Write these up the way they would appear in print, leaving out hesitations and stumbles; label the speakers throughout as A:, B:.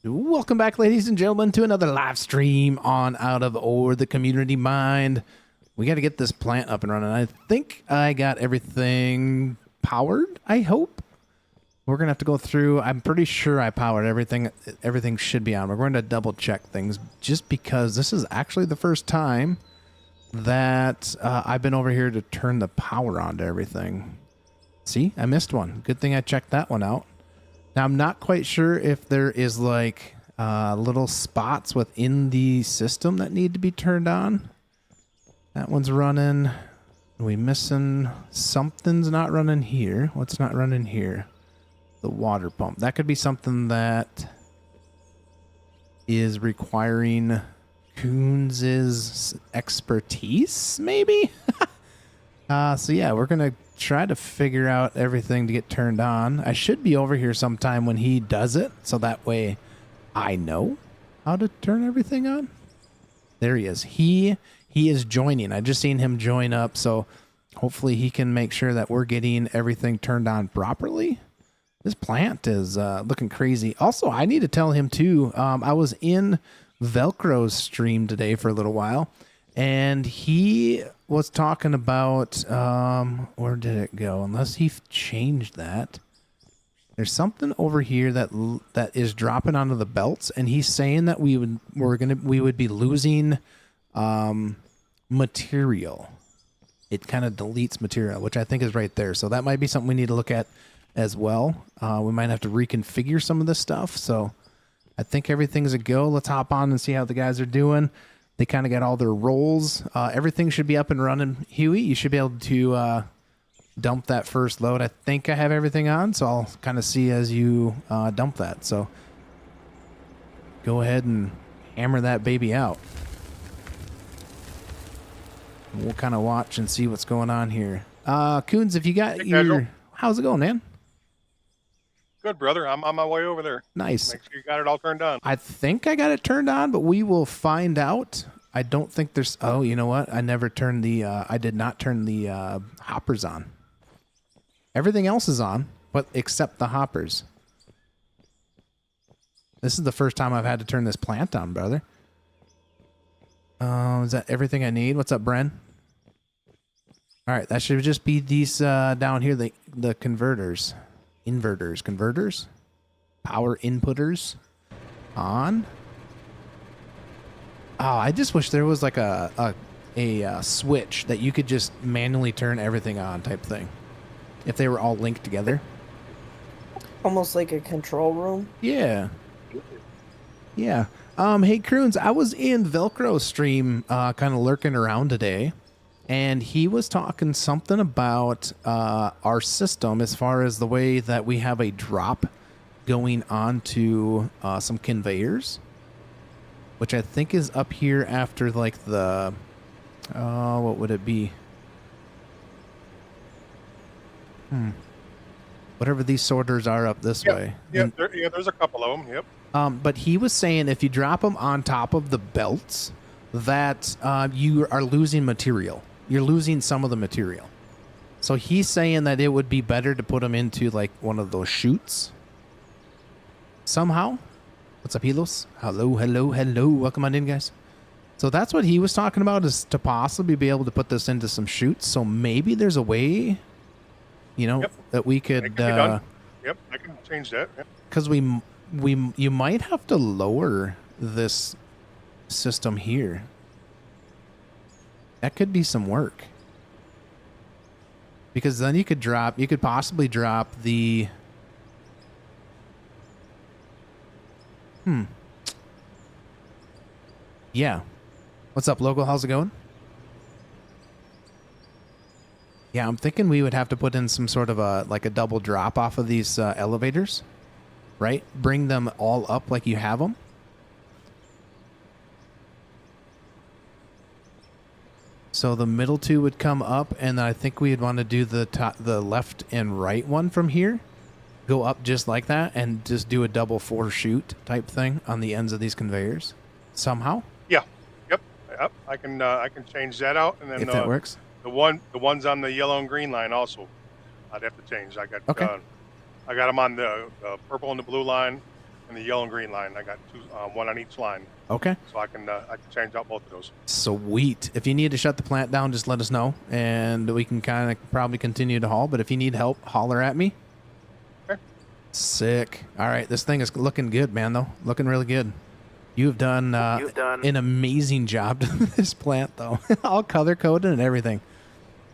A: Welcome back, ladies and gentlemen, to another live stream on Out of Or the Community Mind. We got to get this plant up and running. I think I got everything powered, I hope. We're going to have to go through. I'm pretty sure I powered everything. Everything should be on. We're going to double check things just because this is actually the first time that I've been over here to turn the power on to everything. See, I missed one. Good thing I checked that one out. Now, I'm not quite sure if there is like little spots within the system that need to be turned on. That one's running. Are we missing? Something's not running here. What's not running here? The water pump. That could be something that is requiring Coons' expertise, maybe? So yeah, we're going to try to figure out everything to get turned on. I should be over here sometime when he does it, so that way I know how to turn everything on. There he is. He is joining. I just seen him join up, so hopefully he can make sure that we're getting everything turned on properly. This plant is looking crazy. Also, I need to tell him too, I was in Velcro's stream today for a little while, and he was talking about, where did it go? Unless he changed that. There's something over here that is dropping onto the belts, and he's saying that we would be losing material. It kind of deletes material, which I think is right there. So that might be something we need to look at as well. We might have to reconfigure some of this stuff. So I think everything's a go. Let's hop on and see how the guys are doing. They kind of got all their roles. Everything should be up and running. Huey, you should be able to dump that first load. I think I have everything on, so I'll kind of see as you dump that. So go ahead and hammer that baby out. We'll kind of watch and see what's going on here. Coons, if you got your... How's it going, man?
B: Good, brother. I'm on my way over there.
A: Nice.
B: Make sure you got it all turned on.
A: I think I got it turned on, but we will find out. I don't think there's... Oh, you know what? I never turned the... I did not turn the hoppers on. Everything else is on, but except the hoppers. This is the first time I've had to turn this plant on, brother. Is that everything I need? What's up, Bren? All right, that should just be these down here, the converters. Converters, power inputters on. Oh, I just wish there was like a switch that you could just manually turn everything on type thing. If they were all linked together.
C: Almost like a control room.
A: Yeah. Yeah. Hey, Croons, I was in Velcro stream kind of lurking around today. And he was talking something about our system as far as the way that we have a drop going onto some conveyors, which I think is up here after like the, what would it be? Whatever these sorters are up this way.
B: Yeah, there's a couple of them. Yep.
A: But he was saying if you drop them on top of the belts, that you are losing material. You're losing some of the material. So he's saying that it would be better to put them into like one of those chutes. Somehow. What's up, Helos? Hello, hello, hello. Welcome on in, guys. So that's what he was talking about, is to possibly be able to put this into some chutes. So maybe there's a way, you know, that we could...
B: Yep, I can change that.
A: Because you might have to lower this system here. That could be some work. Because then you could possibly drop the... Yeah. What's up, local? How's it going? Yeah, I'm thinking we would have to put in some sort of like a double drop off of these elevators. Right? Bring them all up like you have them. So the middle two would come up, and I think we'd want to do the left and right one from here. Go up just like that, and just do a double 4 chute type thing on the ends of these conveyors. Somehow.
B: Yeah. Yep. I can change that out, and then
A: if that works.
B: The ones on the yellow and green line also, I'd have to change. I got them on the purple and the blue line, and the yellow and green line. I got two, one on each line,
A: Okay.
B: so I can change out both of those.
A: Sweet. If you need to shut the plant down, just let us know, and we can kind of probably continue to haul. But if you need help, holler at me.
B: Okay.
A: Sick. All right, this thing is looking good, man. Though looking really good. You've done an amazing job to this plant, though. All color coded and everything.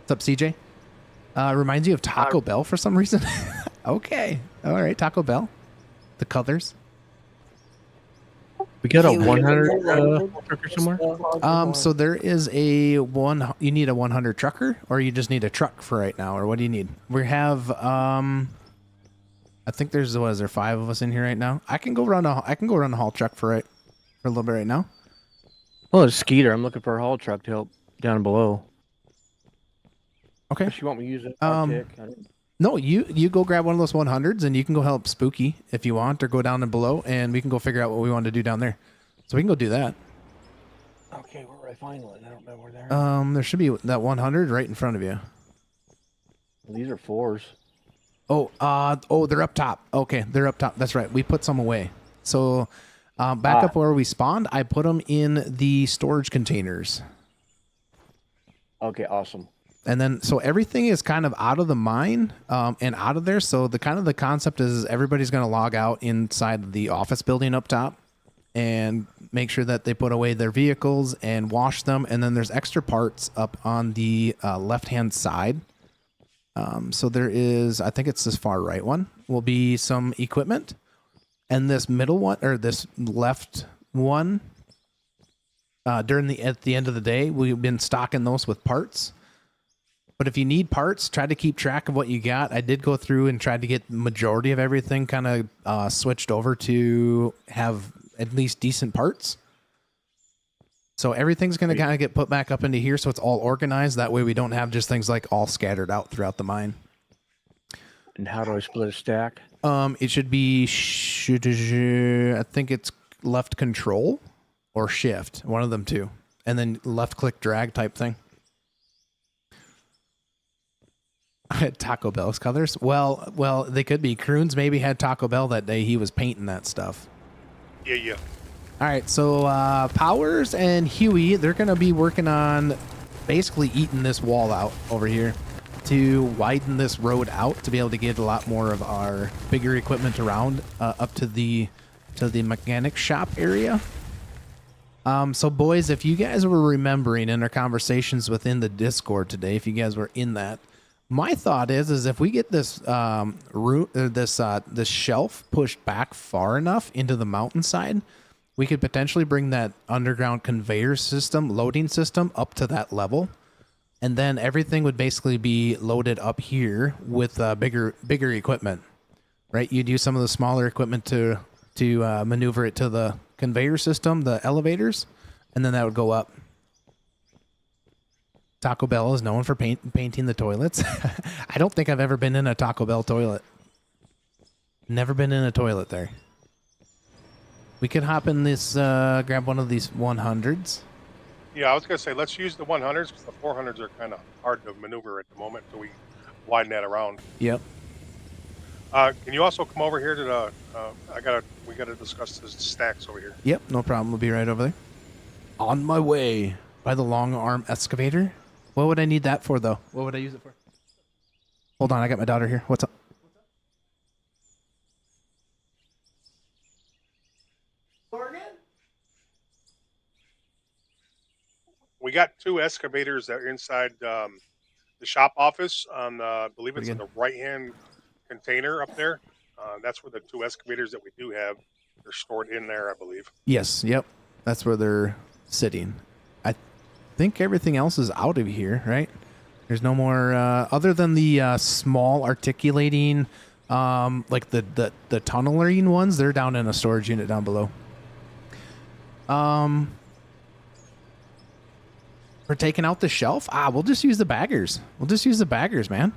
A: What's up, CJ? Reminds you of Taco Bell for some reason. Okay. All right, Taco Bell. The colors.
D: We got a
C: You-
D: 100 trucker somewhere.
A: So there is a one. You need a 100 trucker, or you just need a truck for right now, or what do you need? We have I think there's was there 5 of us in here right now. I can go run a haul truck for a little bit right now.
D: Oh, it's Skeeter. I'm looking for a haul truck to help down below.
A: Okay.
D: Does she want me to use it?
A: No, you go grab one of those 100s and you can go help Spooky if you want, or go down and below and we can go figure out what we want to do down there. So we can go do that.
D: Okay, where would I find one? I don't know where they're.
A: There should be that 100 right in front of you.
D: These are 4s.
A: Oh, they're up top. Okay, they're up top. That's right. We put some away. So back up where we spawned, I put them in the storage containers.
D: Okay, awesome.
A: And then, so everything is kind of out of the mine and out of there. So the concept is everybody's going to log out inside the office building up top and make sure that they put away their vehicles and wash them. And then there's extra parts up on the left-hand side. So there is, I think it's this far right one, will be some equipment. And this middle one, or this left one, at the end of the day, we've been stocking those with parts. But if you need parts, try to keep track of what you got. I did go through and try to get the majority of everything kind of switched over to have at least decent parts. So everything's going to kind of get put back up into here so it's all organized. That way we don't have just things like all scattered out throughout the mine.
D: And how do I split a stack?
A: It should be, I think it's left control or shift, one of them two. And then left click drag type thing. Taco Bell's colors? Well, they could be. Kroons maybe had Taco Bell that day. He was painting that stuff.
B: Yeah.
A: All right, so Powers and Huey, they're going to be working on basically eating this wall out over here to widen this road out to be able to get a lot more of our bigger equipment around up to the mechanic shop area. So boys, if you guys were remembering in our conversations within the Discord today, if you guys were in that, my thought is if we get this this shelf pushed back far enough into the mountainside, we could potentially bring that underground conveyor system, loading system, up to that level, and then everything would basically be loaded up here with bigger equipment, right? You'd use some of the smaller equipment to maneuver it to the conveyor system, the elevators, and then that would go up. Taco Bell is known for painting the toilets. I don't think I've ever been in a Taco Bell toilet. Never been in a toilet there. We could hop in this, grab one of these 100s.
B: Yeah, I was going to say, let's use the 100s because the 400s are kind of hard to maneuver at the moment until we widen that around.
A: Yep.
B: Can you also come over here to the, we got to discuss the stacks over here.
A: Yep, no problem. We'll be right over there. On my way. By the long arm excavator? What would I need that for, though? What would I use it for? Hold on, I got my daughter here. What's up?
B: We got 2 excavators that are inside the shop office on, I believe it's in the right-hand container up there. That's where the 2 excavators that we do have, they're stored in there, I believe.
A: Yes, yep. That's where they're sitting. I think everything else is out of here, right? There's no more, other than the small articulating, like the tunneling ones, they're down in a storage unit down below. We're taking out the shelf? We'll just use the baggers. We'll just use the baggers, man.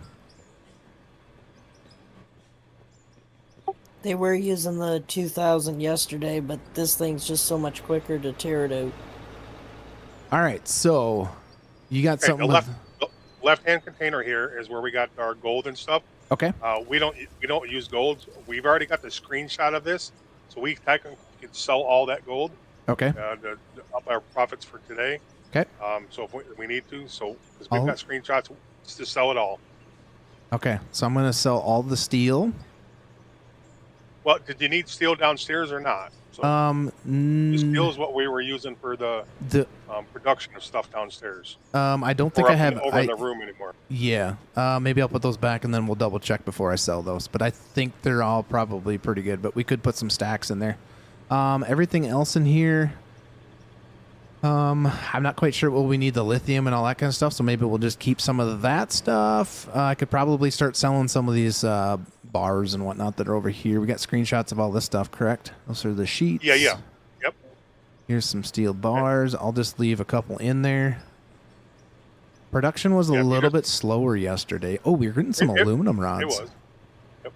C: They were using the 2000 yesterday, but this thing's just so much quicker to tear it out.
A: All right, so you got something
B: the
A: with...
B: left-hand container here is where we got our gold and stuff.
A: Okay.
B: We don't use gold. We've already got the screenshot of this, So we technically could sell all that gold
A: Okay.
B: to up our profits for today.
A: Okay.
B: So if we need to, because we've
A: I'll-
B: got screenshots to sell it all.
A: Okay. So I'm gonna sell all the steel.
B: Well, did you need steel downstairs or not? So the steel is what we were using for the production of stuff downstairs.
A: I don't think I have
B: over in the room anymore.
A: Yeah. Maybe I'll put those back and then we'll double check before I sell those. But I think they're all probably pretty good. But we could put some stacks in there. Everything else in here. I'm not quite sure. Well, we need the lithium and all that kind of stuff. So maybe we'll just keep some of that stuff. I could probably start selling some of these bars and whatnot that are over here. We got screenshots of all this stuff, correct? Those are the sheets.
B: Yeah. Yep.
A: Here's some steel bars. I'll just leave a couple in there. Production was a little bit slower yesterday. Oh, we were getting some aluminum rods.
B: It was. Yep.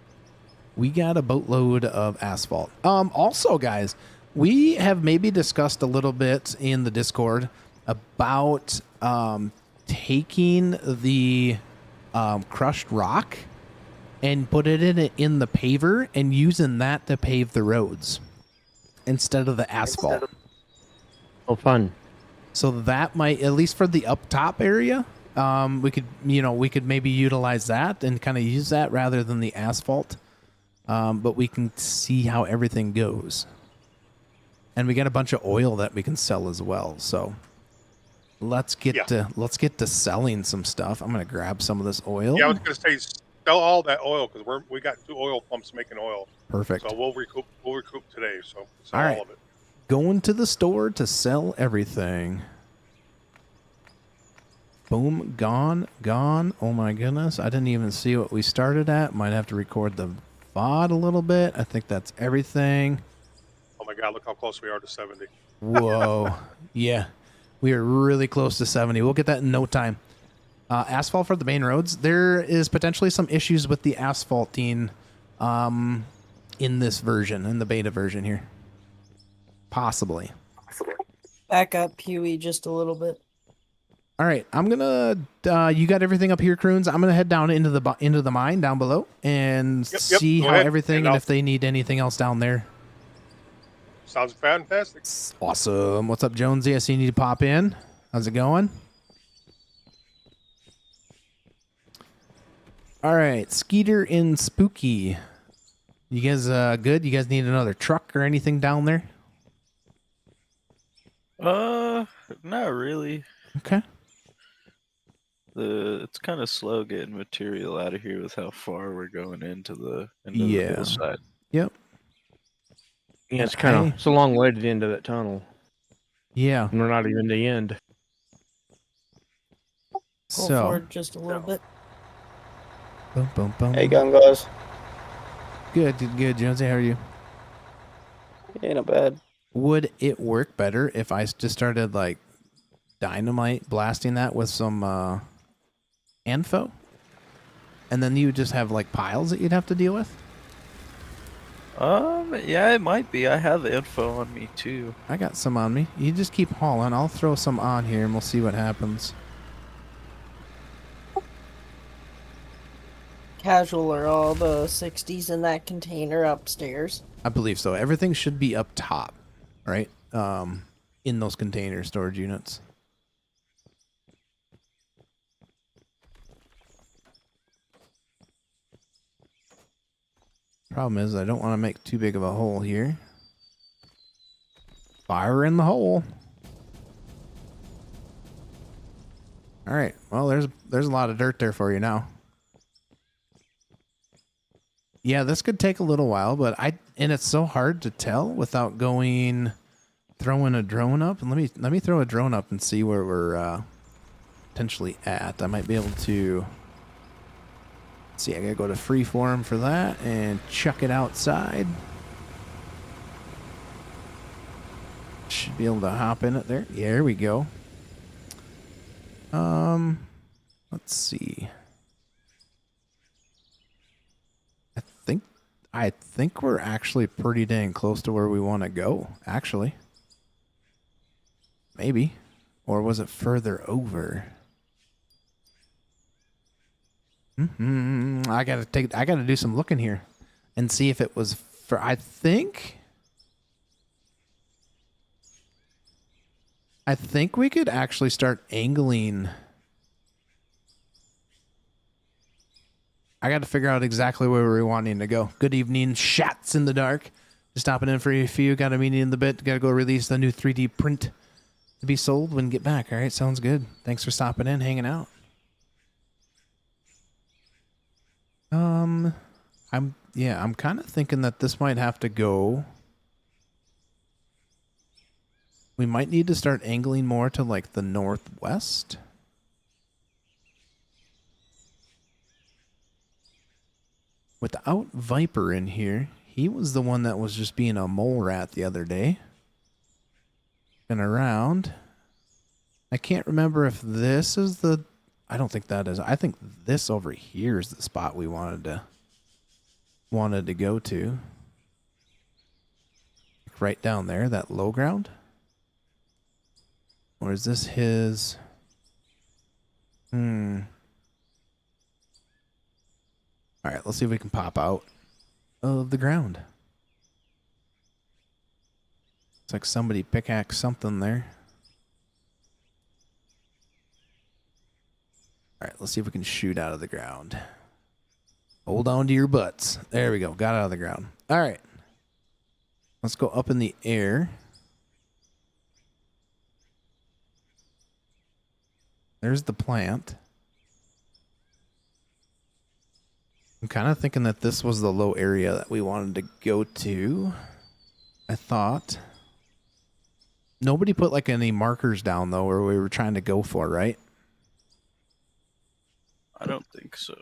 A: We got a boatload of asphalt. Also, guys, we have maybe discussed a little bit in the Discord about taking the crushed rock and put it in the paver and using that to pave the roads instead of the asphalt.
D: Oh, fun.
A: So that might, at least for the up top area, we could maybe utilize that and kind of use that rather than the asphalt. But we can see how everything goes. And we got a bunch of oil that we can sell as well. So let's get to selling some stuff. I'm gonna grab some of this oil.
B: Yeah, I was gonna say sell all that oil because we got 2 oil pumps making oil.
A: Perfect.
B: So we'll recoup today. So sell
A: all right.
B: all of it.
A: Going to the store to sell everything. Boom, gone. Oh my goodness. I didn't even see what we started at. Might have to record the VOD a little bit. I think that's everything.
B: Oh my God, look how close we are to 70.
A: Whoa. Yeah. We are really close to 70. We'll get that in no time. Asphalt for the main roads. There is potentially some issues with the asphalting in this version, in the beta version here. Possibly.
C: Back up, Huey, just a little bit.
A: All right, I'm gonna. You got everything up here, Croons. I'm gonna head down into the mine down below and see how everything and if they need anything else down there.
B: Sounds fantastic.
A: Awesome. What's up, Jonesy? I see you need to pop in. How's it going? All right, Skeeter and Spooky. You guys good? You guys need another truck or anything down there?
E: Not really.
A: Okay.
E: It's kind of slow getting material out of here with how far we're going into the hillside.
A: Yep.
D: Yeah, it's a long way to the end of that tunnel.
A: Yeah.
D: And we're not even the end.
C: Pull forward just a little bit.
A: Boom, boom, boom.
F: Hey, going, guys.
A: Good, Jonesy. How are you?
F: Yeah, not bad.
A: Would it work better if I just started like dynamite blasting that with some info, and then you would just have like piles that you'd have to deal with?
E: Yeah, it might be. I have the info on me too.
A: I got some on me. You just keep hauling. I'll throw some on here, and we'll see what happens.
C: Casual are all the 60s in that container upstairs?
A: I believe so. Everything should be up top, right? In those container storage units. Problem is, I don't want to make too big of a hole here. Fire in the hole. All right. Well, there's a lot of dirt there for you now. Yeah, this could take a little while, but and it's so hard to tell without throwing a drone up. And let me throw a drone up and see where we're potentially at. I might be able to. Let's see, I gotta go to freeform for that and chuck it outside. Should be able to hop in it there. Yeah, there we go. Let's see. I think we're actually pretty dang close to where we want to go, actually. Maybe. Or was it further over? I gotta do some looking here and see if it was I think I think we could actually start angling. I got to figure out exactly where we're wanting to go. Good evening, Shots in the Dark. Just stopping in for a few. Got a meeting in the bit. Got to go release the new 3D print to be sold when get back. All right, sounds good. Thanks for stopping in, hanging out. I'm kind of thinking that this might have to go. We might need to start angling more to like the northwest. Without Viper in here, he was the one that was just being a mole rat the other day. Been around. I can't remember if this is the... I don't think that is. I think this over here is the spot we wanted to go to. Right down there, that low ground. Or is this his... Alright, let's see if we can pop out of the ground. It's like somebody pickaxe something there. Alright, let's see if we can shoot out of the ground. Hold on to your butts. There we go. Got out of the ground. Alright. Let's go up in the air. There's the plant. I'm kind of thinking that this was the low area that we wanted to go to. I thought. Nobody put like any markers down though where we were trying to go for, right?
E: I don't think so.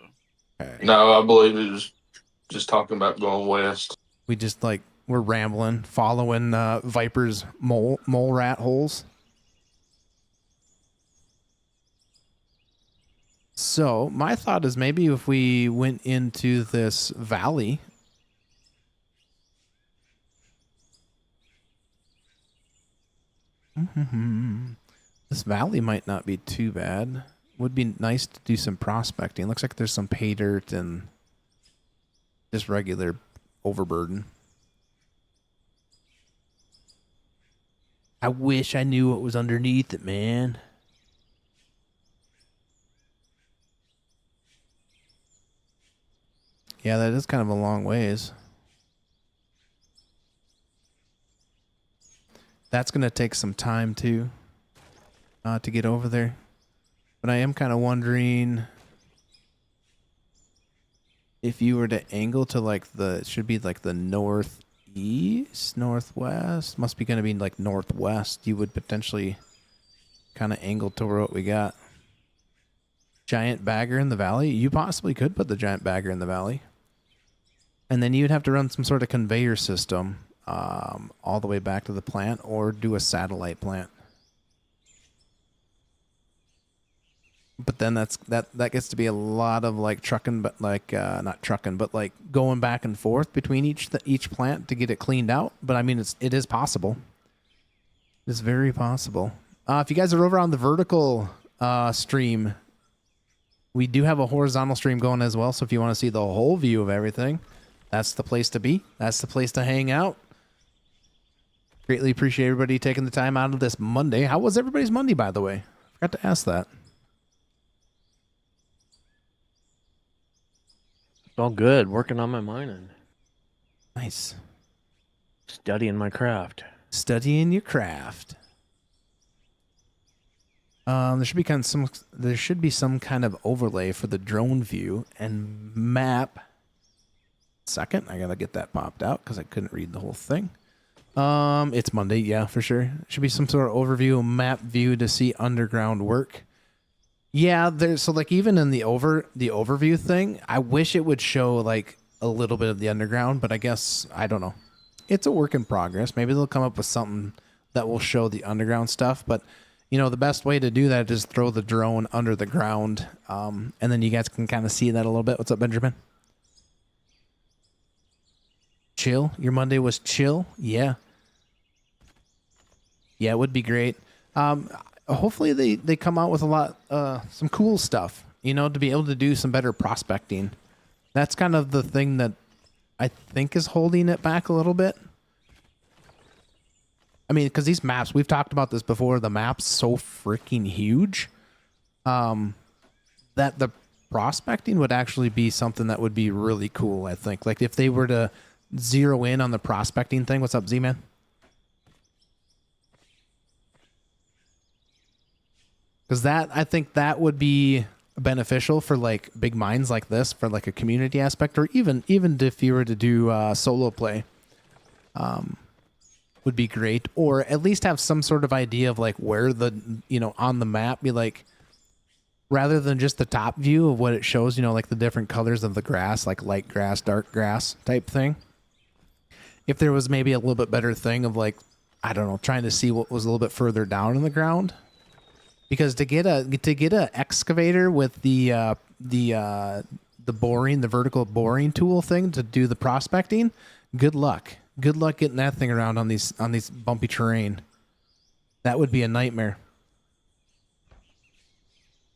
A: Okay.
G: No, I believe it was just talking about going west.
A: We just like, we're rambling, following Viper's mole rat holes. So, my thought is maybe if we went into this valley. This valley might not be too bad. Would be nice to do some prospecting. Looks like there's some pay dirt and just regular overburden. I wish I knew what was underneath it, man. Yeah, that is kind of a long ways. That's going to take some time, too, to get over there. But I am kind of wondering if you were to angle to, like, it should be, like, the northeast, northwest. Must be going to be, like, northwest. You would potentially kind of angle toward what we got. Giant bagger in the valley. You possibly could put the giant bagger in the valley. And then you'd have to run some sort of conveyor system all the way back to the plant or do a satellite plant. But then that gets to be a lot of like trucking, but like not trucking, but like going back and forth between each plant to get it cleaned out. But I mean, it is possible. It's very possible. If you guys are over on the vertical stream, we do have a horizontal stream going as well. So if you want to see the whole view of everything, that's the place to be. That's the place to hang out. Greatly appreciate everybody taking the time out of this Monday. How was everybody's Monday, by the way? Forgot to ask that.
D: It's all good. Working on my mining.
A: Nice.
D: Studying my craft.
A: Studying your craft. There should be some kind of overlay for the drone view and map. Second, I gotta get that popped out because I couldn't read the whole thing. It's Monday, yeah, for sure. Should be some sort of overview map view to see underground work. Yeah, so like even in the overview thing, I wish it would show like a little bit of the underground, but I guess I don't know. It's a work in progress. Maybe they'll come up with something that will show the underground stuff, but you know, the best way to do that is throw the drone under the ground, and then you guys can kind of see that a little bit. What's up, Benjamin? Chill? Your Monday was chill? Yeah. Yeah, it would be great. Hopefully they come out with a lot, some cool stuff, you know, to be able to do some better prospecting. That's kind of the thing that I think is holding it back a little bit. I mean, because these maps, we've talked about this before, the map's so freaking huge that the prospecting would actually be something that would be really cool, I think. Like if they were to zero in on the prospecting thing. What's up, Z-Man? Because I think that would be beneficial for like big mines like this, for like a community aspect, or even if you were to do solo play, would be great. Or at least have some sort of idea of like where the, on the map, be like, rather than just the top view of what it shows, like the different colors of the grass, like light grass, dark grass type thing. If there was maybe a little bit better thing of like, I don't know, trying to see what was a little bit further down in the ground. Because to get a excavator with the boring, the vertical boring tool thing to do the prospecting, good luck. Good luck getting that thing around on these bumpy terrain. That would be a nightmare.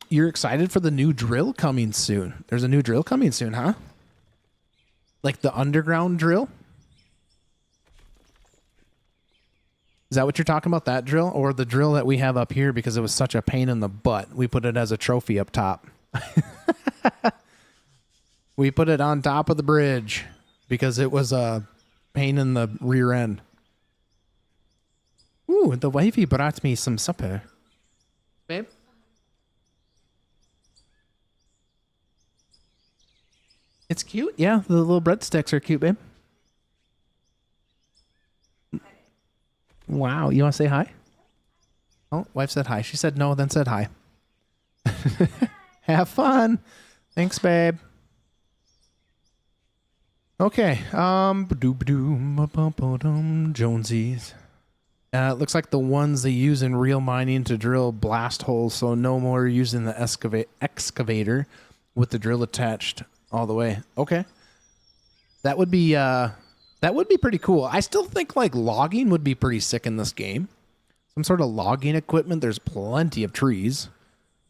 A: You're excited for the new drill coming soon. There's a new drill coming soon, huh? Like the underground drill? Is that what you're talking about, that drill? Or the drill that we have up here because it was such a pain in the butt? We put it as a trophy up top. We put it on top of the bridge because it was a pain in the rear end. Ooh, the wifey brought me some supper. Babe? It's cute. Yeah, the little breadsticks are cute, babe. Wow, you want to say hi? Oh, wife said hi. She said no, then said hi. Have fun. Thanks, babe. Okay. Jonesies. It looks like the ones they use in real mining to drill blast holes, so no more using the excavator with the drill attached all the way. Okay. That would be pretty cool. I still think like logging would be pretty sick in this game. Some sort of logging equipment. There's plenty of trees.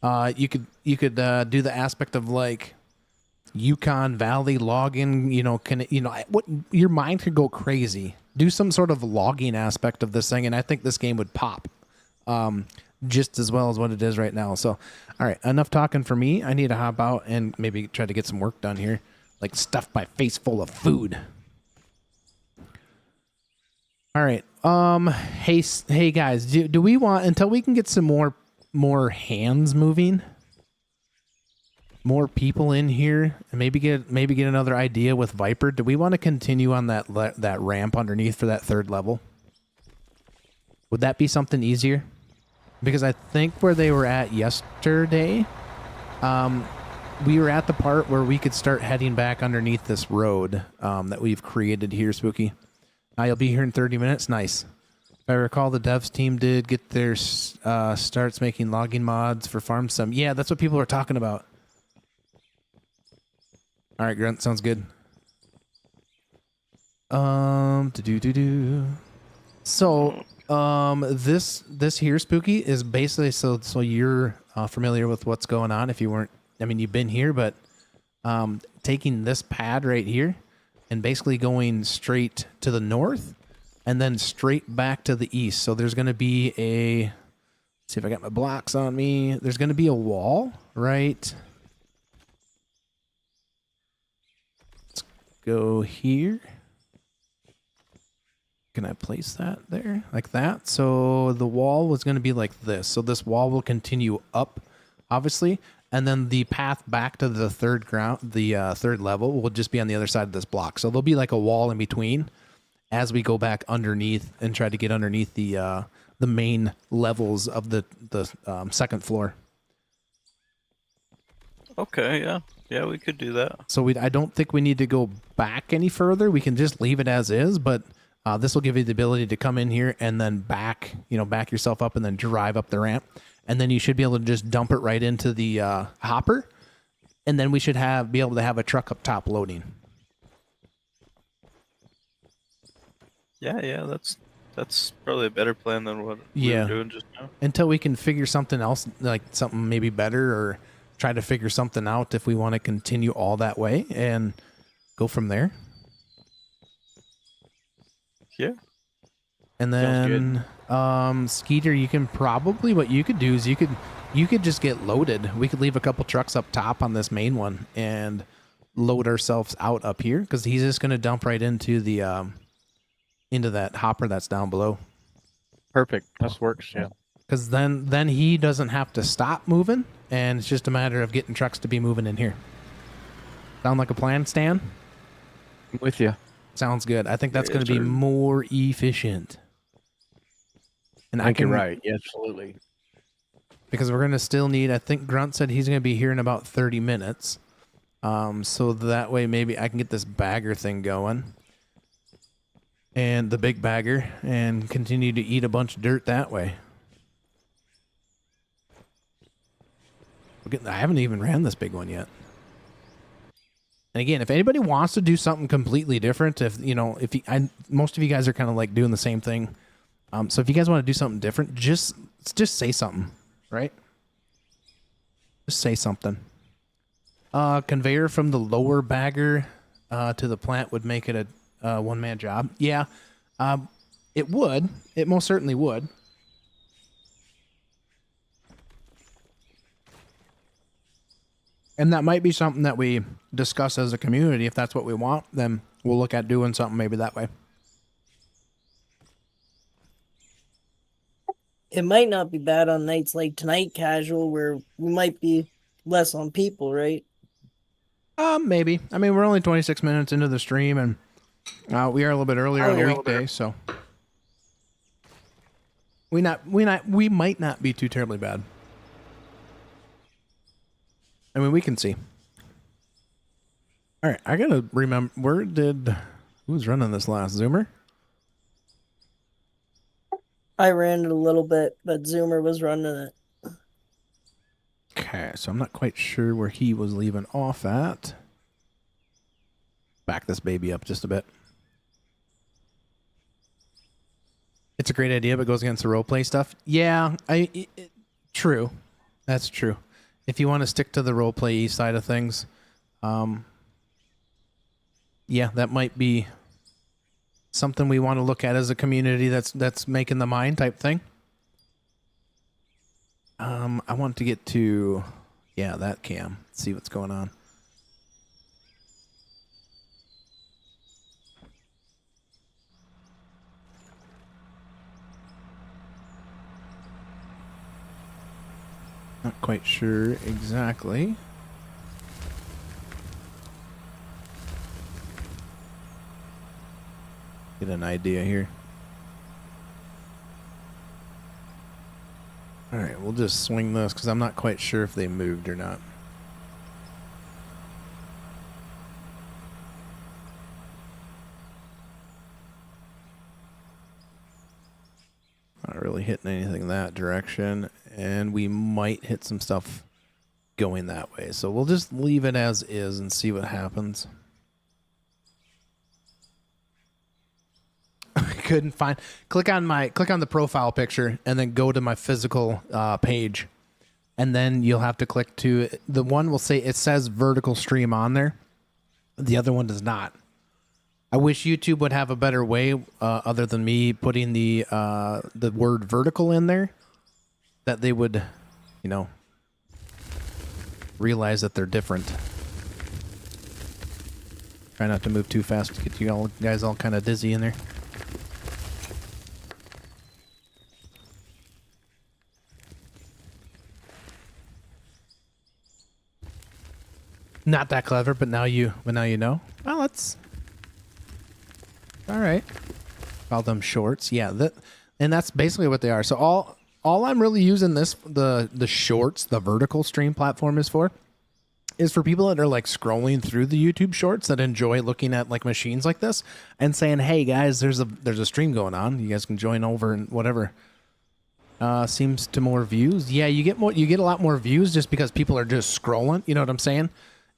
A: You could do the aspect of like Yukon Valley logging. What your mind could go crazy. Do some sort of logging aspect of this thing, and I think this game would pop just as well as what it is right now. So, all right, enough talking for me. I need to hop out and maybe try to get some work done here, like stuff my face full of food. All right. Hey guys, do we want, until we can get some more hands moving, more people in here, and maybe get another idea with Viper? Do we want to continue on that ramp underneath for that third level? Would that be something easier? Because I think where they were at yesterday, we were at the part where we could start heading back underneath this road that we've created here, Spooky. You'll be here in 30 minutes. Nice. If I recall, the devs team did get their starts making logging mods for Farm Sim. Yeah, that's what people are talking about. All right, Grunt, sounds good. So, this here, Spooky, is basically so you're familiar with what's going on. If you weren't, I mean, you've been here, but taking this pad right here and basically going straight to the north and then straight back to the east. So there's going to be let's see if I got my blocks on me. There's going to be a wall, right? Let's go here. Can I place that there like that? So the wall was going to be like this. So this wall will continue up, obviously. And then the path back to the third level will just be on the other side of this block. So there'll be like a wall in between as we go back underneath and try to get underneath the main levels of the second floor.
E: Okay, yeah, we could do that.
A: So I don't think we need to go back any further. We can just leave it as is, but this will give you the ability to come in here and then back yourself up and then drive up the ramp. And then you should be able to just dump it right into the hopper. And then we should be able to have a truck up top loading.
E: Yeah, that's probably a better plan than what we were doing just now.
A: Until we can figure something else, like something maybe better, or try to figure something out if we want to continue all that way and go from there.
E: Yeah.
A: And
D: Sounds
A: then, Skeeter, you can probably, what you could do is you could just get loaded. We could leave a couple trucks up top on this main one and load ourselves out up here because he's just going to dump right into the, into that hopper that's down below.
D: Perfect. That works. Yeah.
A: Because then he doesn't have to stop moving, and it's just a matter of getting trucks to be moving in here. Sound like a plan, Stan?
D: I'm with you.
A: Sounds good. I think that's
E: Yeah,
A: going to be
E: sure.
A: more efficient. And
D: I think you're right. Yeah, absolutely.
A: Because we're going to still need, I think Grunt said he's going to be here in about 30 minutes. So that way maybe I can get this bagger thing going. And the big bagger, and continue to eat a bunch of dirt that way. I haven't even ran this big one yet. And again, if anybody wants to do something completely different, if you know, most of you guys are kind of like doing the same thing. So if you guys want to do something different, just say something, right? Just say something. Conveyor from the lower bagger to the plant would make it a one-man job. Yeah, it would. It most certainly would. And that might be something that we discuss as a community. If that's what we want, then we'll look at doing something maybe that way.
C: It might not be bad on nights like tonight, casual, where we might be less on people, right?
A: Maybe. I mean, we're only 26 minutes into the stream, and we are a little bit earlier on a weekday, so we might not be too terribly bad. I mean, we can see. All right, I gotta remember, who was running this last? Zoomer?
C: I ran it a little bit, but Zoomer was running it.
A: Okay, so I'm not quite sure where he was leaving off at. Back this baby up just a bit. It's a great idea, but goes against the roleplay stuff. Yeah, true. That's true. If you want to stick to the roleplay side of things, yeah, that might be something we want to look at as a community that's making the mind type thing. I want to get to, yeah, that cam. See what's going on. Not quite sure exactly. Get an idea here. All right, we'll just swing this because I'm not quite sure if they moved or not. Not really hitting anything that direction, and we might hit some stuff going that way. So we'll just leave it as is and see what happens. Couldn't find. Click on the profile picture and then go to my physical page, and then you'll have to click to the one will say it says vertical stream on there. The other one does not. I wish YouTube would have a better way other than me putting the word vertical in there, that they would, you know, realize that they're different. Try not to move too fast to get you guys all kind of dizzy in there. Not that clever, but now you know. Well, that's all right. Call them shorts, yeah. And that's basically what they are. So all I'm really using the shorts, the vertical stream platform is for people that are like scrolling through the YouTube shorts that enjoy looking at like machines like this and saying, "Hey guys, there's a stream going on. You guys can join over and whatever." Seems to more views. Yeah, you get a lot more views just because people are just scrolling. You know what I'm saying?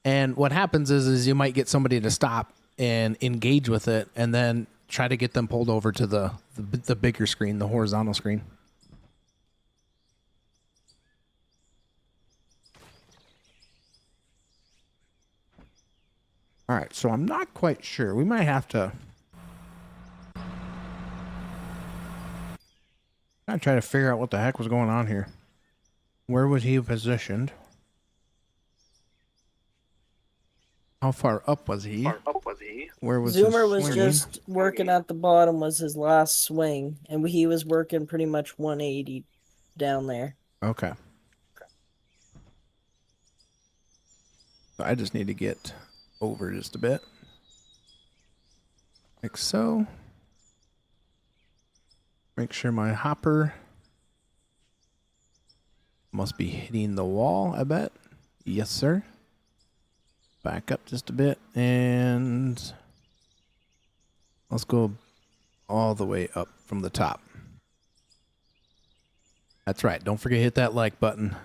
A: And what happens is you might get somebody to stop and engage with it, and then try to get them pulled over to the bigger screen, the horizontal screen. All right, so I'm not quite sure. We might have to I'm trying to figure out what the heck was going on here. Where was he positioned? How far up was he? Where was
C: Zoomer
A: his
C: was
A: swinging?
C: just working at the bottom was his last swing, and he was working pretty much 180 down there.
A: Okay. So I just need to get over just a bit. Like so. Make sure my hopper must be hitting the wall, I bet. Yes, sir. Back up just a bit, and let's go all the way up from the top. That's right. Don't forget to hit that like button.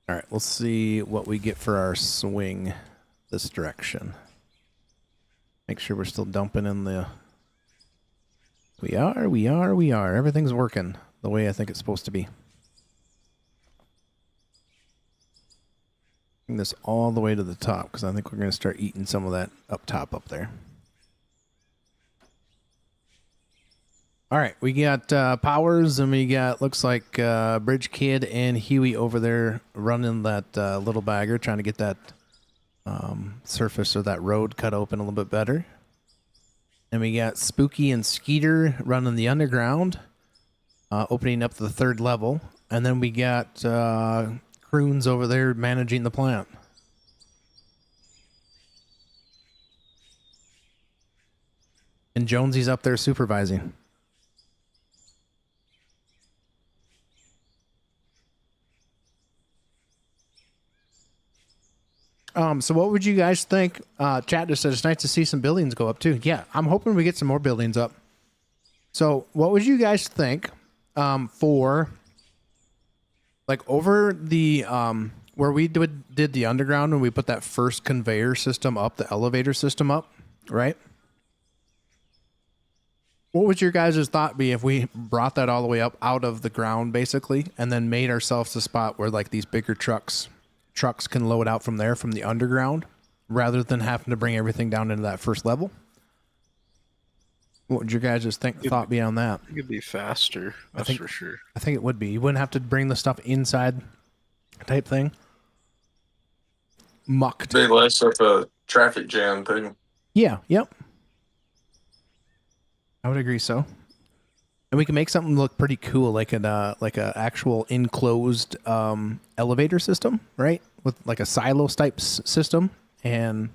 A: All right, let's see what we get for our swing this direction. Make sure we're still dumping in the... We are. Everything's working the way I think it's supposed to be. Bring this all the way to the top, because I think we're going to start eating some of that up top up there. All right, we got Powers, and we got, looks like Bridge Kid and Huey over there running that little bagger, trying to get that surface or that road cut open a little bit better. And we got Spooky and Skeeter running the underground, opening up the 3rd level. And then we got Croons over there managing the plant. And Jonesy's up there supervising. So what would you guys think? Chat just said it's nice to see some buildings go up too. Yeah, I'm hoping we get some more buildings up. So what would you guys think for like over the where we did the underground when we put that first conveyor system up, the elevator system up, right? What would your guys' thought be if we brought that all the way up out of the ground basically and then made ourselves a spot where like these bigger trucks can load out from there, from the underground, rather than having to bring everything down into that first level? What would your guys just thought be on that?
E: It could be faster, that's for sure.
A: I think it would be. You wouldn't have to bring the stuff inside type thing. Mucked.
G: Be less of a traffic jam thing.
A: Yeah, yep. I would agree so. And we can make something look pretty cool, like a actual enclosed elevator system, right? With like a silo type system, and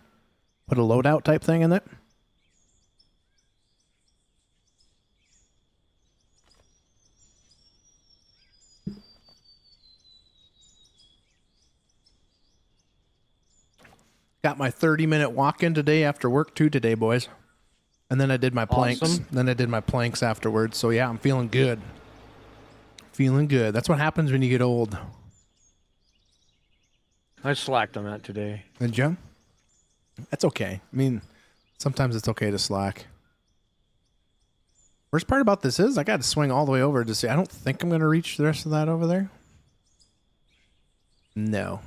A: put a loadout type thing in it. Got my 30-minute walk-in today after work too today, boys. And then I did my planks.
D: Awesome.
A: Then I did my planks afterwards. So yeah, I'm feeling good. Feeling good. That's what happens when you get old.
D: I slacked on that today.
A: And Jim? That's okay. I mean, sometimes it's okay to slack. Worst part about this is I got to swing all the way over to see. I don't think I'm going to reach the rest of that over there. No.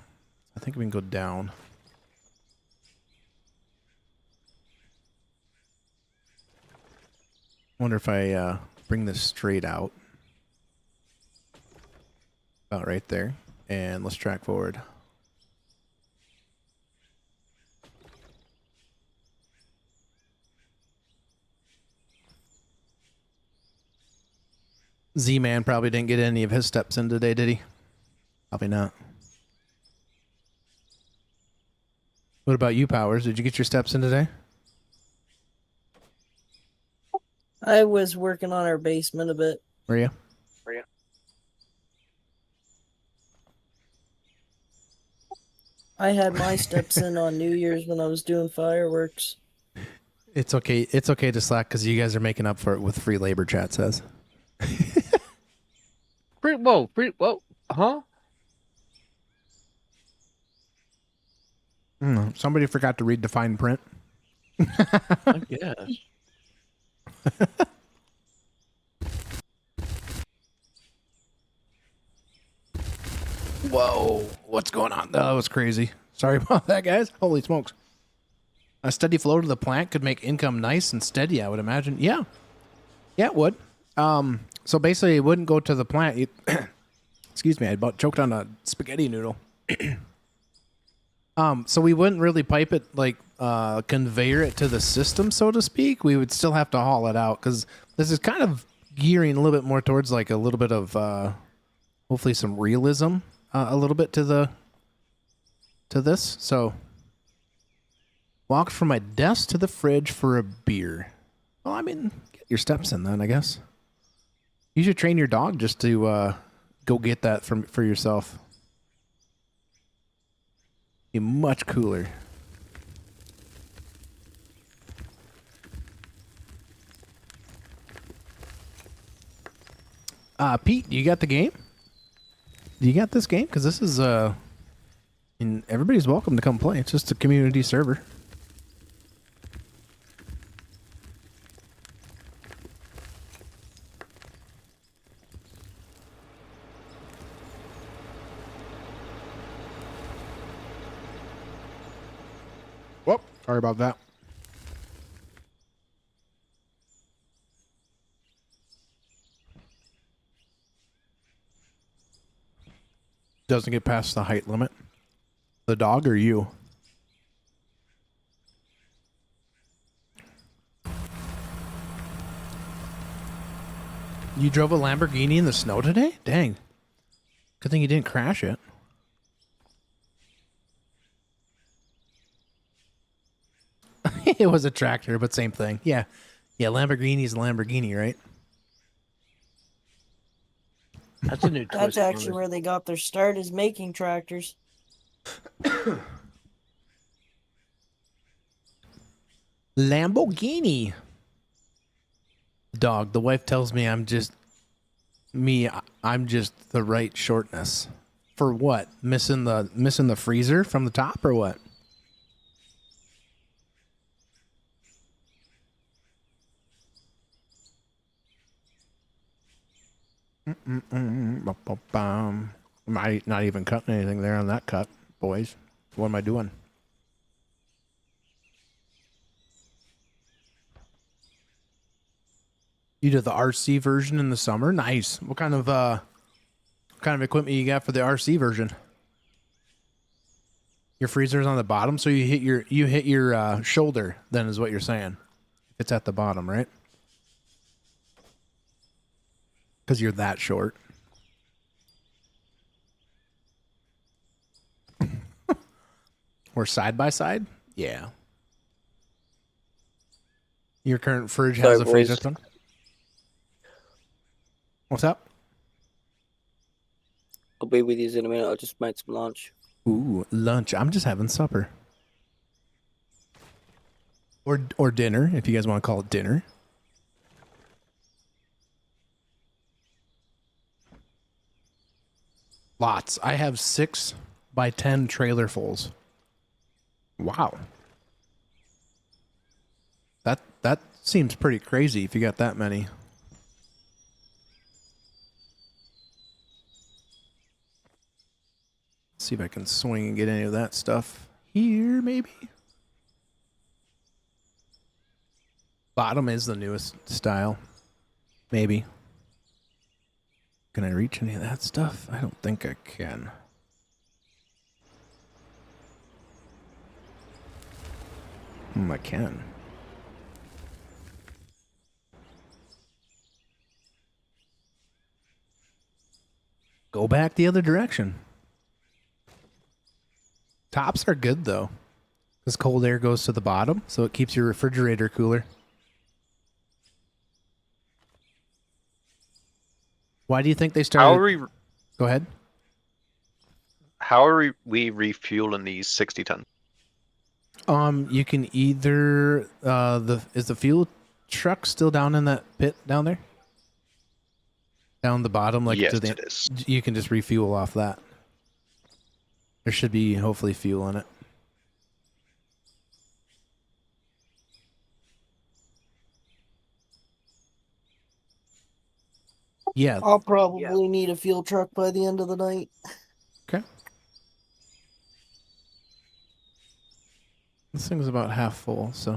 A: I think we can go down. Wonder if I bring this straight out. About right there. And let's track forward. Z-Man probably didn't get any of his steps in today, did he? Probably not. What about you, Powers? Did you get your steps in today?
C: I was working on our basement a bit.
A: Were you?
C: I had my steps in on New Year's when I was doing fireworks.
A: It's okay. It's okay to slack because you guys are making up for it with free labor, chat says.
D: Whoa, huh?
A: Somebody forgot to read the fine print.
D: I guess.
A: Whoa, what's going on? That was crazy. Sorry about that, guys. Holy smokes. A steady flow to the plant could make income nice and steady, I would imagine. Yeah. Yeah, it would. So basically, it wouldn't go to the plant. Excuse me, I about choked on a spaghetti noodle. So we wouldn't really pipe it, like, conveyor it to the system, so to speak. We would still have to haul it out, because this is kind of gearing a little bit more towards, like, a little bit of, hopefully some realism, a little bit to this. So, walk from my desk to the fridge for a beer. Well, I mean, get your steps in then, I guess. You should train your dog just to go get that for yourself. Be much cooler. Pete, you got the game? You got this game? Because this is and everybody's welcome to come play. It's just a community server. Whoop, sorry about that. Doesn't get past the height limit. The dog or you? You drove a Lamborghini in the snow today? Dang. Good thing you didn't crash it. It was a tractor, but same thing. Yeah. Yeah, Lamborghini's a Lamborghini, right?
D: That's a new twist.
C: That's actually where they got their start, is making tractors.
A: Lamborghini. Dog, the wife tells me I'm just the right shortness. For what? Missing the freezer from the top or what? Am I not even cutting anything there on that cut, boys? What am I doing? You did the RC version in the summer? Nice. What kind of equipment you got for the RC version? Your freezer's on the bottom, so you hit your shoulder. Then is what you're saying? It's at the bottom, right? Because you're that short. Or side by side? Yeah. Your current fridge has a freezer one? What's up?
F: I'll be with you in a minute. I'll just make some lunch.
A: Ooh, lunch. I'm just having supper. Or dinner, if you guys want to call it dinner. Lots. I have 6 by 10 trailerfuls. Wow. That seems pretty crazy if you got that many. Let's see if I can swing and get any of that stuff here, maybe. Bottom is the newest style. Maybe. Can I reach any of that stuff? I don't think I can. I can. Go back the other direction. Tops are good, though. Because cold air goes to the bottom, so it keeps your refrigerator cooler. Why do you think they started?
H: How are we?
A: Go ahead.
H: How are we refueling these 60 tons?
A: You can either is the fuel truck still down in that pit down there? Down the bottom, like
H: yes,
A: to the
H: it is.
A: You can just refuel off that. There should be hopefully fuel in it. Yeah.
C: I'll probably need a fuel truck by the end of the night.
A: Okay. This thing's about half full, so.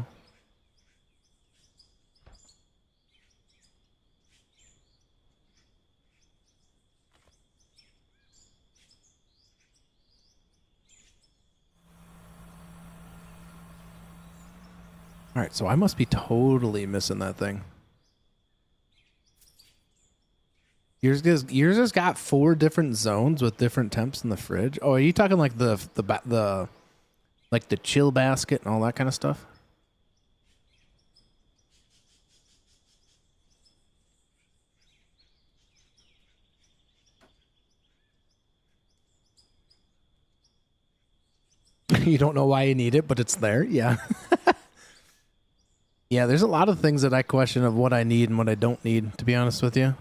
A: All right, so I must be totally missing that thing. Yours has got 4 different zones with different temps in the fridge. Oh, are you talking like the like the chill basket and all that kind of stuff? You don't know why you need it, but it's there. Yeah. Yeah, there's a lot of things that I question of what I need and what I don't need, to be honest with you.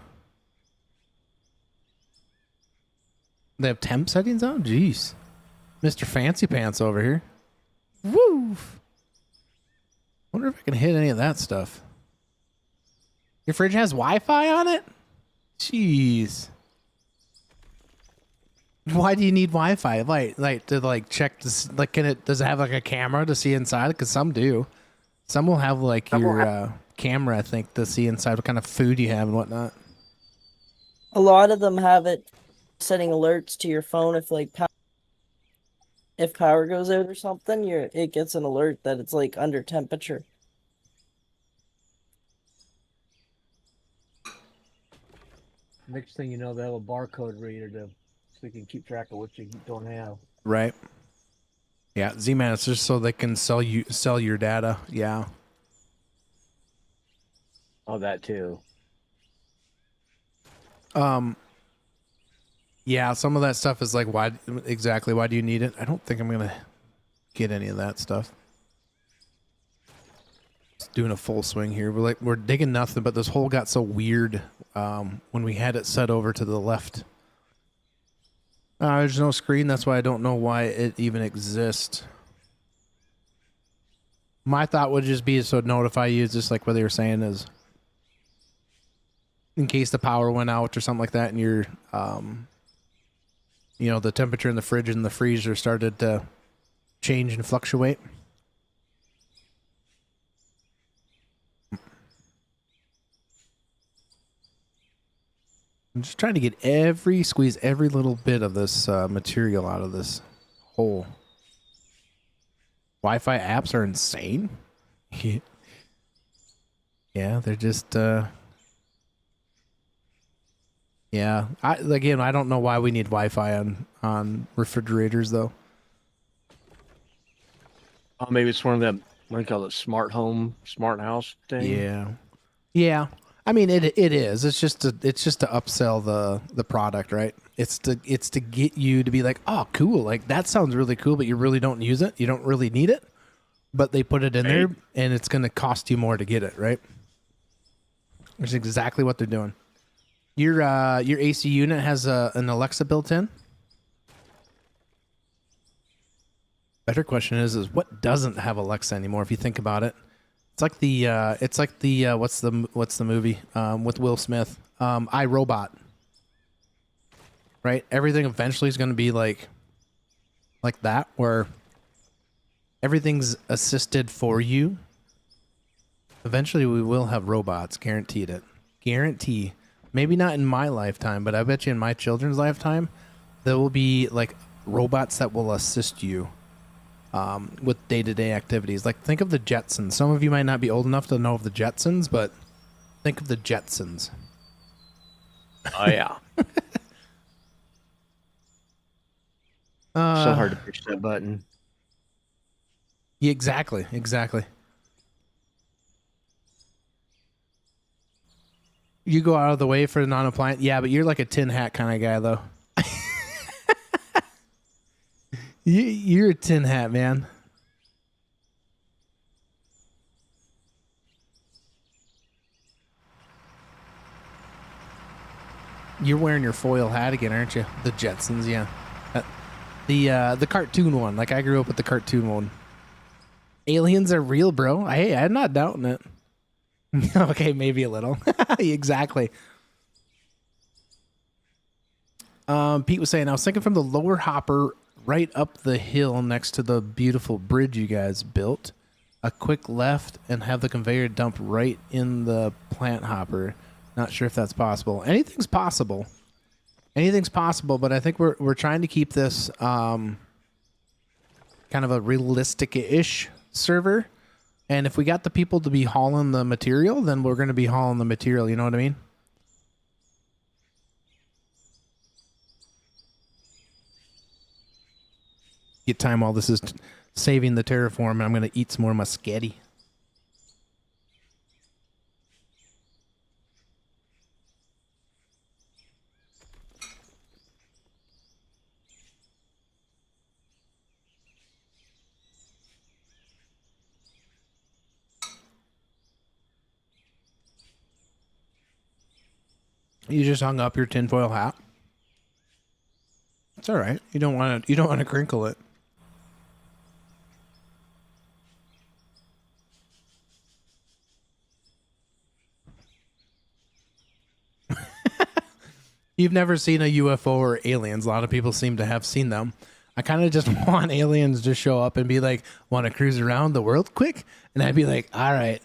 A: They have temp settings on? Jeez. Mr. Fancy Pants over here. Woo! Wonder if I can hit any of that stuff. Your fridge has Wi-Fi on it? Jeez. Why do you need Wi-Fi? Like to check this, does it have like a camera to see inside? Because some do. Some will have like your camera, I think, to see inside what kind of food you have and whatnot.
C: A lot of them have it setting alerts to your phone if power goes out or something, it gets an alert that it's like under temperature.
D: Next thing you know, they have a barcode reader so we can keep track of what you don't have.
A: Right. Yeah, Z-Man, it's just so they can sell your data. Yeah.
D: Oh, that too.
A: Yeah, some of that stuff is like, why do you need it? I don't think I'm gonna get any of that stuff. Just doing a full swing here. We're digging nothing, but this hole got so weird when we had it set over to the left. There's no screen, that's why I don't know why it even exists. My thought would just be so notify you, just like what they were saying is in case the power went out or something like that and you're you know, the temperature in the fridge and the freezer started to change and fluctuate. I'm just trying to get squeeze every little bit of this material out of this hole. Wi-Fi apps are insane. Yeah, they're just yeah. I don't know why we need Wi-Fi on refrigerators though.
D: Oh, maybe it's one of them. What do you call it? Smart home, smart house thing.
A: Yeah, yeah. I mean, it is. It's just to upsell the product, right? It's to get you to be like, oh, cool. Like that sounds really cool, but you really don't use it. You don't really need it, but they put it in there, and it's going to cost you more to get it, right? Which is exactly what they're doing. Your AC unit has an Alexa built in. Better question is what doesn't have Alexa anymore? If you think about it, it's like the what's the movie with Will Smith, iRobot, right? Everything eventually is going to be like that, where everything's assisted for you. Eventually, we will have robots. Guaranteed it. Guarantee. Maybe not in my lifetime, but I bet you in my children's lifetime, there will be like robots that will assist you with day-to-day activities. Like think of the Jetsons. Some of you might not be old enough to know of the Jetsons, but think of the Jetsons.
D: Oh yeah. So hard to push that button.
A: Yeah, exactly. You go out of the way for the non-appliant. Yeah, but you're like a tin hat kind of guy, though. You're a tin hat, man. You're wearing your foil hat again, aren't you? The Jetsons, yeah. The cartoon one. Like I grew up with the cartoon one. Aliens are real, bro. Hey, I'm not doubting it. Okay, maybe a little. Exactly. Pete was saying, I was thinking from the lower hopper right up the hill next to the beautiful bridge you guys built, a quick left, and have the conveyor dump right in the plant hopper. Not sure if that's possible. Anything's possible. Anything's possible, but I think we're trying to keep this kind of a realistic-ish server. And if we got the people to be hauling the material, then we're going to be hauling the material. You know what I mean? Get time while this is saving the terraform, and I'm going to eat some more muscati. You just hung up your tinfoil hat. It's all right. You don't want to crinkle it. You've never seen a UFO or aliens. A lot of people seem to have seen them. I kind of just want aliens to show up and be like, want to cruise around the world quick? And I'd be like, all right.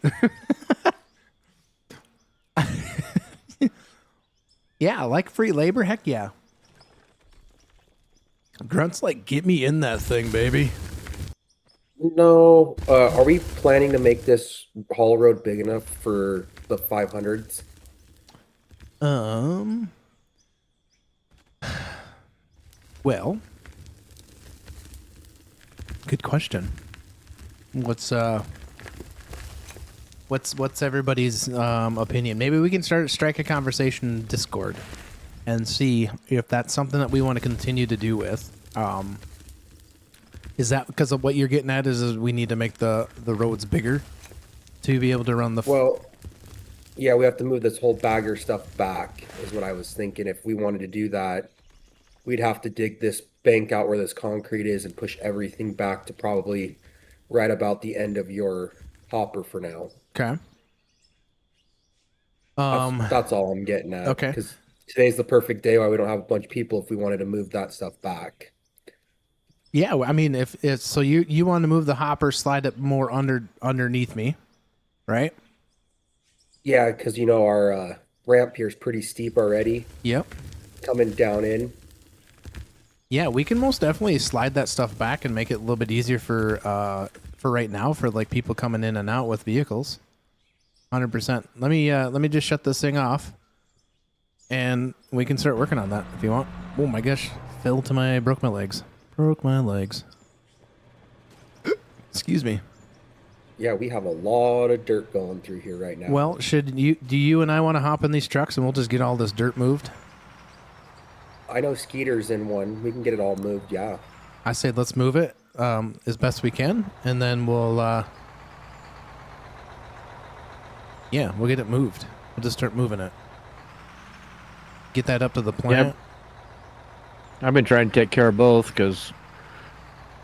A: Yeah, like free labor? Heck yeah. Grunt's like, get me in that thing, baby.
I: No. Are we planning to make this haul road big enough for the 500s?
A: Well, good question. What's everybody's opinion? Maybe we can strike a conversation in Discord and see if that's something that we want to continue to do with. Is that because of what you're getting at? Is we need to make the roads bigger to be able to run the?
I: Well, yeah, we have to move this whole bagger stuff back. Is what I was thinking. If we wanted to do that, we'd have to dig this bank out where this concrete is and push everything back to probably right about the end of your hopper for now.
A: Okay.
I: That's all I'm getting at.
A: Okay.
I: Because today's the perfect day why we don't have a bunch of people if we wanted to move that stuff back.
A: Yeah, I mean, if it's so you want to move the hopper, slide it more underneath me, right?
I: Yeah, because you know our ramp here is pretty steep already.
A: Yep.
I: Coming down in.
A: Yeah, we can most definitely slide that stuff back and make it a little bit easier for right now for like people coming in and out with vehicles. 100%. Let me just shut this thing off, and we can start working on that if you want. Oh my gosh, broke my legs. Broke my legs. Excuse me.
I: Yeah, we have a lot of dirt going through here right now.
A: Well, do you and I want to hop in these trucks and we'll just get all this dirt moved?
I: I know Skeeter's in one. We can get it all moved, yeah.
A: I say let's move it as best we can, and then we'll get it moved. We'll just start moving it. Get that up to the plant.
D: Yep. I've been trying to take care of both because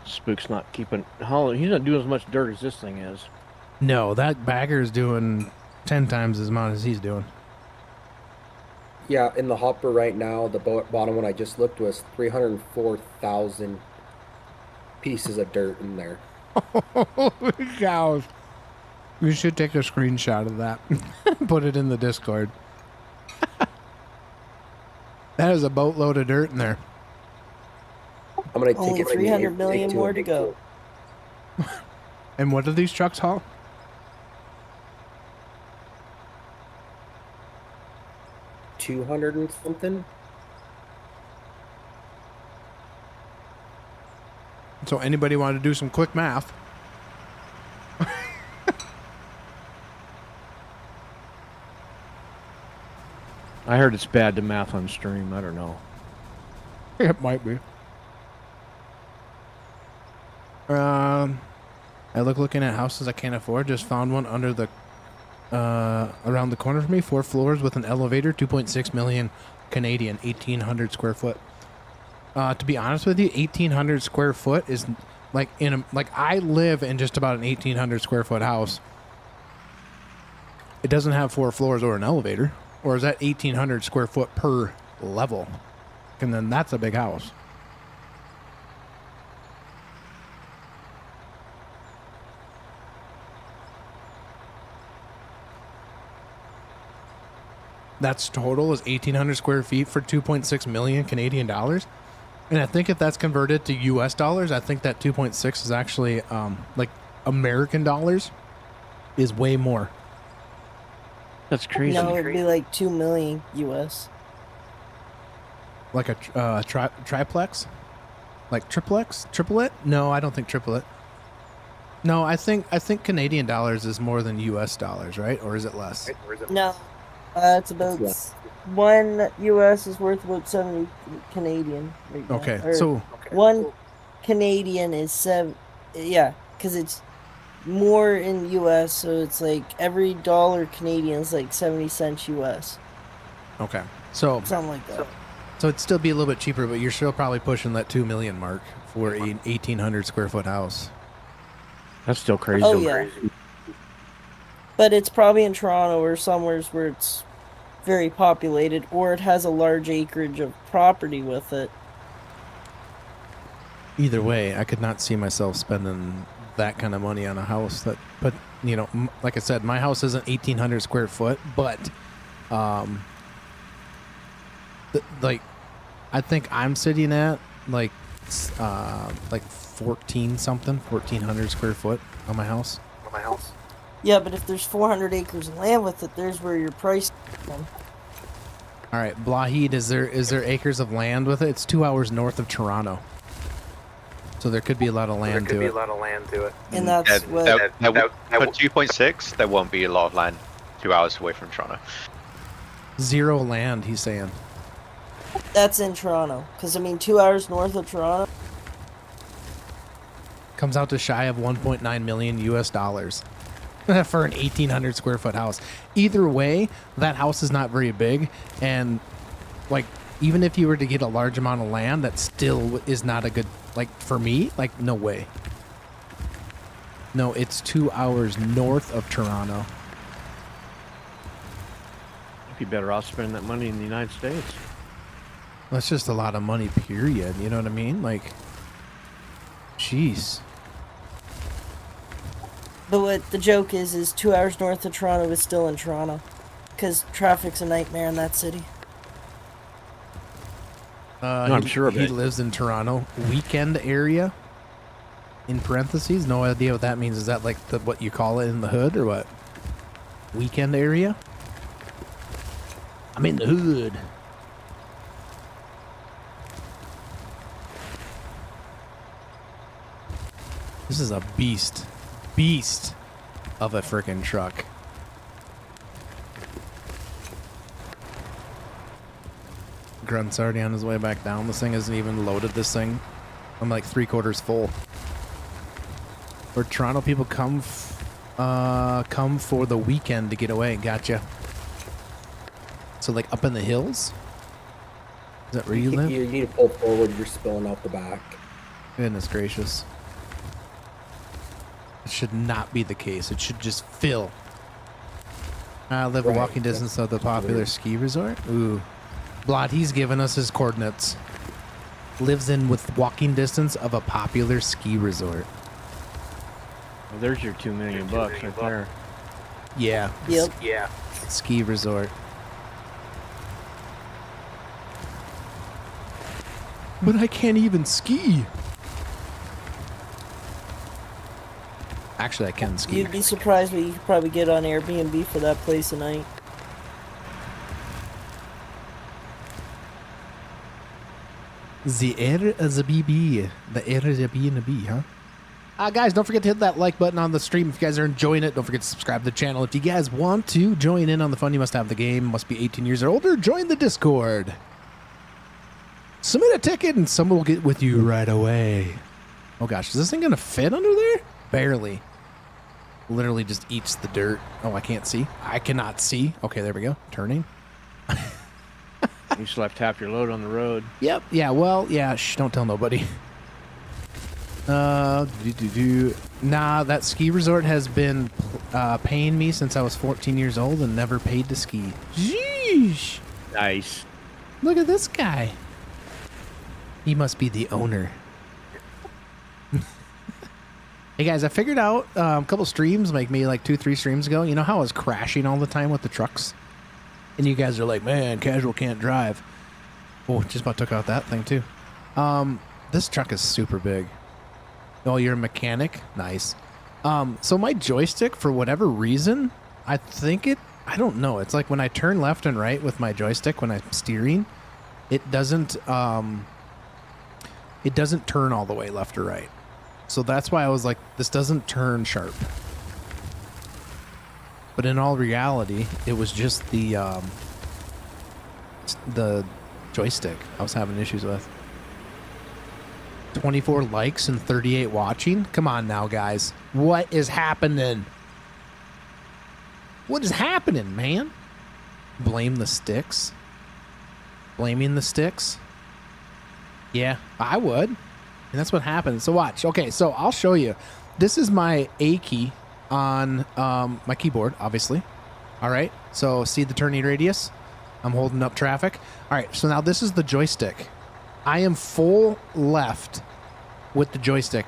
D: Spook's not keeping hauling. He's not doing as much dirt as this thing is.
A: No, that bagger is doing 10 times as much as he's doing.
I: Yeah, in the hopper right now, the bottom one I just looked was 304,000 pieces of dirt in there.
A: Holy cows. We should take a screenshot of that. Put it in the Discord. That is a boatload of dirt in there.
I: I'm going to take
C: Only
I: it to
C: 300 million more to go.
A: And what do these trucks haul?
I: $200 and something.
A: So anybody want to do some quick math?
D: I heard it's bad to math on stream. I don't know.
A: It might be. I looking at houses I can't afford. Just found one under the around the corner from me. 4 floors with an elevator. 2.6 million Canadian. 1,800 square foot. To be honest with you, 1,800 square foot is like I live in just about an 1,800 square foot house. It doesn't have 4 floors or an elevator. Or is that 1,800 square foot per level? And then that's a big house. That's total is 1,800 square feet for 2.6 million Canadian dollars. And I think if that's converted to US dollars, I think that 2.6 is actually like American dollars is way more.
D: That's crazy.
C: No, it'd be like 2 million US.
A: Like a triplex? Like triplex? Triplet? No, I don't think triplet. No, I think Canadian dollars is more than US dollars, right? Or is it less?
C: No, it's about one US is worth about 70 Canadian. Right now.
A: Okay,
C: Or
A: so
C: one Canadian is yeah, because it's more in US, so it's like every dollar Canadian is like 70 cents US.
A: okay, so
C: Something like that.
A: So it'd still be a little bit cheaper, but you're still probably pushing that 2 million mark for an 1,800 square foot house.
D: That's still crazy.
C: Oh yeah. But it's probably in Toronto or somewhere where it's very populated, or it has a large acreage of property with it.
A: Either way, I could not see myself spending that kind of money on a house. But you know, like I said, my house isn't 1,800 square foot, but like I think I'm sitting at like 1,400 square foot on my house.
C: Yeah, but if there's 400 acres of land with it, there's where your price comes.
A: All right, Blahid, is there acres of land with it? It's 2 hours north of Toronto, so there could be a lot of land to it.
C: And that's
H: Yeah,
C: what.
H: for 2.6, there won't be a lot of land 2 hours away from Toronto.
A: Zero land, he's saying.
C: That's in Toronto, because I mean, 2 hours north of Toronto.
A: Comes out to shy of 1.9 million US dollars for an 1,800 square foot house. Either way, that house is not very big, and like even if you were to get a large amount of land, that still is not a good, like for me, like no way. No, it's 2 hours north of Toronto.
D: You'd be better off spending that money in the United States.
A: That's just a lot of money, period. You know what I mean? Like, jeez.
C: But what the joke is 2 hours north of Toronto is still in Toronto, because traffic's a nightmare in that city.
D: I'm sure of
A: he
D: it.
A: lives in Toronto. Weekend area, in parentheses. No idea what that means. Is that like what you call it in the hood or what? Weekend area? I'm in the hood. This is a beast of a freaking truck. Grunt's already on his way back down. This thing isn't even loaded. This thing, I'm like 3/4 full. Where Toronto people come for the weekend to get away. Gotcha. So like up in the hills. Is that where you live?
I: You need to pull forward. You're spilling out the back.
A: Goodness gracious. It should not be the case. It should just fill. I live a
I: Right.
A: walking distance of the popular ski resort. Ooh. Blot, he's given us his coordinates. Lives in with walking distance of a popular ski resort.
D: Well, there's your 2 million bucks right there.
A: Yeah.
C: Yep.
A: Ski resort. But I can't even ski. Actually, I can ski.
C: You'd be surprised what you could probably get on Airbnb for that place a night.
A: The Airbnb. The Airbnb, huh? Guys, don't forget to hit that like button on the stream if you guys are enjoying it. Don't forget to subscribe to the channel. If you guys want to join in on the fun, you must have the game. Must be 18 years or older. Join the Discord. Submit a ticket and someone will get with you right away. Oh gosh, is this thing gonna fit under there? Barely. Literally just eats the dirt. Oh, I can't see. I cannot see. Okay, there we go. Turning.
D: You just left half your load on the road.
A: Yep. Yeah. Well. Yeah. Shh. Don't tell nobody. Nah, that ski resort has been paying me since I was 14 years old and never paid to ski. Jeez.
D: Nice.
A: Look at this guy. He must be the owner. Hey guys, I figured out a couple streams, like maybe like 2-3 streams ago. You know how I was crashing all the time with the trucks? And you guys are like, man, casual can't drive. Oh, just about took out that thing too. This truck is super big. Oh, you're a mechanic? Nice. So my joystick, for whatever reason, I don't know. It's like when I turn left and right with my joystick when I'm steering, it doesn't turn all the way left or right. So that's why I was like, this doesn't turn sharp. But in all reality, it was just the joystick I was having issues with. 24 likes and 38 watching. Come on now, guys. What is happening? What is happening, man? Blame the sticks? Blaming the sticks? Yeah, I would. And that's what happens. So watch. Okay, so I'll show you. This is my A key on my keyboard, obviously. All right. So see the turning radius? I'm holding up traffic. All right. So now this is the joystick. I am full left with the joystick.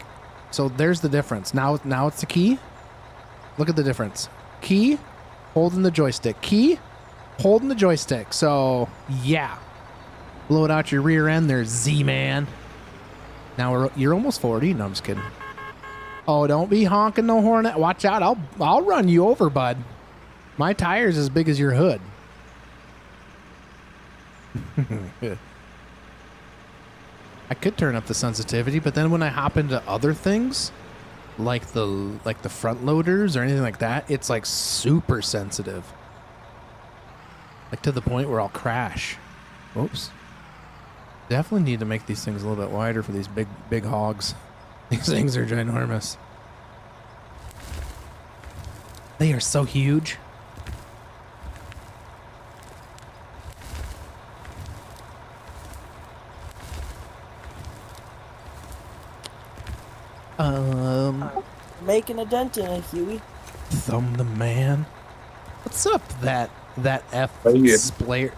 A: So there's the difference. Now it's the key. Look at the difference. Key, holding the joystick. Key, holding the joystick. So yeah. Blow it out your rear end there, Z-Man. Now you're almost 40. No, I'm just kidding. Oh, don't be honking no horn. Watch out. I'll run you over, bud. My tire's as big as your hood. I could turn up the sensitivity, but then when I hop into other things, like the front loaders or anything like that, it's like super sensitive. Like to the point where I'll crash. Oops. Definitely need to make these things a little bit wider for these big hogs. These things are ginormous. They are so huge.
C: Making a dent in it, Huey.
A: Thumb the man. What's up, that F splayer?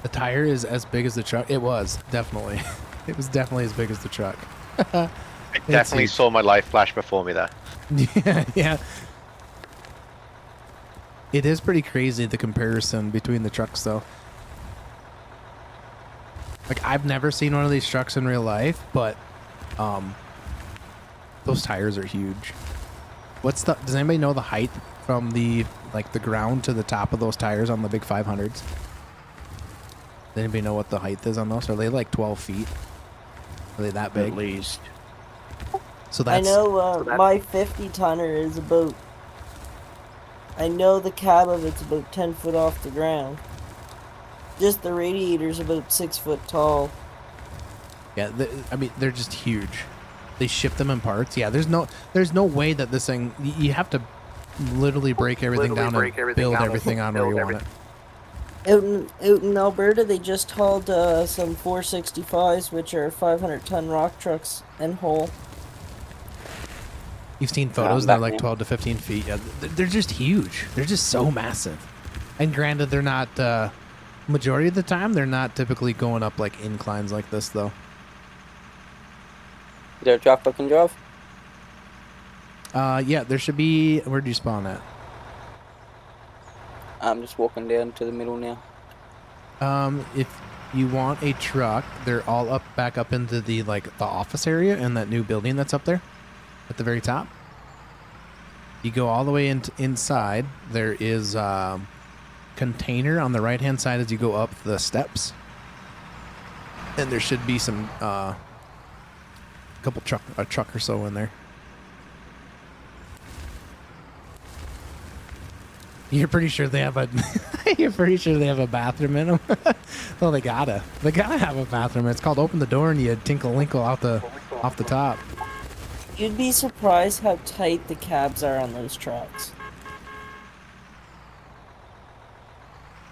A: The tire is as big as the truck. It was definitely. It was definitely as big as the truck.
H: I definitely saw my life flash before me there.
A: Yeah. It is pretty crazy, the comparison between the trucks, though. Like, I've never seen one of these trucks in real life, but those tires are huge. Does anybody know the height from the ground to the top of those tires on the big 500s? Does anybody know what the height is on those? Are they like 12 feet? Are they that big?
D: At least.
C: So that's... I know my 50 tonner is about... I know the cab of it's about 10 foot off the ground. Just the radiator's about 6 foot tall.
A: Yeah, I mean, they're just huge. They ship them in parts. Yeah, there's no way that this thing... You have to literally break everything down and build everything on where you want it.
C: Out in Alberta, they just hauled some 465s, which are 500-ton rock trucks, and whole.
A: You've seen photos, they're like 12 to 15 feet. Yeah, they're just huge. They're just so massive. And granted, they're not, majority of the time, they're not typically going up like inclines like this, though.
F: Is there a truck I can drive?
A: Yeah, there should be... Where'd you spawn at?
F: I'm just walking down to the middle now.
A: If you want a truck, they're all back up into the office area and that new building that's up there at the very top. You go all the way inside. There is a container on the right hand side as you go up the steps, and there should be some a truck or so in there. You're pretty sure they have a. You're pretty sure they have a bathroom in them. Well, they gotta have a bathroom. It's called open the door and you tinkle winkle off the top.
C: You'd be surprised how tight the cabs are on those trucks.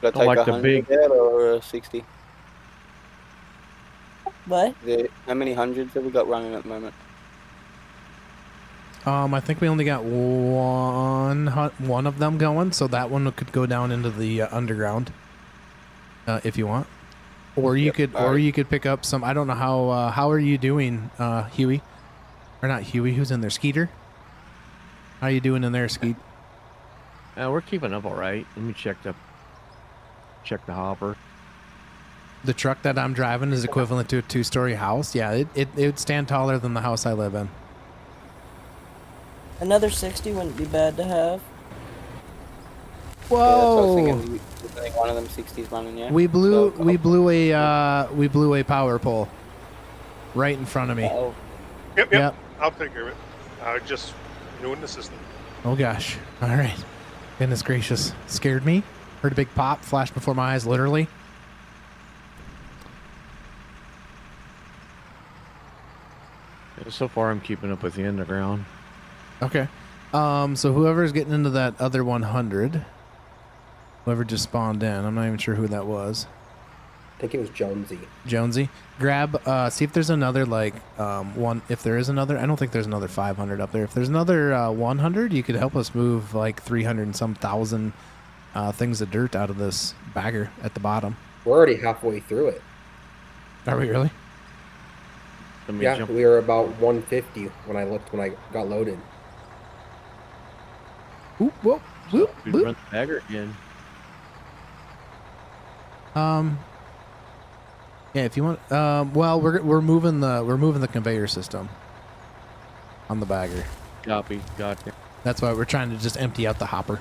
F: Should I take
D: like the
F: 100
D: big
F: or 60?
C: What?
F: How many hundreds have we got running at the moment?
A: I think we only got one of them going, so that one could go down into the underground, if you want, or you could pick up some. I don't know how are you doing, Huey, or not Huey? Who's in there? Skeeter. How are you doing in there, Skeet?
D: We're keeping up all right. Let me check the check the hopper.
A: The truck that I'm driving is equivalent to a 2-story house. Yeah, it would stand taller than the house I live in.
C: Another 60 wouldn't be bad to have.
F: Yeah, that's what I was
A: Whoa!
F: thinking. I think one of them 60s running, yeah.
A: We blew
F: So,
A: we blew a power pole right in front of me.
F: oh,
B: Yep. I'll take care of it. Just new in the system.
A: Oh gosh. All right. Goodness gracious. Scared me. Heard a big pop flash before my eyes, literally.
D: So far, I'm keeping up with the underground.
A: Okay. So whoever's getting into that other 100, whoever just spawned in, I'm not even sure who that was.
I: I think it was
A: Jonesy. Grab, see if there's another, like, one, if there is another, I don't think there's another 500 up there. If there's another 100, you could help us move, like, 300 and some thousand things of dirt out of this bagger at the bottom.
I: We're already halfway through it.
A: Are we really?
I: Yeah, we were about 150 when I got loaded.
A: Oop, whoop, whoop,
D: We
A: whoop.
D: run the bagger again.
A: Yeah, if you want, well, we're moving the conveyor system on the bagger.
D: Copy. Gotcha.
A: That's why we're trying to just empty out the hopper.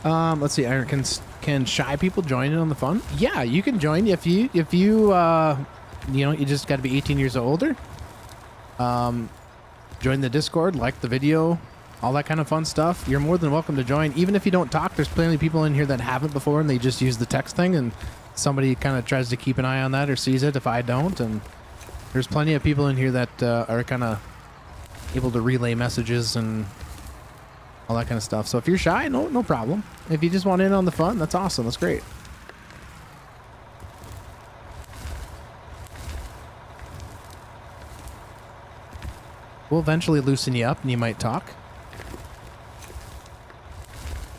A: Let's see. Aaron, can shy people join in on the fun? Yeah, you can join if you you just got to be 18 years or older. Join the Discord, like the video, all that kind of fun stuff. You're more than welcome to join. Even if you don't talk, there's plenty of people in here that haven't before and they just use the text thing, and somebody kind of tries to keep an eye on that or sees it if I don't. And there's plenty of people in here that are kind of able to relay messages and all that kind of stuff. So if you're shy, no problem. If you just want in on the fun, that's awesome. That's great. We'll eventually loosen you up and you might talk.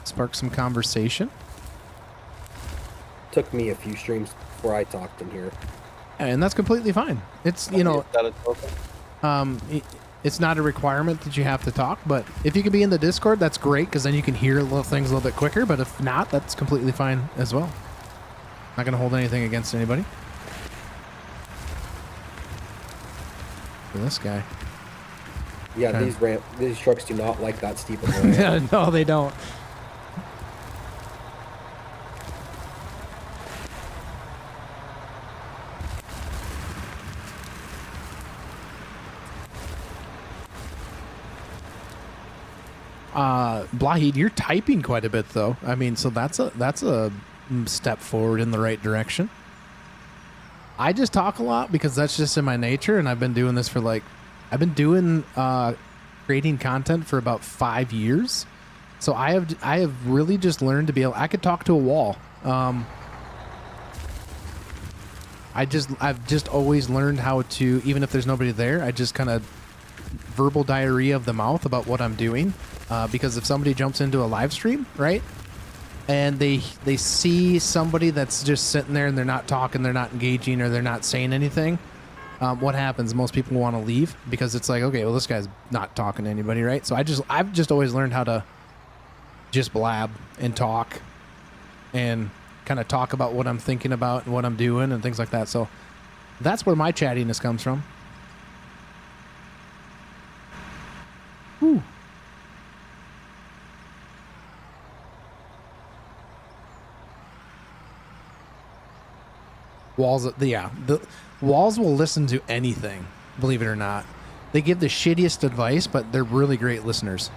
A: Spark some conversation.
I: Took me a few streams before I talked in here.
A: And that's completely fine. It's, it's not a requirement that you have to talk, but if you can be in the Discord, that's great, because then you can hear little things a little bit quicker, but if not, that's completely fine as well. Not going to hold anything against anybody. For this guy.
I: Yeah,
A: Okay.
I: these trucks do not like that steep of a ramp.
A: No, they don't. Blahid, you're typing quite a bit though. I mean, so that's a step forward in the right direction. I just talk a lot because that's just in my nature, and I've been doing this for I've been doing creating content for about 5 years. So I have really just learned to be able, I could talk to a wall. I've just always learned how to, even if there's nobody there, I just kind of verbal diarrhea of the mouth about what I'm doing. Because if somebody jumps into a live stream, right, and they see somebody that's just sitting there and they're not talking, they're not engaging, or they're not saying anything, what happens? Most people want to leave because it's like, okay, well, this guy's not talking to anybody, right? So I've just always learned how to just blab and talk and kind of talk about what I'm thinking about and what I'm doing and things like that. So that's where my chattiness comes from. Whew. Walls, the walls will listen to anything, believe it or not. They give the shittiest advice, but they're really great listeners.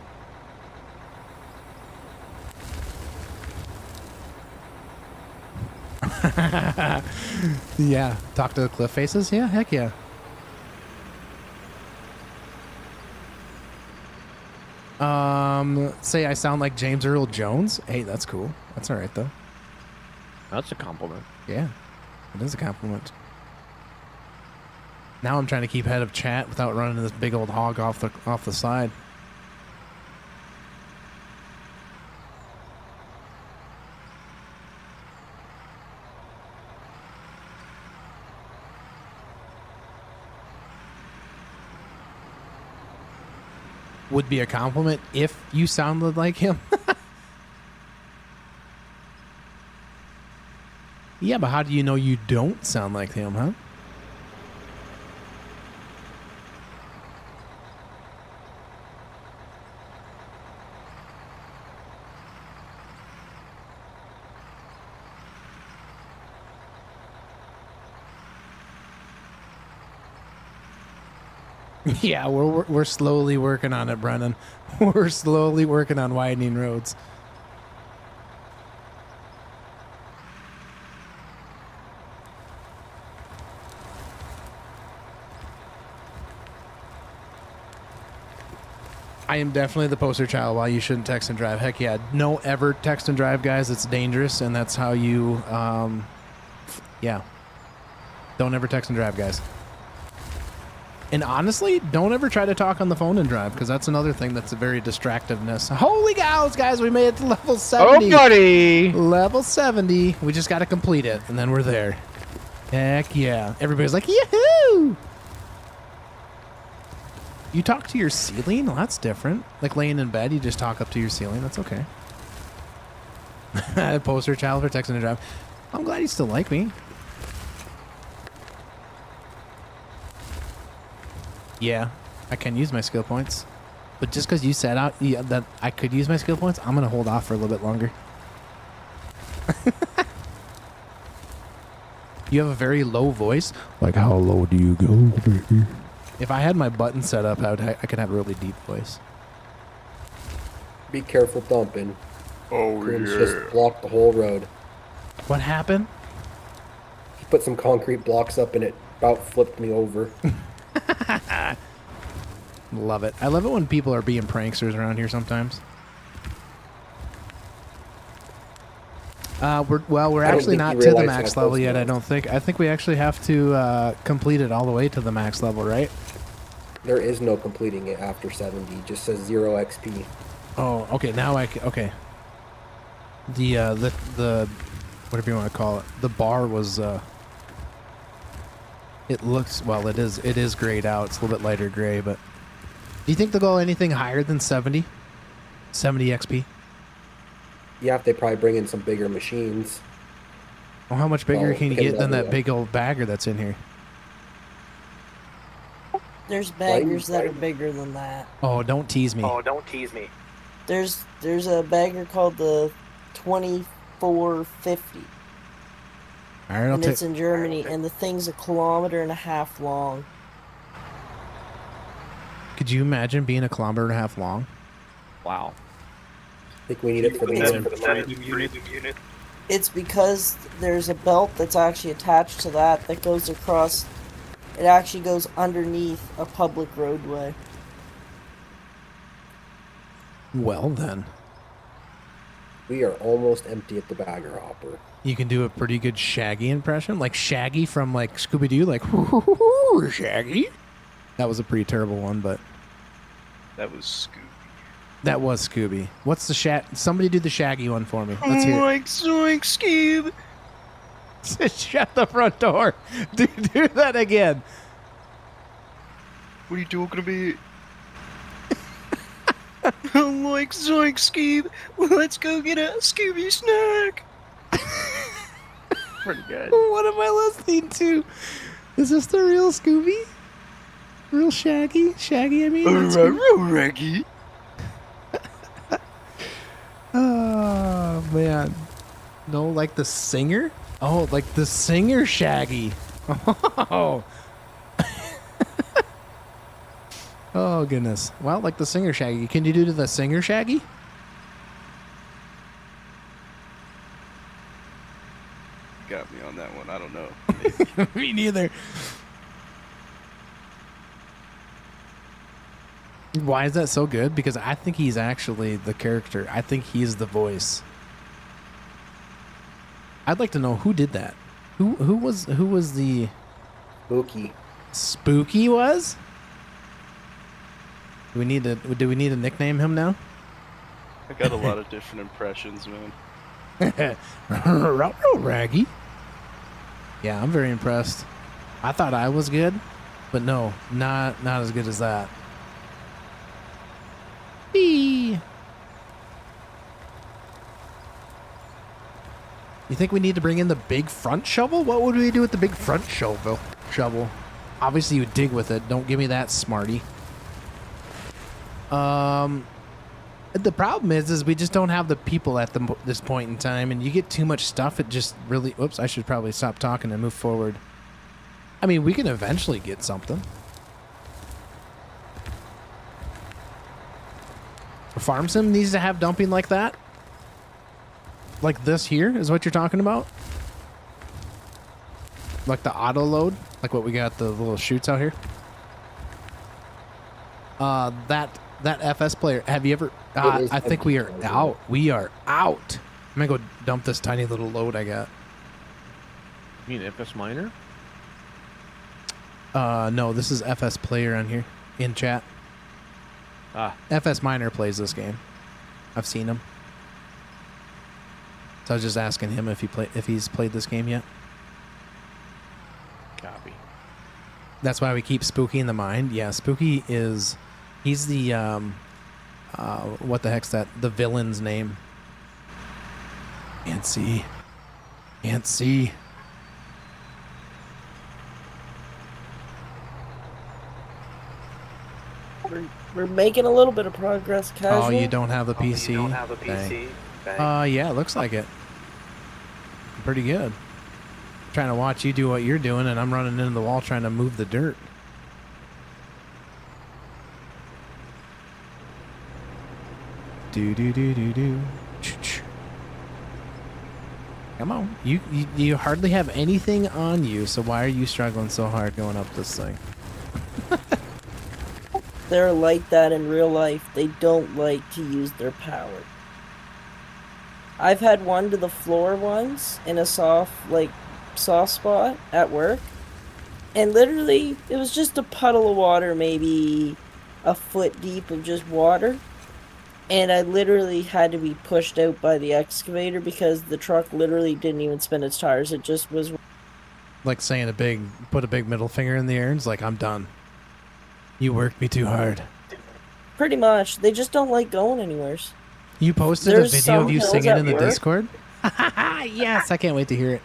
A: Yeah, talk to the cliff faces? Yeah, heck yeah. Say I sound like James Earl Jones? Hey, that's cool. That's all right, though.
D: That's a compliment.
A: Yeah, it is a compliment. Now I'm trying to keep head of chat without running this big old hog off the side. would be a compliment if you sounded like him. Yeah, but how do you know you don't sound like him, huh? Yeah, we're slowly working on it, Brennan. We're slowly working on widening roads. I am definitely the poster child why you shouldn't text and drive. Heck yeah. No ever text and drive, guys. It's dangerous, and that's how you, yeah. Don't ever text and drive, guys. And honestly, don't ever try to talk on the phone and drive, because that's another thing that's a very distractiveness. Holy cows, guys, we made it to level 70.
D: Oh, buddy!
A: Level 70. We just got to complete it, and then we're there. Heck yeah. Everybody's like, yahoo! You talk to your ceiling? Well, that's different. Like laying in bed, you just talk up to your ceiling. That's okay. Poster child for text and drive. I'm glad you still like me. Yeah, I can use my skill points. But just because you said out that I could use my skill points, I'm going to hold off for a little bit longer. You have a very low voice. Like, how low do you go, baby? If I had my button set up, I could have a really deep voice.
I: Be careful dumping.
E: Oh,
I: Coons
E: yeah.
I: just blocked the whole road.
A: What happened?
I: He put some concrete blocks up and it about flipped me over.
A: Love it. I love it when people are being pranksters around here sometimes. We're actually not to the max level yet, I don't think. I think we actually have to complete it all the way to the max level, right?
I: There is no completing it after 70. It just says 0 XP.
A: Oh, okay. Now okay. The whatever you want to call it, the bar was it looks, well, it is grayed out. It's a little bit lighter gray, but do you think they'll go anything higher than 70 XP?
I: Yeah, if they probably bring in some bigger machines.
A: Well, how much bigger can you get than that big old bagger that's in here?
C: There's baggers that are bigger than that.
A: Oh, don't tease me.
C: There's a bagger called the 2450.
A: All right,
C: And it's in Germany, and the thing's 1.5 kilometers long.
A: Could you imagine being 1.5 kilometers long?
D: Wow.
I: I think we need it for the
E: unit.
C: It's because there's a belt that's actually attached to that goes across. It actually goes underneath a public roadway.
A: Well then.
I: We are almost empty at the bagger hopper.
A: You can do a pretty good Shaggy impression, like Shaggy from like Scooby-Doo, like Shaggy. That was a pretty terrible one, but
E: That was Scooby.
A: that was Scooby. What's the Somebody do the Shaggy one for me. Let's hear it.
E: Zoink, Scoob.
A: Shut the front door. Do that again.
E: What are you talking about? Like Zoink, Scoob. Let's go get a Scooby snack. Pretty good.
A: What am I listening to? Is this the real Scooby? Real Shaggy? Shaggy, I mean? That's
E: Real Reggie.
A: Oh, man. No, like the singer? Oh, like the singer Shaggy. Oh. Oh, goodness. Well, like the singer Shaggy. Can you do to the singer Shaggy?
E: Got me on that one. I don't know.
A: Me neither. Why is that so good? Because I think he's actually the character. I think he's the voice. I'd like to know who did that. Who was the
I: Spooky.
A: Spooky was? Do we need to nickname him now?
E: I got a lot of different impressions, man.
A: Raggy. Yeah, I'm very impressed. I thought I was good, but no, not as good as that. You think we need to bring in the big front shovel? What would we do with the big front shovel? Obviously, you dig with it. Don't give me that, smarty. The problem is we just don't have the people at this point in time, and you get too much stuff. It just really. Whoops! I should probably stop talking and move forward. I mean, we can eventually get something. A farm sim needs to have dumping like that. Like this here is what you're talking about? Like the auto load? Like what we got the little chutes out here? That FS player, have you ever... I think we are out. We are out. I'm gonna go dump this tiny little load I got.
D: You mean FS Miner?
A: No, this is FS player on here in chat. FS Miner plays this game. I've seen him. So I was just asking him if he's played this game yet.
D: Copy.
A: That's why we keep Spooky in the mind. Yeah, Spooky is... He's the... what the heck's that? The villain's name. Can't see. Can't see.
C: We're making a little bit of progress, Casual.
A: Oh, you don't have the PC?
H: You don't have a PC? Dang.
A: Yeah, it looks like it. Pretty good. Trying to watch you do what you're doing, and I'm running into the wall trying to move the dirt. Do. Come on. You hardly have anything on you, so why are you struggling so hard going up this thing?
C: They're like that in real life. They don't like to use their power. I've had one to the floor once in a soft spot at work. And literally, it was just a puddle of water, maybe a foot deep of just water. And I literally had to be pushed out by the excavator because the truck literally didn't even spin its tires. It just was...
A: Like saying put a big middle finger in the air and it's like, I'm done. You worked me too hard.
C: Pretty much. They just don't like going anywhere.
A: You posted a video of you singing in the Discord? Yes, I can't wait to hear it.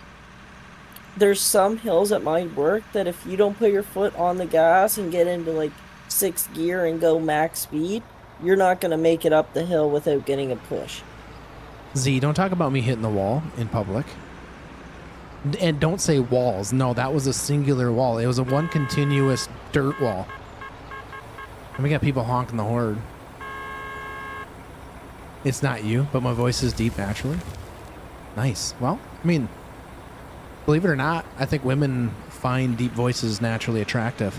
C: There's some hills at my work that if you don't put your foot on the gas and get into like 6th gear and go max speed, you're not going to make it up the hill without getting a push.
A: Z, don't talk about me hitting the wall in public. And don't say walls. No, that was a singular wall. It was a one continuous dirt wall. And we got people honking the horn. It's not you, but my voice is deep naturally. Nice. Well, I mean, believe it or not, I think women find deep voices naturally attractive.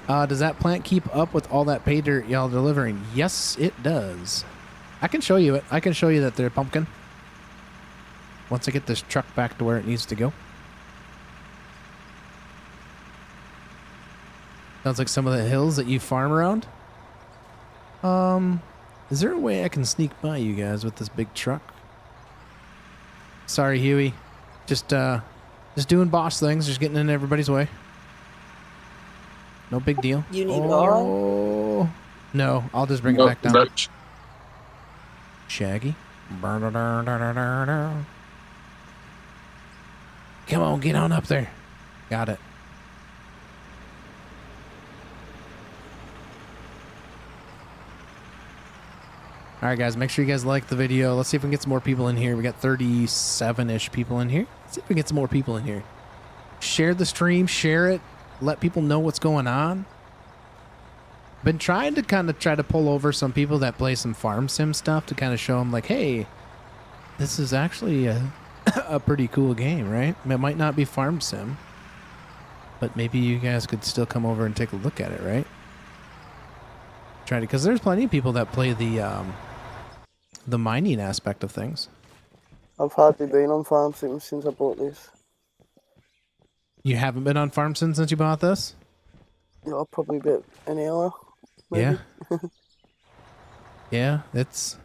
A: Does that plant keep up with all that pay dirt y'all delivering? Yes, it does. I can show you it. I can show you that they're pumpkin. Once I get this truck back to where it needs to go. Sounds like some of the hills that you farm around. Is there a way I can sneak by you guys with this big truck? Sorry, Huey. Just doing boss things, just getting in everybody's way. No big deal.
C: You need oil?
A: No, I'll just bring it back down. Shaggy. Come on, get on up there. Got it. All right, guys, make sure you guys like the video. Let's see if we can get some more people in here. We got 37-ish people in here. Let's see if we can get some more people in here. Share the stream, share it. Let people know what's going on. Been trying to try to pull over some people that play some farm sim stuff to kind of show them like, hey, this is actually a pretty cool game, right? It might not be farm sim, but maybe you guys could still come over and take a look at it, right? Try to, because there's plenty of people that play the mining aspect of things.
J: I've hardly been on farm sim since I bought this.
A: You haven't been on farm sim since you bought this?
J: Yeah, probably about an hour. Maybe.
A: Yeah. Yeah, it's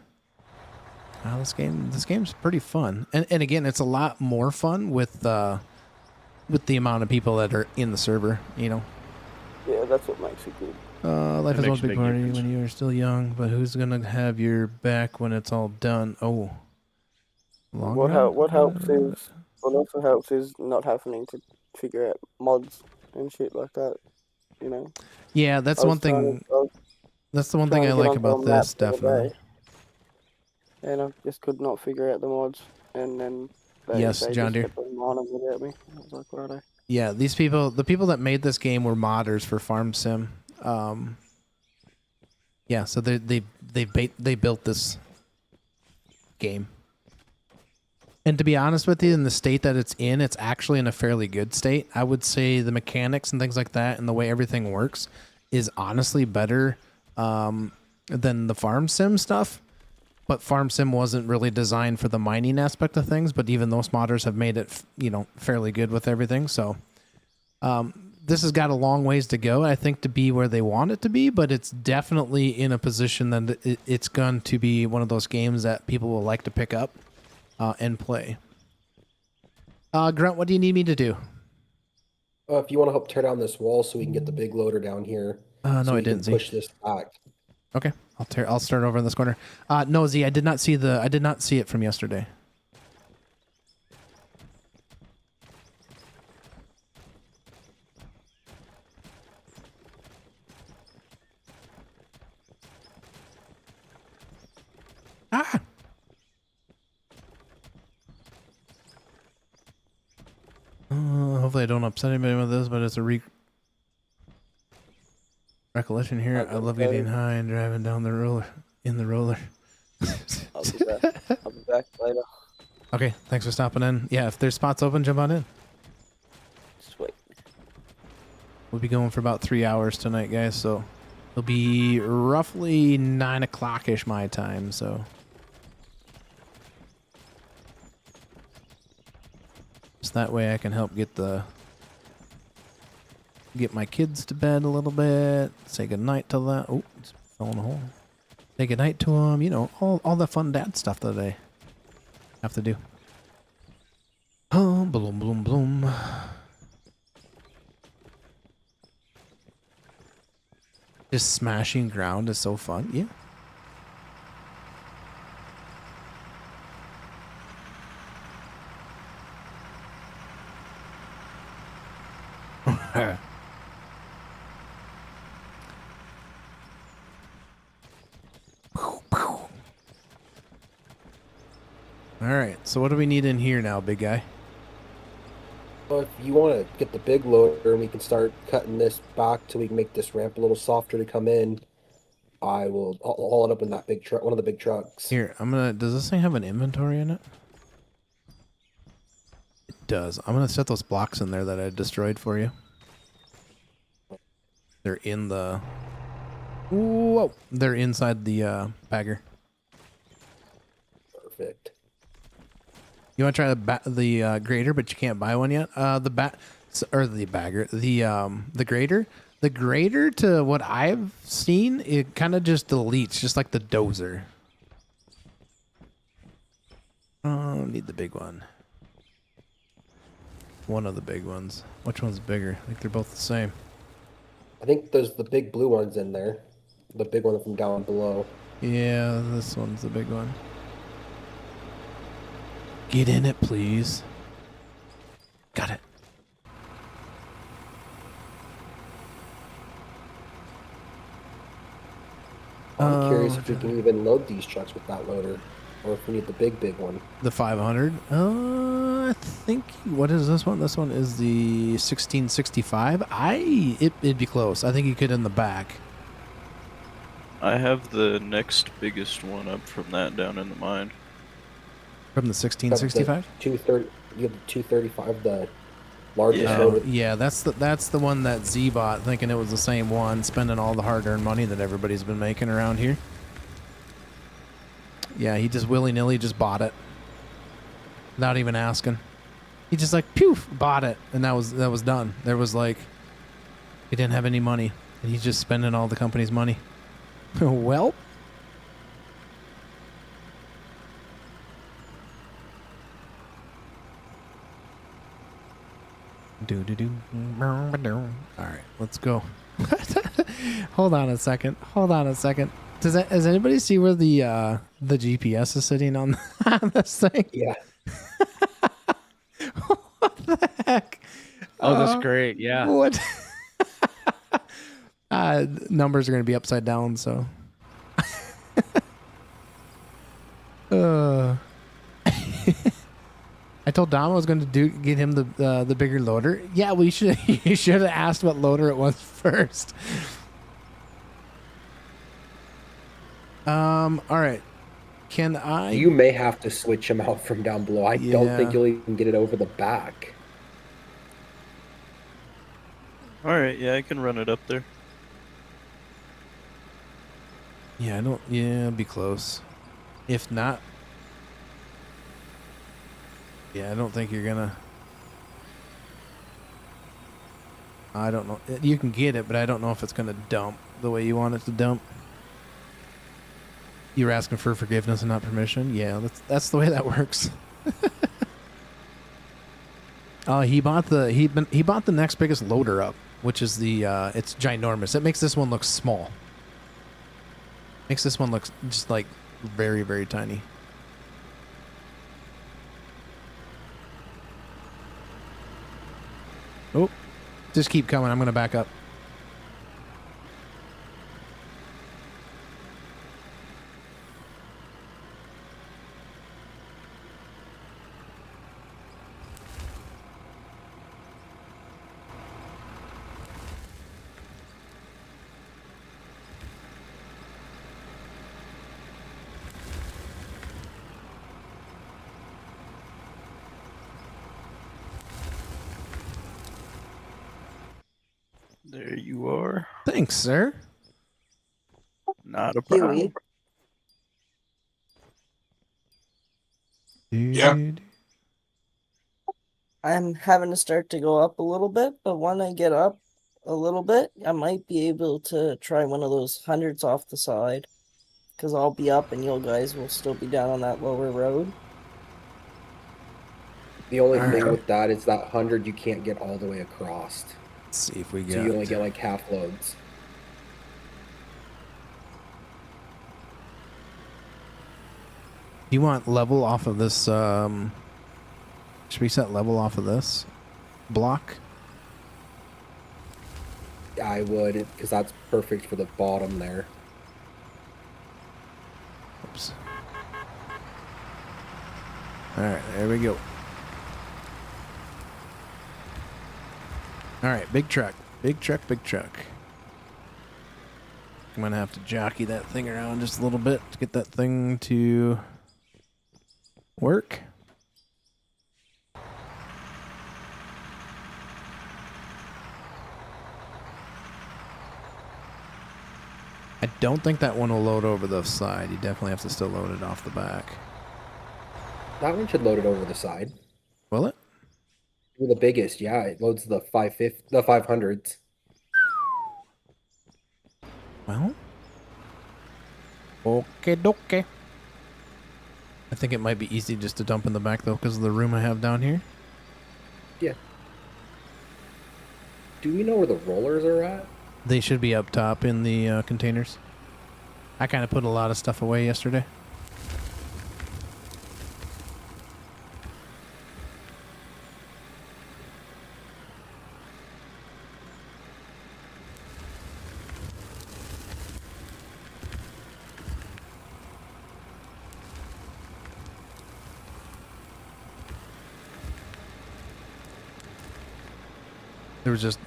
A: this game's pretty fun. And again, it's a lot more fun with the amount of people that are in the server, you know.
J: Yeah, that's what makes it good.
A: Life is one big party when you are still young, but who's gonna have your back when it's all done? Oh,
J: What helps is what also helps is not having to figure out mods and shit like that. You know.
A: Yeah, that's one thing. That's the one thing I like about this, definitely.
J: And I just could not figure out the mods, and then they
A: John
J: just
A: Deere.
J: kept on them without me. I was like, right.
A: Yeah, these people, the people that made this game were modders for Farm Sim. Yeah, so they built this game. And to be honest with you, in the state that it's in, it's actually in a fairly good state. I would say the mechanics and things like that and the way everything works is honestly better than the Farm Sim stuff. But Farm Sim wasn't really designed for the mining aspect of things, but even those modders have made it, fairly good with everything. So this has got a long ways to go, I think, to be where they want it to be, but it's definitely in a position that it's going to be one of those games that people will like to pick up and play. Grunt, what do you need me to do?
I: If you want to help tear down this wall so we can get the big loader down here.
A: No, I didn't see.
I: Push this back.
A: Okay, I'll start over in this corner. No, Z, I did not see it from yesterday. Ah! Hopefully I don't upset anybody with this, but it's a recollection here. I love getting high and driving down the roller.
J: I'll be back later.
A: Okay, thanks for stopping in. Yeah, if there's spots open, jump on in.
J: Sweet.
A: We'll be going for about 3 hours tonight, guys, so it'll be roughly 9 o'clock-ish my time, so... Just that way I can help get my kids to bed a little bit, say goodnight to them. Oh, it's fell in a hole. Say goodnight to them, all the fun dad stuff that I have to do. Oh, bloom, bloom, bloom. Just smashing ground is so fun, yeah. Alright, so what do we need in here now, big guy?
I: Well, if you want to get the big loader and we can start cutting this back till we can make this ramp a little softer to come in, I'll haul it up in that big truck, one of the big trucks.
A: Here, does this thing have an inventory in it? It does. I'm gonna set those blocks in there that I destroyed for you. They're in the... Whoa! They're inside the bagger.
I: Perfect.
A: You want to try the grader, but you can't buy one yet? The bagger, the grader. The grader, to what I've seen, it kind of just deletes, just like the dozer. Need the big one. One of the big ones. Which one's bigger? I think they're both the same.
I: I think there's the big blue ones in there. The big one from down below.
A: Yeah, this one's the big one. Get in it, please. Got it.
I: I'm curious if we can even load these trucks with that loader, or if we need the big one.
A: The 500? I think, what is this one? This one is the 1665. It'd be close. I think you could in the back.
E: I have the next biggest one up from that down in the mine.
A: From the 1665?
I: 230. You have the 235, the largest loader.
A: Yeah, that's the one that Z bought, thinking it was the same one, spending all the hard-earned money that everybody's been making around here. Yeah, he just willy-nilly just bought it, without even asking. He just like poof, bought it, and that was done. There was like, he didn't have any money, and he's just spending all the company's money. Well. All right, let's go. Hold on a second. Does anybody see where the GPS is sitting on this thing?
I: Yeah.
A: What the heck?
D: Oh, that's great. Yeah.
A: What? Numbers are going to be upside down, so. I told Dom I was going to get him the bigger loader. Yeah, you should have asked what loader it was first. All right. Can I?
I: You may have to switch them out from down below. I don't think you'll even get it over the back.
E: All right, yeah, I can run it up there.
A: Yeah, I don't. Yeah, it'll be close. If not, yeah, I don't think you're gonna. I don't know. You can get it, but I don't know if it's gonna dump the way you want it to dump. You're asking for forgiveness and not permission. Yeah, that's the way that works. He bought the next biggest loader up, which is the it's ginormous. It makes this one look small. Makes this one look just like very, very tiny. Oh, just keep coming. I'm gonna back up.
E: There you are.
A: Thanks, sir.
E: Not a problem.
G: Yeah.
C: I'm having to start to go up a little bit, but when I get up a little bit, I might be able to try one of those hundreds off the side. Because I'll be up and you guys will still be down on that lower road.
I: The only thing with that is that 100 you can't get all the way across.
A: Let's see if we get.
I: So you only get like half loads.
A: You want level off of this? Should we set level off of this block?
I: I would, because that's perfect for the bottom there.
A: Oops. All right, there we go. All right, big truck, big truck, big truck. I'm gonna have to jockey that thing around just a little bit to get that thing to work. I don't think that one will load over the side. You definitely have to still load it off the back.
I: That one should load it over the side.
A: Will it?
I: You're the biggest, yeah. It loads the 500s.
A: Well, okay, dokie. I think it might be easy just to dump in the back though, because of the room I have down here.
I: Yeah. Do we know where the rollers are at?
A: They should be up top in the containers. I kind of put a lot of stuff away yesterday.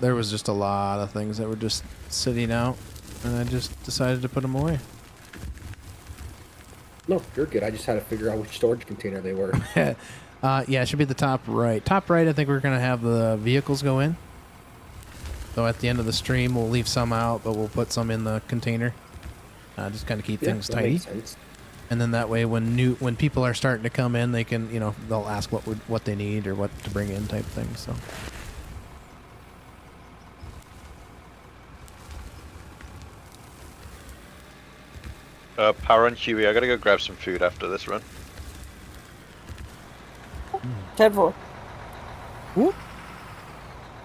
A: There was just a lot of things that were just sitting out, and I just decided to put them away.
I: No, you're good. I just had to figure out which storage container they were.
A: Yeah, it should be the top right. Top right, I think we're going to have the vehicles go in. So at the end of the stream, we'll leave some out, but we'll put some in the container. Just kind of keep things tidy.
I: Makes sense.
A: And then that way, when people are starting to come in, they can, they'll ask what they need or what to bring in type thing. So.
H: Power on Huey, I gotta go grab some food after this run.
C: 10-4.
A: Whoop.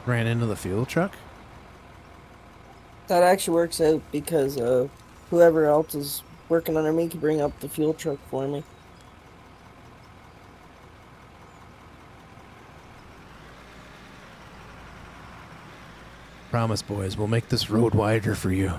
A: Ran into the fuel truck?
C: That actually works out because whoever else is working under me can bring up the fuel truck for me.
A: Promise, boys, we'll make this road wider for you.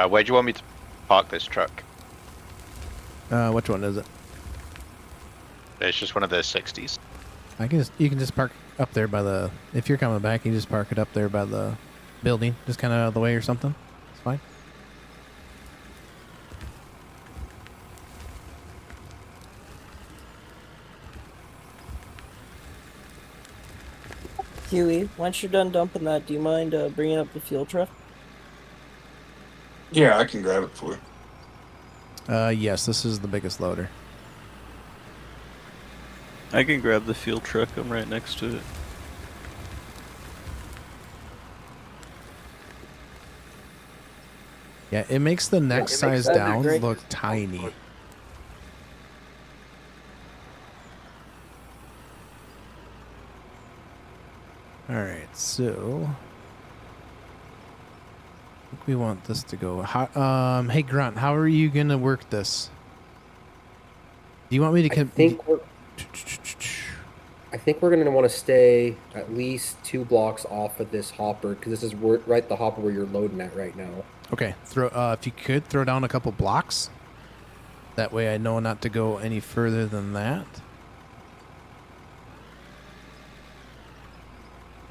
H: Where do you want me to park this truck?
A: Which one is it?
H: It's just one of the 60s.
A: You can just park up there by the. If you're coming back, you just park it up there by the building, just kind of out of the way or something. It's fine.
C: Huey, once you're done dumping that, do you mind bringing up the fuel truck?
G: Yeah, I can grab it for you.
A: Yes, this is the biggest loader.
E: I can grab the fuel truck. I'm right next to it.
A: Yeah, it makes the next size down look tiny. Alright, so I think we want this to go. Hey Grunt, how are you gonna work this? Do you want me to?
I: I think we're gonna want to stay at least 2 blocks off of this hopper because this is right the hopper where you're loading at right now.
A: Okay, if you could throw down a couple blocks. That way I know not to go any further than that.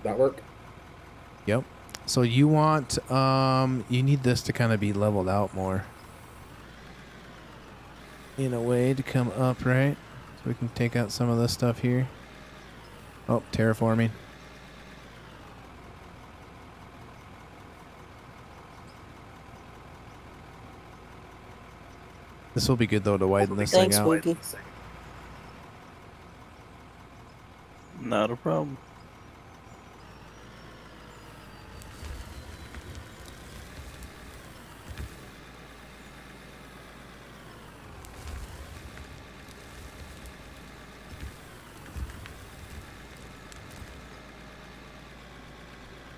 I: That work?
A: Yep. So you want you need this to kind of be leveled out more. In a way to come up, right? So we can take out some of this stuff here. Oh, terraforming. This will be good though to widen this thing out.
C: Spooky.
E: Not a problem.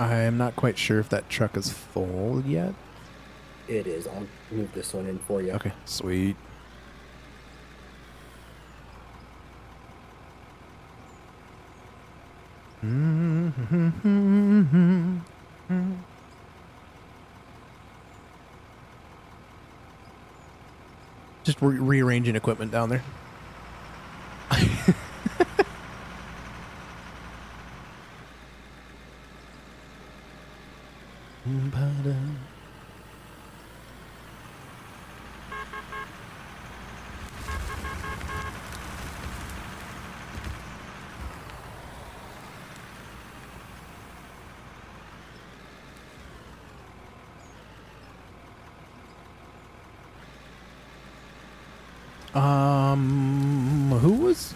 A: I am not quite sure if that truck is full yet.
I: It is. I'll move this one in for you.
A: Okay, sweet. Just rearranging equipment down there.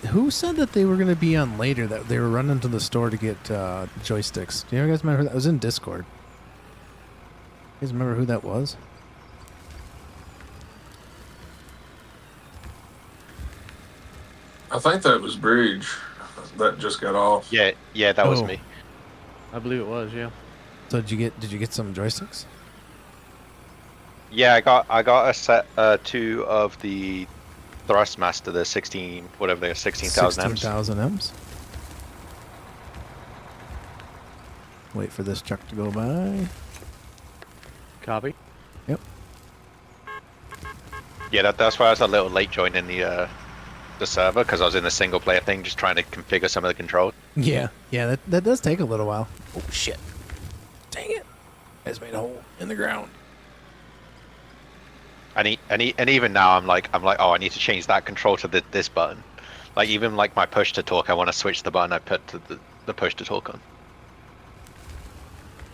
A: Who said that they were going to be on later, that they were running to the store to get joysticks? Do you guys remember that? It was in Discord. You guys remember who that was?
G: I think that was Bridge that just got off.
H: Yeah, that was me.
D: I believe it was, yeah.
A: So did you get some joysticks?
H: Yeah, I got a set 2 of the Thrustmaster, the 16, whatever they are, 16,000 M's.
A: 16,000 M's. Wait for this truck to go by.
D: Copy.
A: Yep.
H: Yeah, that's why I was a little late joining the server, because I was in the single player thing, just trying to configure some of the controls.
A: Yeah, that does take a little while. Oh shit! Dang it! I just made a hole in the ground.
H: And even now I'm like, oh, I need to change that control to this button. Like even like my push to talk, I want to switch the button I put to the push to talk on.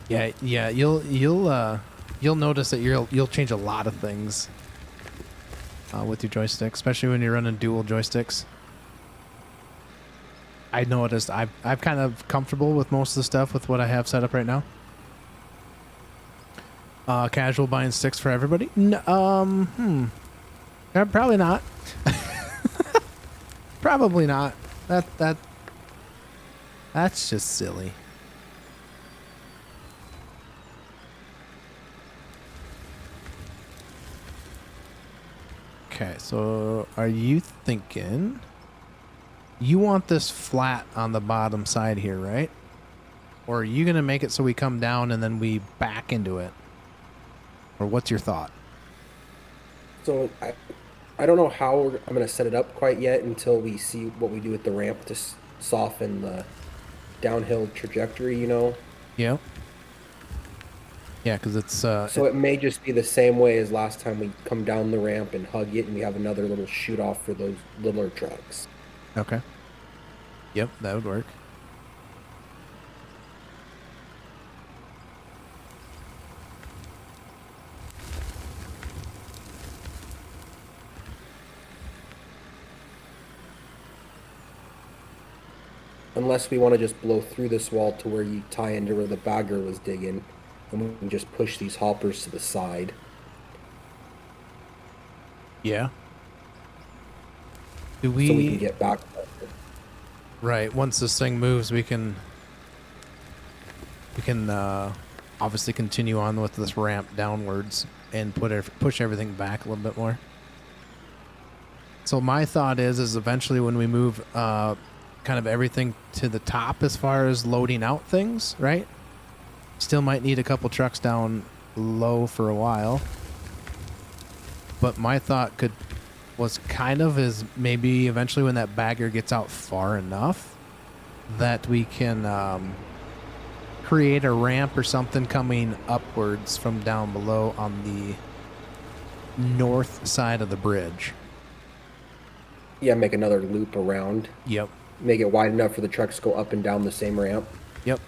A: Yeah, you'll notice that you'll change a lot of things with your joystick, especially when you're running dual joysticks. I noticed I'm kind of comfortable with most of the stuff with what I have set up right now. Casual buying sticks for everybody? Probably not. Probably not. That's just silly. Okay, so are you thinking you want this flat on the bottom side here, right? Or are you going to make it so we come down and then we back into it? Or what's your thought?
I: So I don't know how I'm going to set it up quite yet until we see what we do with the ramp to soften the downhill trajectory, you know?
A: Yeah. Yeah, because it's...
I: so it may just be the same way as last time we come down the ramp and hug it, and we have another little shoot off for those littler trucks.
A: Okay. Yep, that would work.
I: Unless we want to just blow through this wall to where you tie into where the bagger was digging, and we can just push these hoppers to the side.
A: Yeah.
I: So we can get back.
A: Right. Once this thing moves, we can obviously continue on with this ramp downwards and push everything back a little bit more. So my thought is eventually when we move kind of everything to the top as far as loading out things, right? Still might need a couple trucks down low for a while. But my thought was kind of is maybe eventually when that bagger gets out far enough that we can create a ramp or something coming upwards from down below on the north side of the bridge.
I: Yeah, make another loop around.
A: Yep.
I: Make it wide enough for the trucks to go up and down the same ramp.
A: Yep.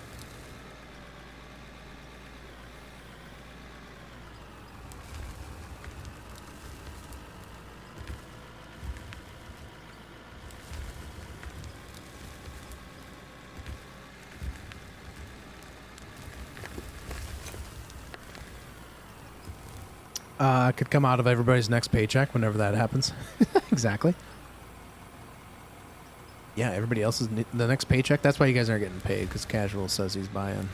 A: Could come out of everybody's next paycheck whenever that happens. Exactly. Yeah, everybody else is the next paycheck. That's why you guys aren't getting paid, because Casual says he's buying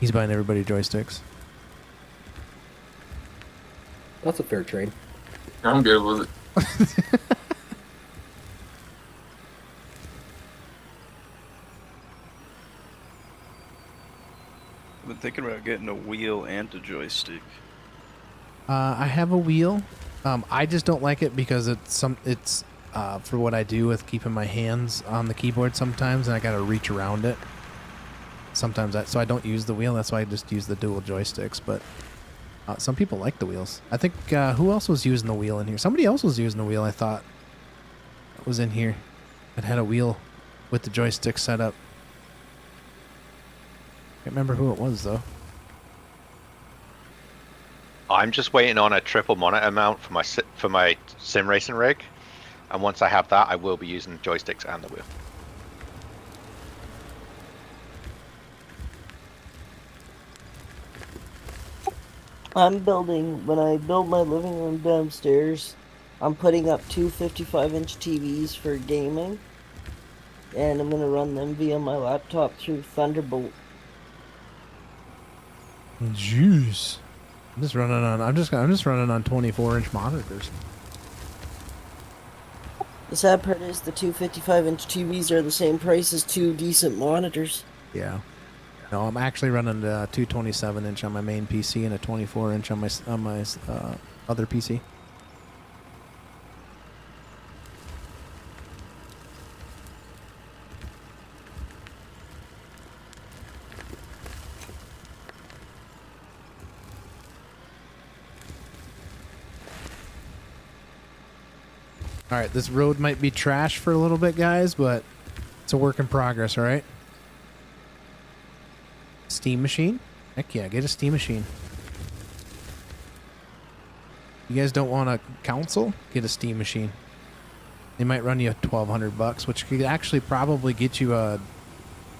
A: everybody joysticks.
I: That's a fair trade.
G: I'm good with it.
E: I've been thinking about getting a wheel and a joystick.
A: I have a wheel. I just don't like it because it's for what I do with keeping my hands on the keyboard sometimes, and I gotta reach around it. Sometimes so I don't use the wheel. That's why I just use the dual joysticks. But some people like the wheels. I think who else was using the wheel in here? Somebody else was using the wheel. I thought that was in here. It had a wheel with the joystick set up. Can't remember who it was though.
H: I'm just waiting on a triple monitor mount for my sim racing rig, and once I have that, I will be using joysticks and the wheel.
C: When I build my living room downstairs, I'm putting up two 55-inch TVs for gaming, and I'm gonna run them via my laptop through Thunderbolt.
A: Jeez. I'm just running on 24-inch monitors.
C: The sad part is the two 55-inch TVs are the same price as two decent monitors.
A: Yeah. No, I'm actually running a 227-inch on my main PC and a 24-inch on my other PC. All right, this road might be trash for a little bit, guys, but it's a work in progress, all right? Steam machine. Heck yeah, get a steam machine. You guys don't want a console? Get a steam machine. They might run you $1,200, which could actually probably get you a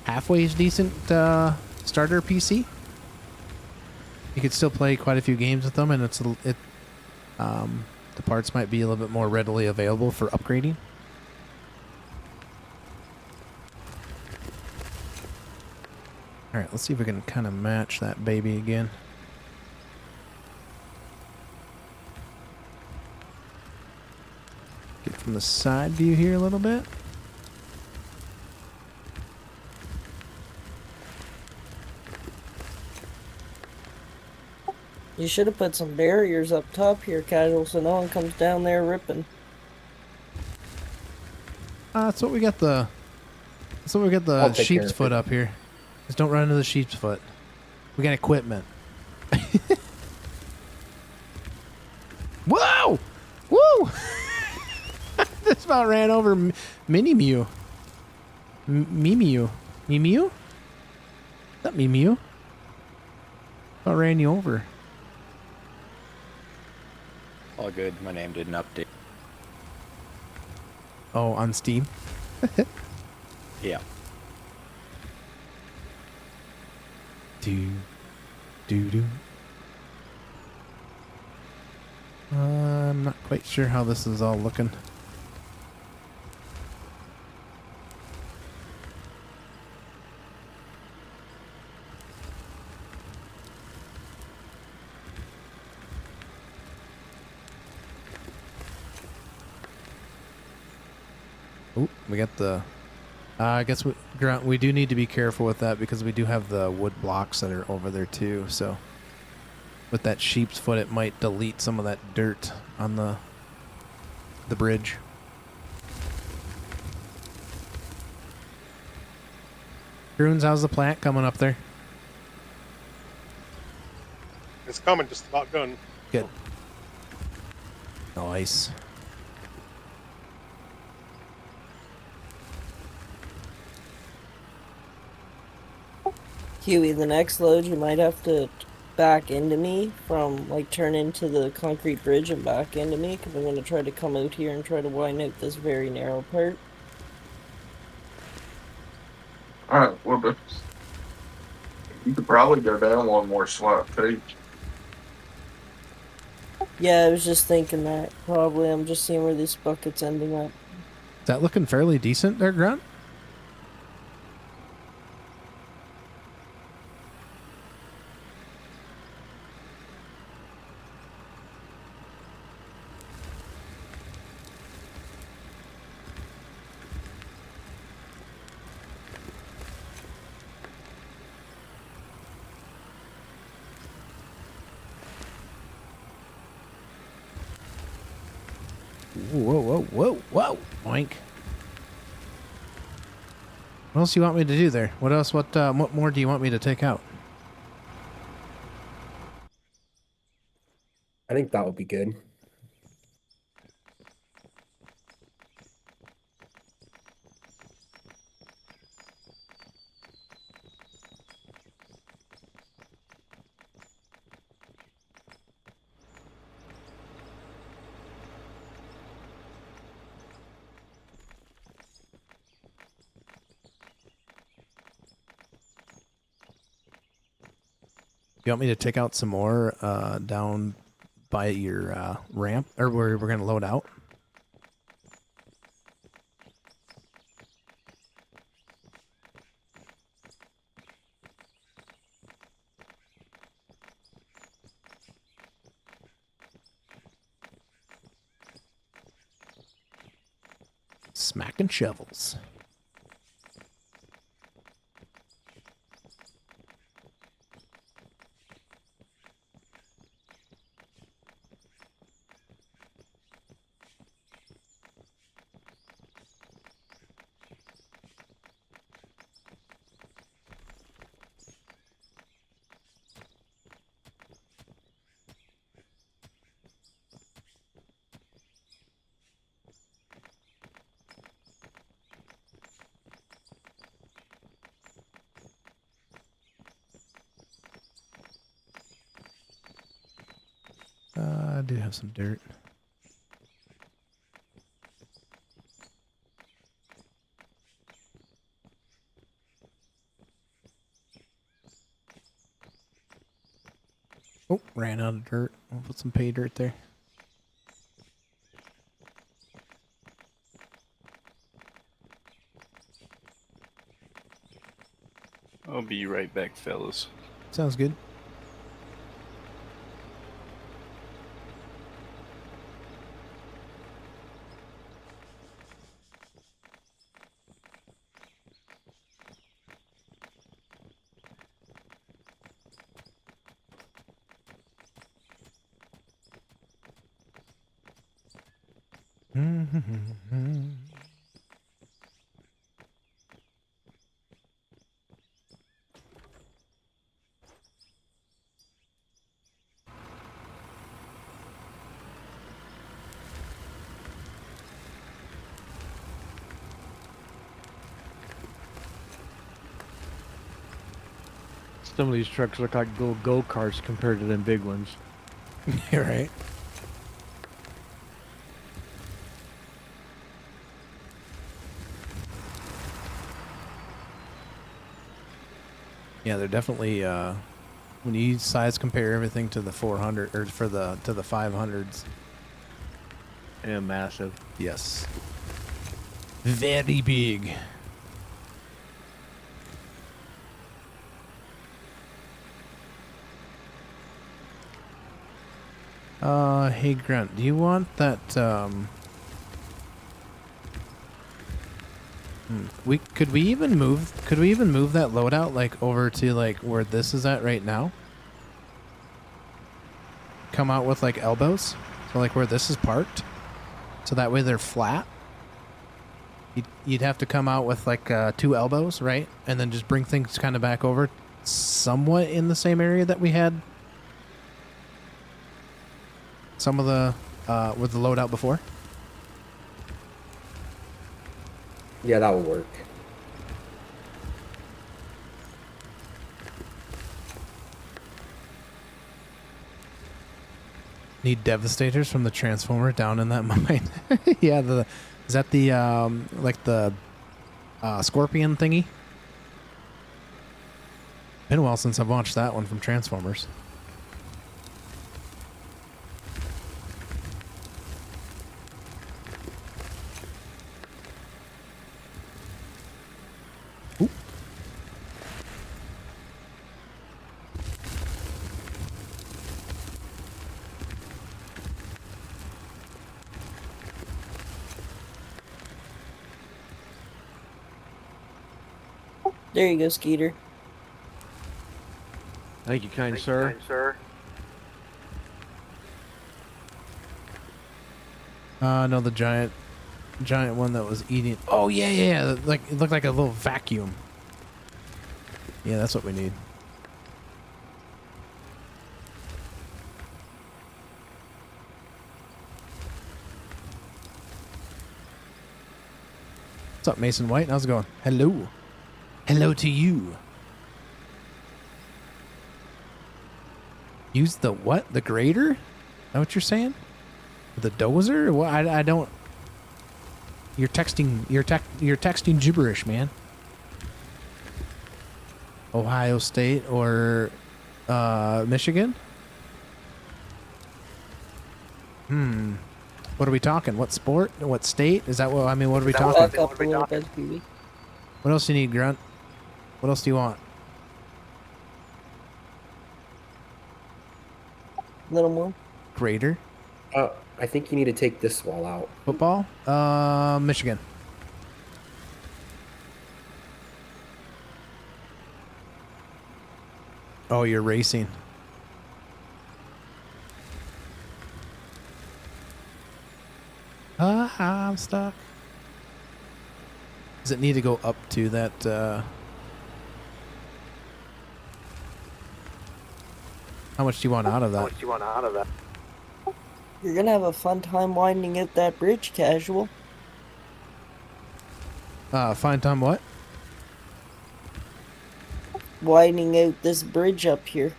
A: halfway decent starter PC. You could still play quite a few games with them, and the parts might be a little bit more readily available for upgrading. All right, let's see if we can kind of match that baby again. Get from the side view here a little bit.
C: You should have put some barriers up top here, Casual, so no one comes down there ripping.
A: That's what we got the sheep's foot up here. Just don't run into the sheep's foot. We got equipment. Whoa! Woo! Just about ran over Mini Mew. Mew. Mew? Not Mew. About ran you over.
F: All good. My name didn't update.
A: Oh, on Steam?
F: Yeah.
A: Do. I'm not quite sure how this is all looking. Oh, we got the... I guess we do need to be careful with that because we do have the wood blocks that are over there too. So with that sheep's foot, it might delete some of that dirt on the bridge. Groons, how's the plant coming up there?
B: It's coming, just about done.
A: Good. Nice.
C: Huey, the next load you might have to back into me from, like, turn into the concrete bridge and back into me, because I'm going to try to come out here and try to widen out this very narrow part.
G: Alright, well, but you could probably go down one more slot, too.
C: Yeah, I was just thinking that. Probably. I'm just seeing where this bucket's ending up.
A: Is that looking fairly decent there, Grunt? Whoa. Boink. What else do you want me to do there? What else? What more do you want me to take out?
I: I think that would be good.
A: You want me to take out some more down by your ramp, or where we're going to load out? Smacking shovels. do have some dirt. Oh, ran out of dirt. I'll put some pay dirt there.
E: I'll be right back, fellas.
A: Sounds good.
D: Some of these trucks look like go-karts compared to them big ones.
A: You're right. Yeah, they're definitely when you size compare everything to the 400 or to the 500s.
D: Yeah, massive.
A: Yes. Very big. Hey Grunt, do you want that could we even move that loadout like over to like where this is at right now? Come out with like elbows? So like where this is parked? So that way they're flat? You'd have to come out with like 2 elbows, right? And then just bring things kind of back over somewhat in the same area that we had some of the with the loadout before.
I: Yeah, that will work.
A: Need devastators from the transformer down in that mine. Yeah, is that the like the scorpion thingy? Been a while since I've watched that one from Transformers.
C: There you go, Skeeter.
D: Thank you, kind sir.
A: No, the giant one that was eating. Oh yeah. Like it looked like a little vacuum. Yeah, that's what we need. What's up, Mason White? How's it going? Hello. Hello to you. Use the what? The grader? Is that what you're saying? The dozer? What? I don't. You're texting. You're texting gibberish, man. Ohio State or Michigan? What are we talking? What sport? What state? Is that what I mean? What are we talking?
C: Back up a little bit, BB.
A: What else do you need, Grunt? What else do you want?
C: A little more.
A: Grader?
I: I think you need to take this wall out.
A: Football? Michigan. Oh, you're racing. I'm stuck. Does it need to go up to that, How much do you want out of that?
C: You're gonna have a fun time winding out that bridge, Casual.
A: Fine time what?
C: Widening out this bridge up here.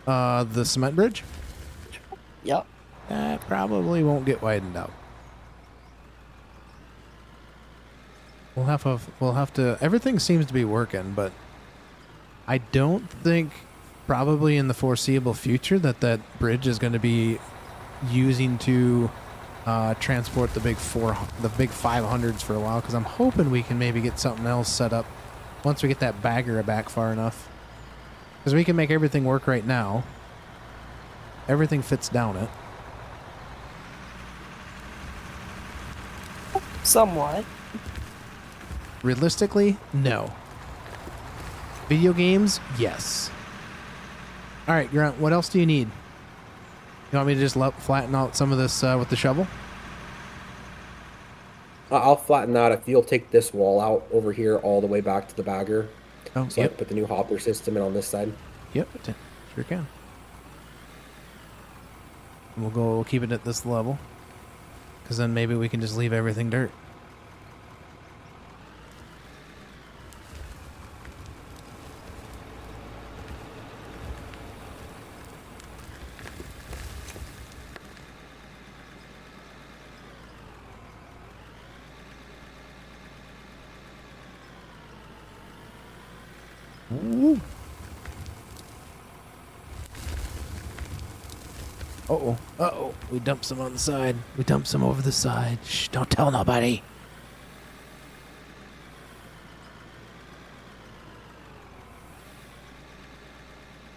A: The cement bridge?
C: Yep.
A: That probably won't get widened out. We'll have to. Everything seems to be working, but I don't think probably in the foreseeable future that bridge is going to be using to transport the big 500s for a while, because I'm hoping we can maybe get something else set up once we get that bagger back far enough, because we can make everything work right now. Everything fits down it.
C: Somewhat.
A: Realistically, no. Video games, yes. All right, Grant, what else do you need? You want me to just flatten out some of this with the shovel?
I: I'll flatten that if you'll take this wall out over here all the way back to the bagger.
A: Oh,
I: so
A: yep.
I: I can put the new hopper system in on this side.
A: Yep, sure can. We'll keep it at this level, because then maybe we can just leave everything dirt. Ooh. Uh-oh. Uh-oh. We dumped some on the side. We dumped some over the side. Shh, don't tell nobody.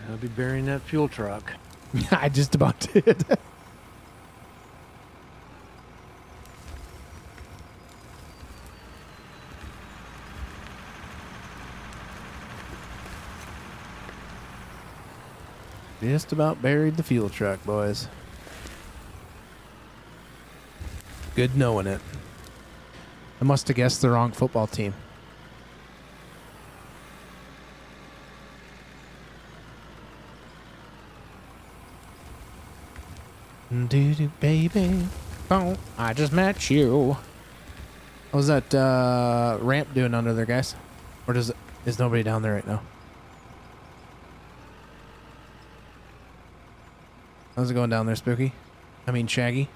D: I'll be burying that fuel truck.
A: I just about did. Just about buried the fuel truck, boys. Good knowing it. I must have guessed the wrong football team. Do-do, baby. Oh, I just met you. How's that ramp doing under there, guys? Or is nobody down there right now? How's it going down there, Spooky? I mean, Shaggy?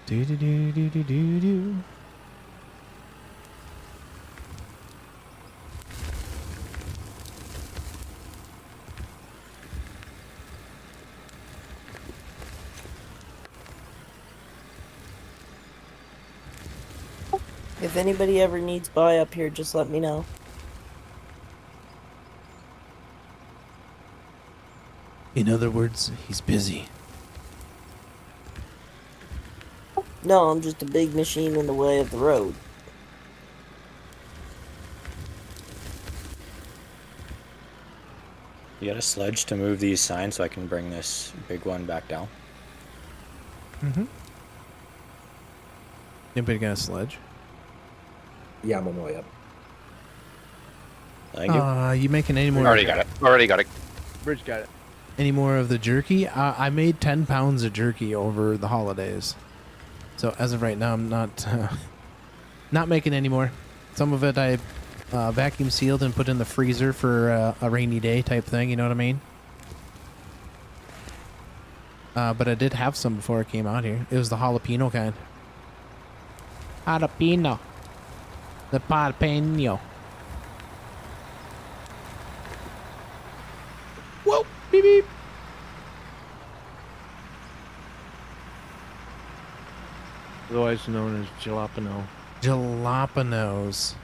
A: Do-do-do-do-do-do-do.
C: If anybody ever needs buy up here, just let me know.
A: In other words, he's busy.
C: No, I'm just a big machine in the way of the road.
F: You got a sledge to move these signs so I can bring this big one back down?
A: Mm-hmm. Anybody got a sledge?
I: Yeah, I'm on my way up.
F: Thank you.
A: You making any more?
H: Already got it. Already got it.
D: Bridge got it.
A: Any more of the jerky? I made 10 pounds of jerky over the holidays. So as of right now, I'm not making any more. Some of it I vacuum sealed and put in the freezer for a rainy day type thing. You know what I mean? But I did have some before I came out here. It was the jalapeno kind. Jalapeno. The jalapeno. Whoa! Beep beep.
D: Otherwise known as jalapeno.
A: Jalapenos.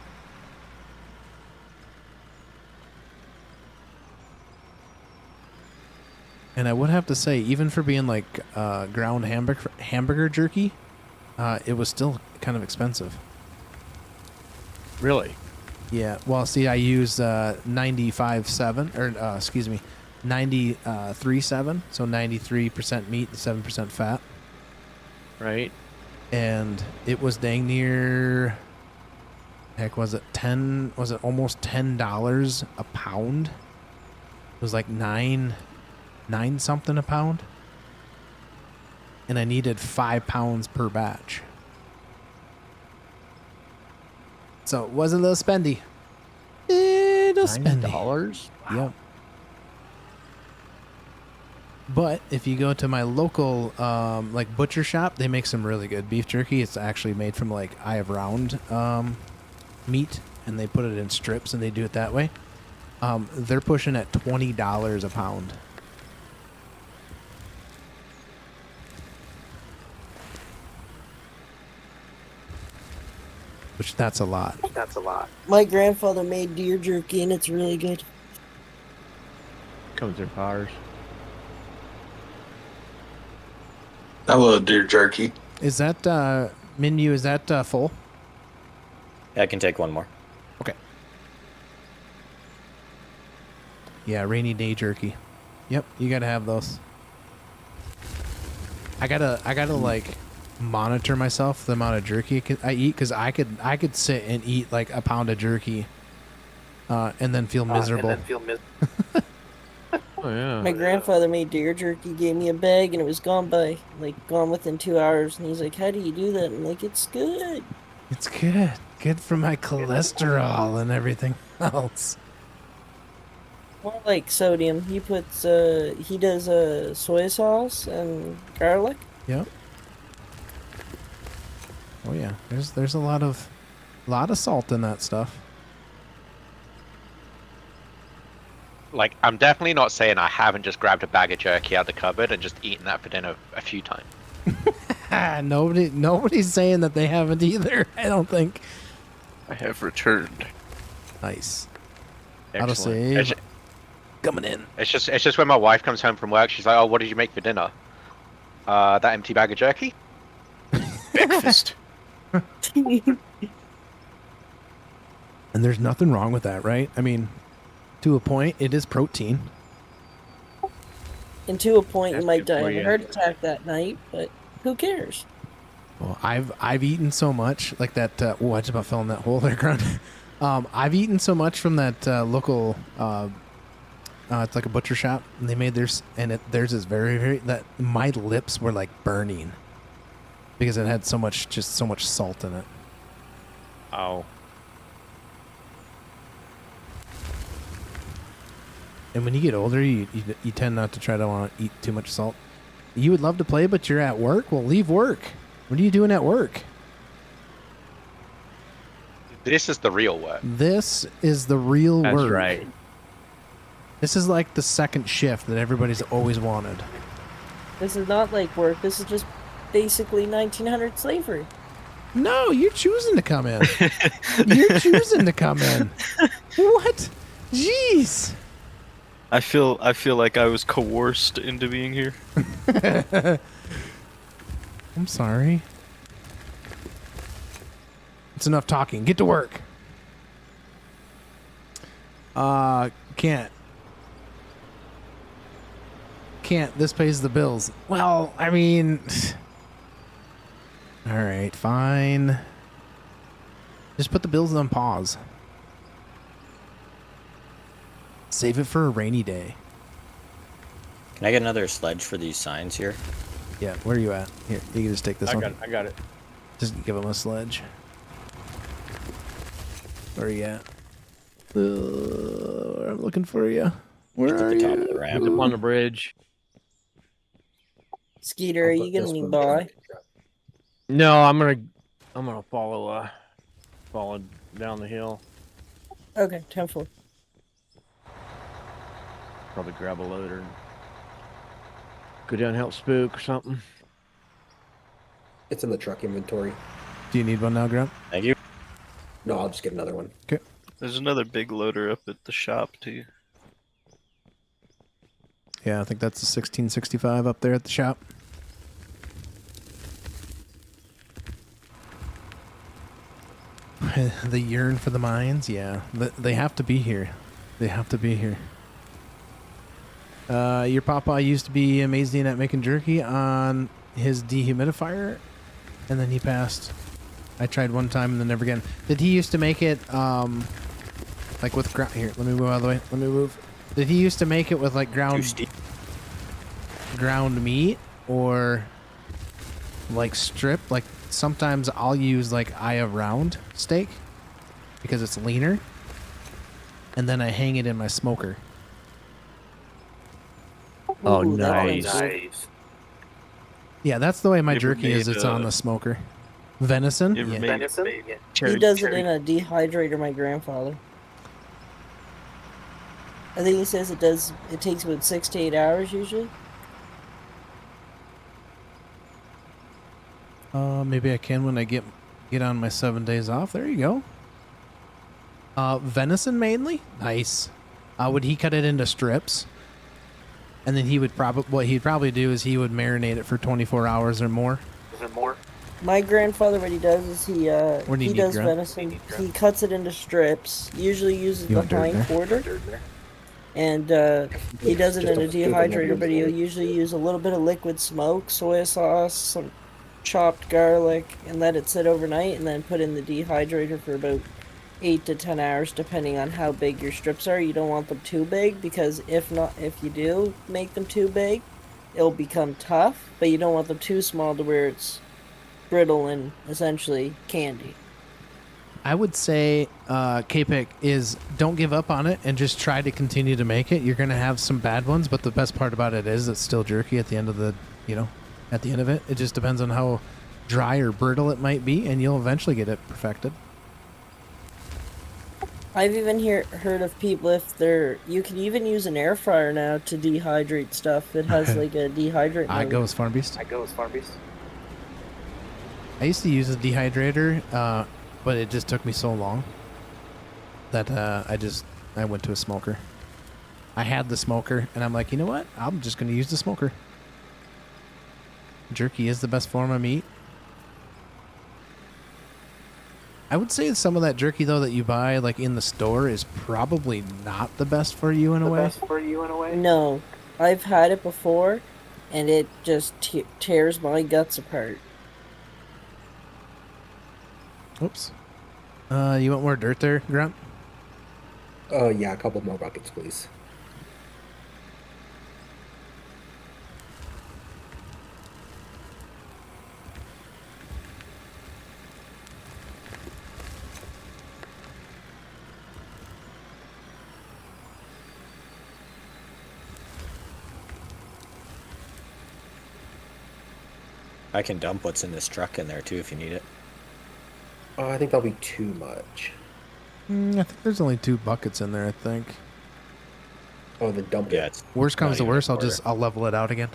A: And I would have to say, even for being like ground hamburger jerky, it was still kind of expensive.
D: Really?
A: Yeah. Well, see, I use 95.7, or excuse me, 93.7, so 93% meat and 7% fat.
D: Right.
A: And it was dang near, heck was it? Was it almost $10 a pound? It was like nine something a pound. And I needed 5 pounds per batch. So it was a little spendy. Little spendy.
D: $9? Wow.
A: Yep. But if you go to my local like butcher shop, they make some really good beef jerky. It's actually made from like eye of round meat, and they put it in strips and they do it that way. They're pushing at $20 a pound. Which that's a lot.
C: My grandfather made deer jerky and it's really good.
D: Comes in powers.
G: I love deer jerky.
A: Is that menu? Is that full?
F: Yeah, I can take one more.
A: Okay. Yeah, rainy day jerky. Yep, you gotta have those. I gotta like monitor myself the amount of jerky I eat, because I could sit and eat like a pound of jerky, and then feel miserable.
D: Oh yeah.
C: My grandfather made deer jerky, gave me a bag, and it was gone within 2 hours. And he's like, "How do you do that?" I'm like, "It's good.
A: It's good for my cholesterol and everything else."
C: More like sodium. He does soy sauce and garlic.
A: Yep. Oh yeah, there's a lot of salt in that stuff.
H: Like, I'm definitely not saying I haven't just grabbed a bag of jerky out of the cupboard and just eaten that for dinner a few times.
A: Nobody's saying that they haven't either. I don't think.
E: I have returned.
A: Nice.
D: Excellent.
A: Autosave coming in.
H: It's just when my wife comes home from work, she's like, "Oh, what did you make for dinner?" That empty bag of jerky.
E: Breakfast.
A: And there's nothing wrong with that, right? I mean, to a point, it is protein.
C: And to a point,
D: That's
C: you might
D: good
C: die
D: for
C: of a
D: you.
C: heart attack that night, but who cares?
A: Well, I've eaten so much like that. Oh, I just about fell in that hole there, Grunt. I've eaten so much from that local. It's like a butcher shop, and they made theirs, and theirs is very, very. That my lips were like burning because it had so much salt in it.
D: Oh.
A: And when you get older, you tend not to try to want to eat too much salt. You would love to play, but you're at work. Well, leave work. What are you doing at work?
H: This is the real work.
A: This is the real
D: That's
A: work.
D: right.
A: This is like the second shift that everybody's always wanted.
C: This is not like work. This is just basically 1900 slavery.
A: No, you're choosing to come in. You're choosing to come in. What? Jeez.
E: I feel like I was coerced into being here.
A: I'm sorry. It's enough talking. Get to work. Can't. This pays the bills. Well, I mean... All right, fine. Just put the bills on pause. Save it for a rainy day.
F: Can I get another sledge for these signs here?
A: Yeah, where are you at? Here, you can just take this one.
D: I got it.
A: Just give him a sledge. Where are you at? I'm looking for you. Where
F: It's at
A: are
F: the top
A: you?
F: of the ramp.
D: Up on the bridge.
C: Skeeter, are you gonna need by?
D: No, I'm gonna follow down the hill.
C: Okay, 10-4.
D: Probably grab a loader and go down and help Spook or something.
I: It's in the truck inventory.
A: Do you need one now, Grunt?
F: Thank you.
I: No, I'll just get another one.
A: Okay.
E: There's another big loader up at the shop too.
A: Yeah, I think that's a 1665 up there at the shop. The yearn for the mines, yeah. They have to be here. They have to be here. Your papa used to be amazing at making jerky on his dehumidifier, and then he passed I tried one time and then never again. Did he used to make it, like with ground? Here, let me move out of the way. Let me move. Did he used to make it with like ground meat or like strip? Like sometimes I'll use like eye of round steak because it's leaner, and then I hang it in my smoker.
D: Oh,
C: Ooh, that
D: nice.
C: sounds good.
A: Yeah, that's the way my
E: Never
A: jerky is.
E: made,
A: It's on the smoker. Venison?
E: You ever
A: Yeah.
E: made
J: Venison?
C: He does it in a dehydrator, my grandfather. I think he says it takes about 6 to 8 hours usually.
A: Maybe I can when I get on my 7 days off. There you go. Venison mainly? Nice. Would he cut it into strips? And then what he'd probably do is he would marinate it for 24 hours or more.
C: My grandfather, what he does is he does
A: grunt?
C: venison. He cuts it into strips. Usually uses
A: You
C: the
A: want dirt in
C: hind
A: there?
C: quarter, and he does it in a dehydrator. But he'll usually use a little bit of liquid smoke, soy sauce, some chopped garlic, and let it sit overnight, and then put in the dehydrator for about 8 to 10 hours, depending on how big your strips are. You don't want them too big because if you do make them too big, it'll become tough. But you don't want them too small to where it's brittle and essentially candy.
A: I would say, K-Pick is don't give up on it and just try to continue to make it. You're going to have some bad ones, but the best part about it is it's still jerky at the end of at the end of it. It just depends on how dry or brittle it might be, and you'll eventually get it perfected.
C: I've even heard of people you can even use an air fryer now to dehydrate stuff. It has like a dehydrate mode.
A: I go as Farm Beast. I used to use a dehydrator, but it just took me so long that I went to a smoker. I had the smoker, and I'm like, you know what? I'm just going to use the smoker. Jerky is the best form of meat. I would say some of that jerky, though, that you buy like in the store is probably not the best for you in a way.
C: No, I've had it before, and it just tears my guts apart.
A: Oops. You want more dirt there, Grunt?
I: Yeah, a couple more buckets, please.
F: I can dump what's in this truck in there too if you need it.
I: I think that'll be too much.
A: I think there's only 2 buckets in there, I think.
I: Oh, then dump
F: Yeah,
I: it.
F: it's
A: Worst comes to
F: not even
A: worst,
F: a
A: I'll level it out again.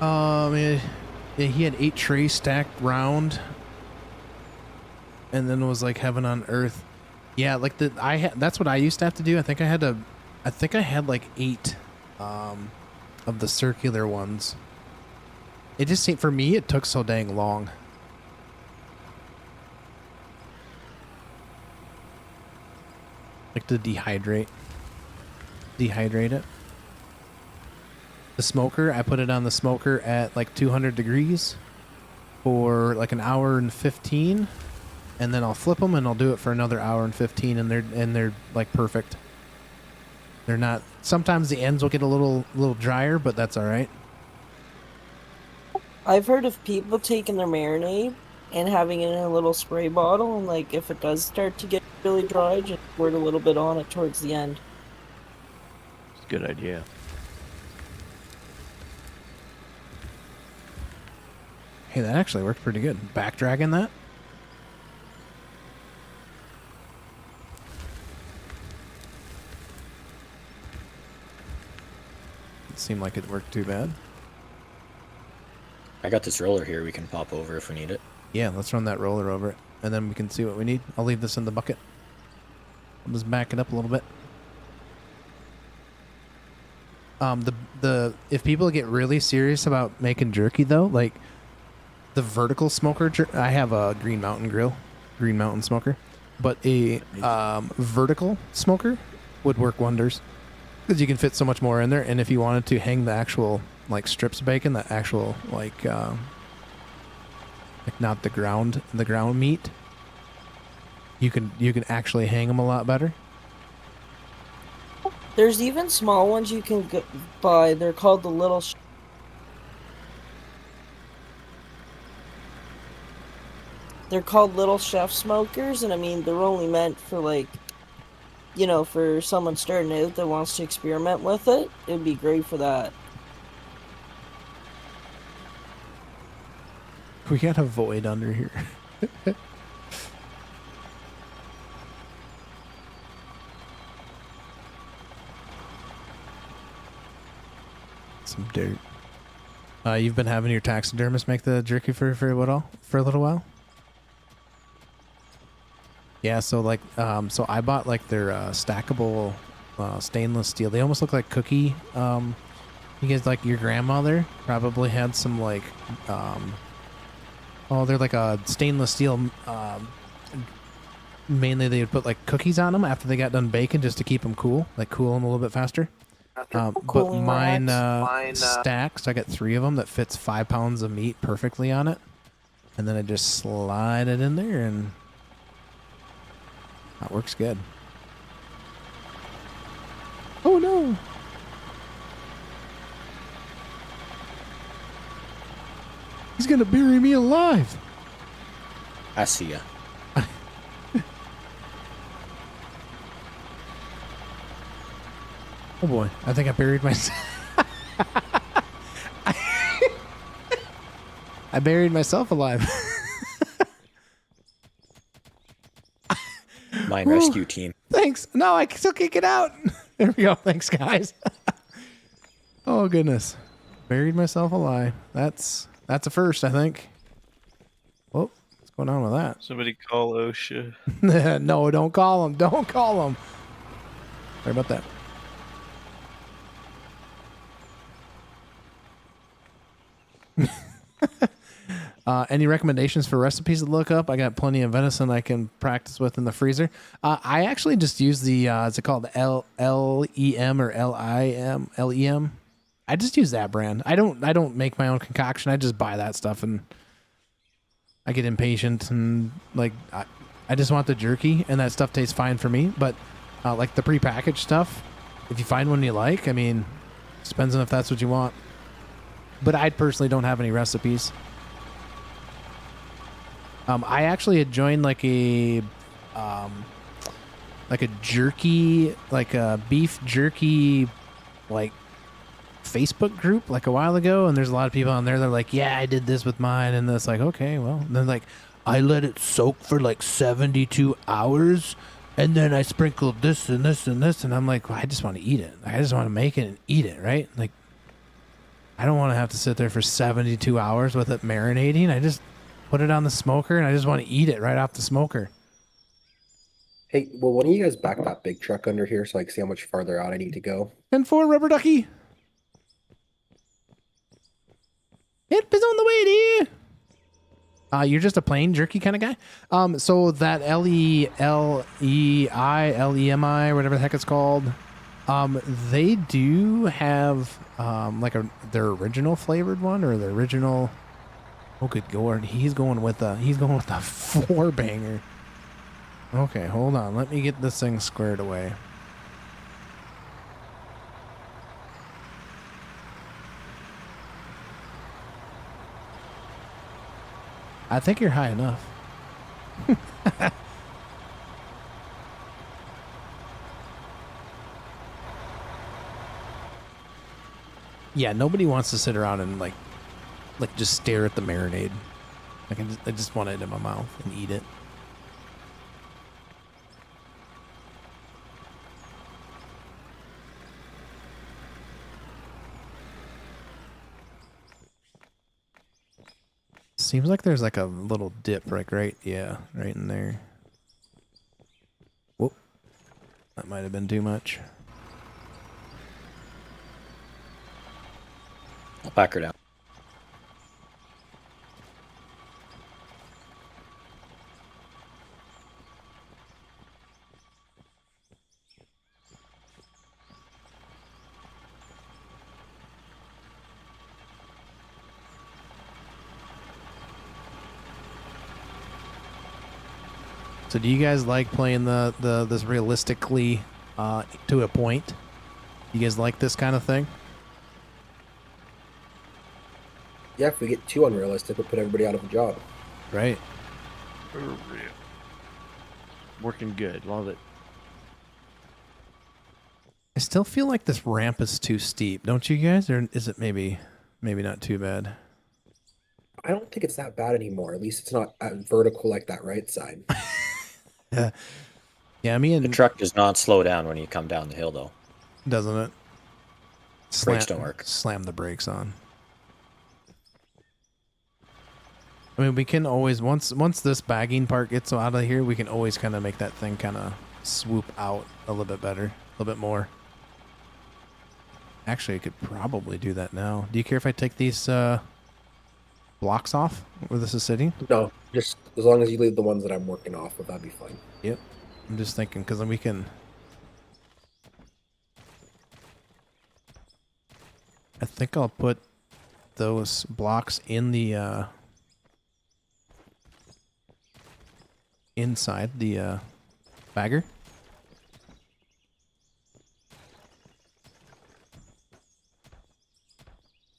A: Yeah, he had 8 trays stacked round, and then it was like heaven on earth. Yeah, like that's what I used to have to do. I think I had like 8 of the circular ones. It just seemed, for me, it took so dang long. Like to dehydrate it. The smoker, I put it on the smoker at like 200 degrees for like an hour and 15, and then I'll flip them and I'll do it for another hour and 15, and they're like perfect. They're not. Sometimes the ends will get a little drier, but that's all right.
C: I've heard of people taking their marinade and having it in a little spray bottle, and like if it does start to get really dry, just squirt a little bit on it towards the end.
D: It's a good idea.
A: Hey, that actually worked pretty good. Back dragging that. It seemed like it worked too bad.
F: I got this roller here we can pop over if we need it.
A: Yeah, let's run that roller over it, and then we can see what we need. I'll leave this in the bucket. I'll just back it up a little bit. If people get really serious about making jerky though, like the vertical smoker, I have a Green Mountain smoker, but a vertical smoker would work wonders because you can fit so much more in there. And if you wanted to hang the actual like strips of bacon, the actual like like not the ground meat. You can actually hang them a lot better.
C: There's even small ones you can buy. They're called the little. They're called little chef smokers, and I mean they're only meant for like, you know, for someone starting out that wants to experiment with it. It'd be great for that.
A: We got a void under here. Some dirt. You've been having your taxidermist make the jerky for a little while. Yeah, so like, so I bought like their stackable stainless steel. They almost look like cookie. You guys, like your grandmother probably had some like, they're like a stainless steel. Mainly they would put like cookies on them after they got done baking just to keep them cool, like cool them a little bit faster. But mine stacks. I got 3 of them that fits 5 pounds of meat perfectly on it, and then I just slide it in there, and that works good. Oh no! He's gonna bury me alive.
F: I see ya.
A: Oh boy, I think I buried myself. I buried myself alive.
F: Mine rescue team.
A: Thanks. No, I still can't get out. There we go. Thanks, guys. Oh goodness, buried myself alive. That's a first, I think. Whoa, what's going on with that?
E: Somebody call OSHA.
A: No, don't call him. Don't call him. Sorry about that. Any recommendations for recipes to look up? I got plenty of venison I can practice with in the freezer. I actually just use the is it called LEM or LEM? I just use that brand. I don't make my own concoction. I just buy that stuff, and I get impatient, and like I just want the jerky, and that stuff tastes fine for me. But like the prepackaged stuff, if you find one you like, I mean, depends on if that's what you want. But I personally don't have any recipes. I actually had joined like a jerky, like a beef jerky, like Facebook group like a while ago, and there's a lot of people on there that are like, yeah, I did this with mine, and it's like, okay, well, and then like, I let it soak for like 72 hours, and then I sprinkled this and this and this, and I'm like, well, I just want to eat it. I just want to make it and eat it, right? Like, I don't want to have to sit there for 72 hours with it marinating. I just put it on the smoker, and I just want to eat it right off the smoker.
I: Hey, well, why don't you guys back that big truck under here so I can see how much farther out I need to go?
A: 10-4, rubber ducky. It is on the way, dear. You're just a plain jerky kind of guy. So that LEMI, whatever the heck it's called, they do have like their original flavored one, or the original. Oh, good Lord, he's going with the 4-banger. Okay, hold on. Let me get this thing squared away. I think you're high enough. Yeah, nobody wants to sit around and like just stare at the marinade. I just want it in my mouth and eat it. Seems like there's like a little dip right in there. Whoop. That might have been too much.
F: I'll back her down.
A: So do you guys like playing this realistically to a point? You guys like this kind of thing?
I: Yeah, if we get too unrealistic, we'll put everybody out of a job.
A: Right.
D: Working good. Love it.
A: I still feel like this ramp is too steep, don't you guys? Or is it maybe not too bad?
I: I don't think it's that bad anymore. At least it's not vertical like that right side.
A: Yeah. Yeah, me and
F: the truck does not slow down when you come down the hill, though.
A: Doesn't it?
F: Brakes don't work.
A: Slam the brakes on. I mean, we can always once this bagging part gets out of here, we can always kind of make that thing kind of swoop out a little bit better, a little bit more. Actually, I could probably do that now. Do you care if I take these blocks off where this is sitting?
I: No, just as long as you leave the ones that I'm working off of, that'd be fine.
A: Yep. I'm just thinking, because then we can... I think I'll put those blocks in the inside the bagger.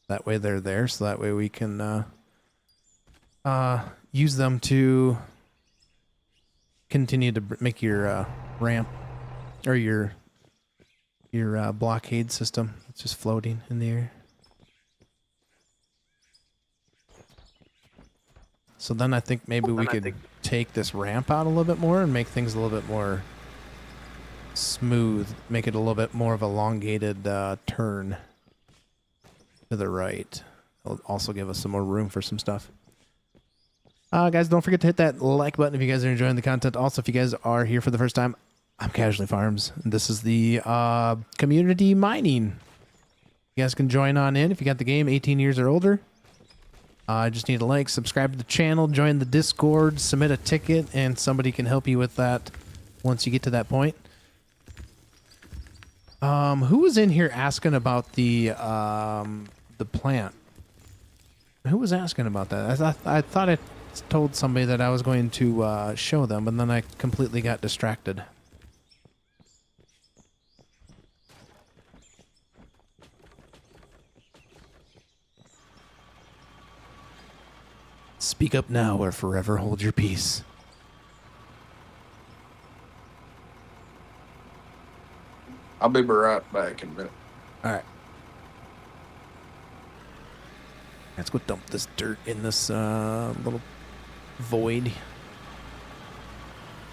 A: That way they're there, so that way we can use them to continue to make your ramp or your blockade system. It's just floating in the air. So then I think maybe we could take this ramp out a little bit more and make things a little bit more smooth. Make it a little bit more of a elongated turn to the right. It'll also give us some more room for some stuff. Guys, don't forget to hit that like button if you guys are enjoying the content. Also, if you guys are here for the first time, I'm Casually Farms. And this is the community mining. You guys can join on in if you got the game 18 years or older. Just need a like, subscribe to the channel, join the Discord, submit a ticket, and somebody can help you with that once you get to that point. Who was in here asking about the plant? Who was asking about that? I thought I told somebody that I was going to show them, but then I completely got distracted. Speak up now or forever hold your peace.
G: I'll be right back in a minute.
A: All right. Let's go dump this dirt in this little void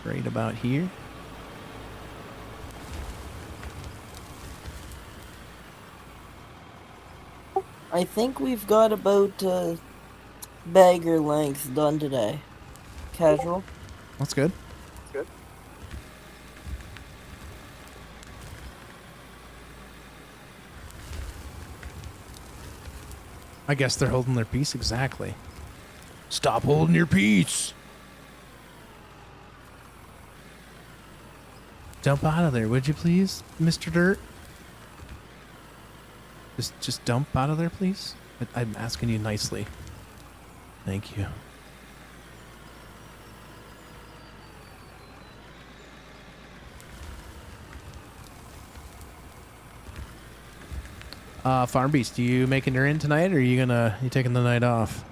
A: right about here.
C: I think we've got about bagger length done today. Casual.
A: That's good.
J: Good.
A: I guess they're holding their peace. Exactly. Stop holding your peace. Dump out of there, would you please, Mr. Dirt? Just dump out of there, please. I'm asking you nicely. Thank you. Farm Beast, you making her in tonight, or are you taking the night off?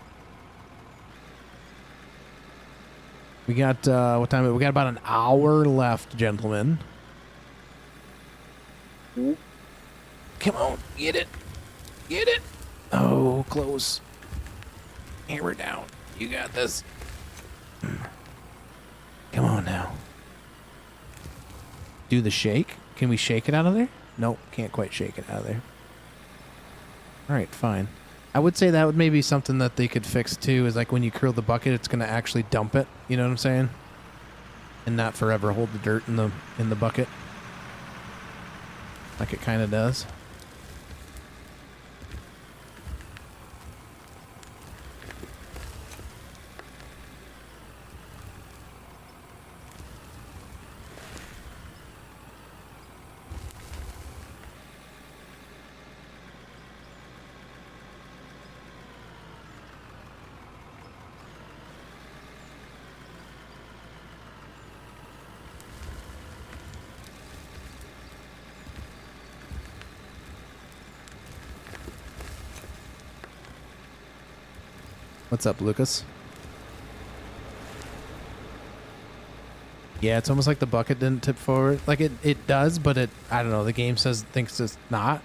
A: We got what time? We got about an hour left, gentlemen. Come on, get it, get it. Oh, close. Hammer down. You got this. Come on now. Do the shake. Can we shake it out of there? Nope, can't quite shake it out of there. Alright, fine. I would say that would maybe something that they could fix too, is like when you curl the bucket, it's going to actually dump it. You know what I'm saying? And not forever hold the dirt in the bucket. Like it kind of does. What's up, Lucas? Yeah, it's almost like the bucket didn't tip forward. Like it does, but I don't know. The game thinks it's not.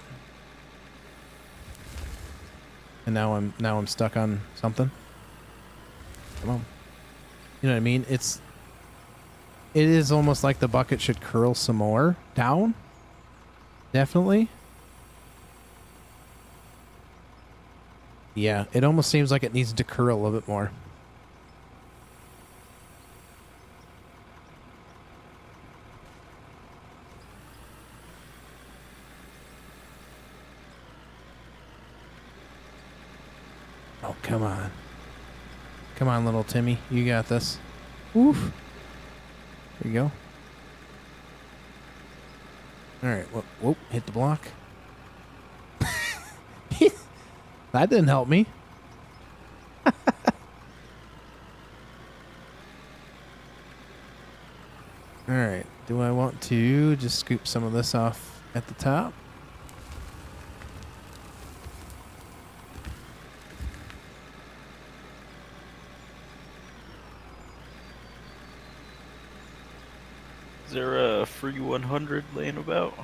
A: And now I'm stuck on something. Come on. You know what I mean? It is almost like the bucket should curl some more down. Definitely. Yeah, it almost seems like it needs to curl a little bit more. Oh, come on. Come on, little Timmy. You got this. Oof. There you go. All right. Whoop. Hit the block. That didn't help me. All right. Do I want to just scoop some of this off at the top?
E: Is there a free 100 laying about?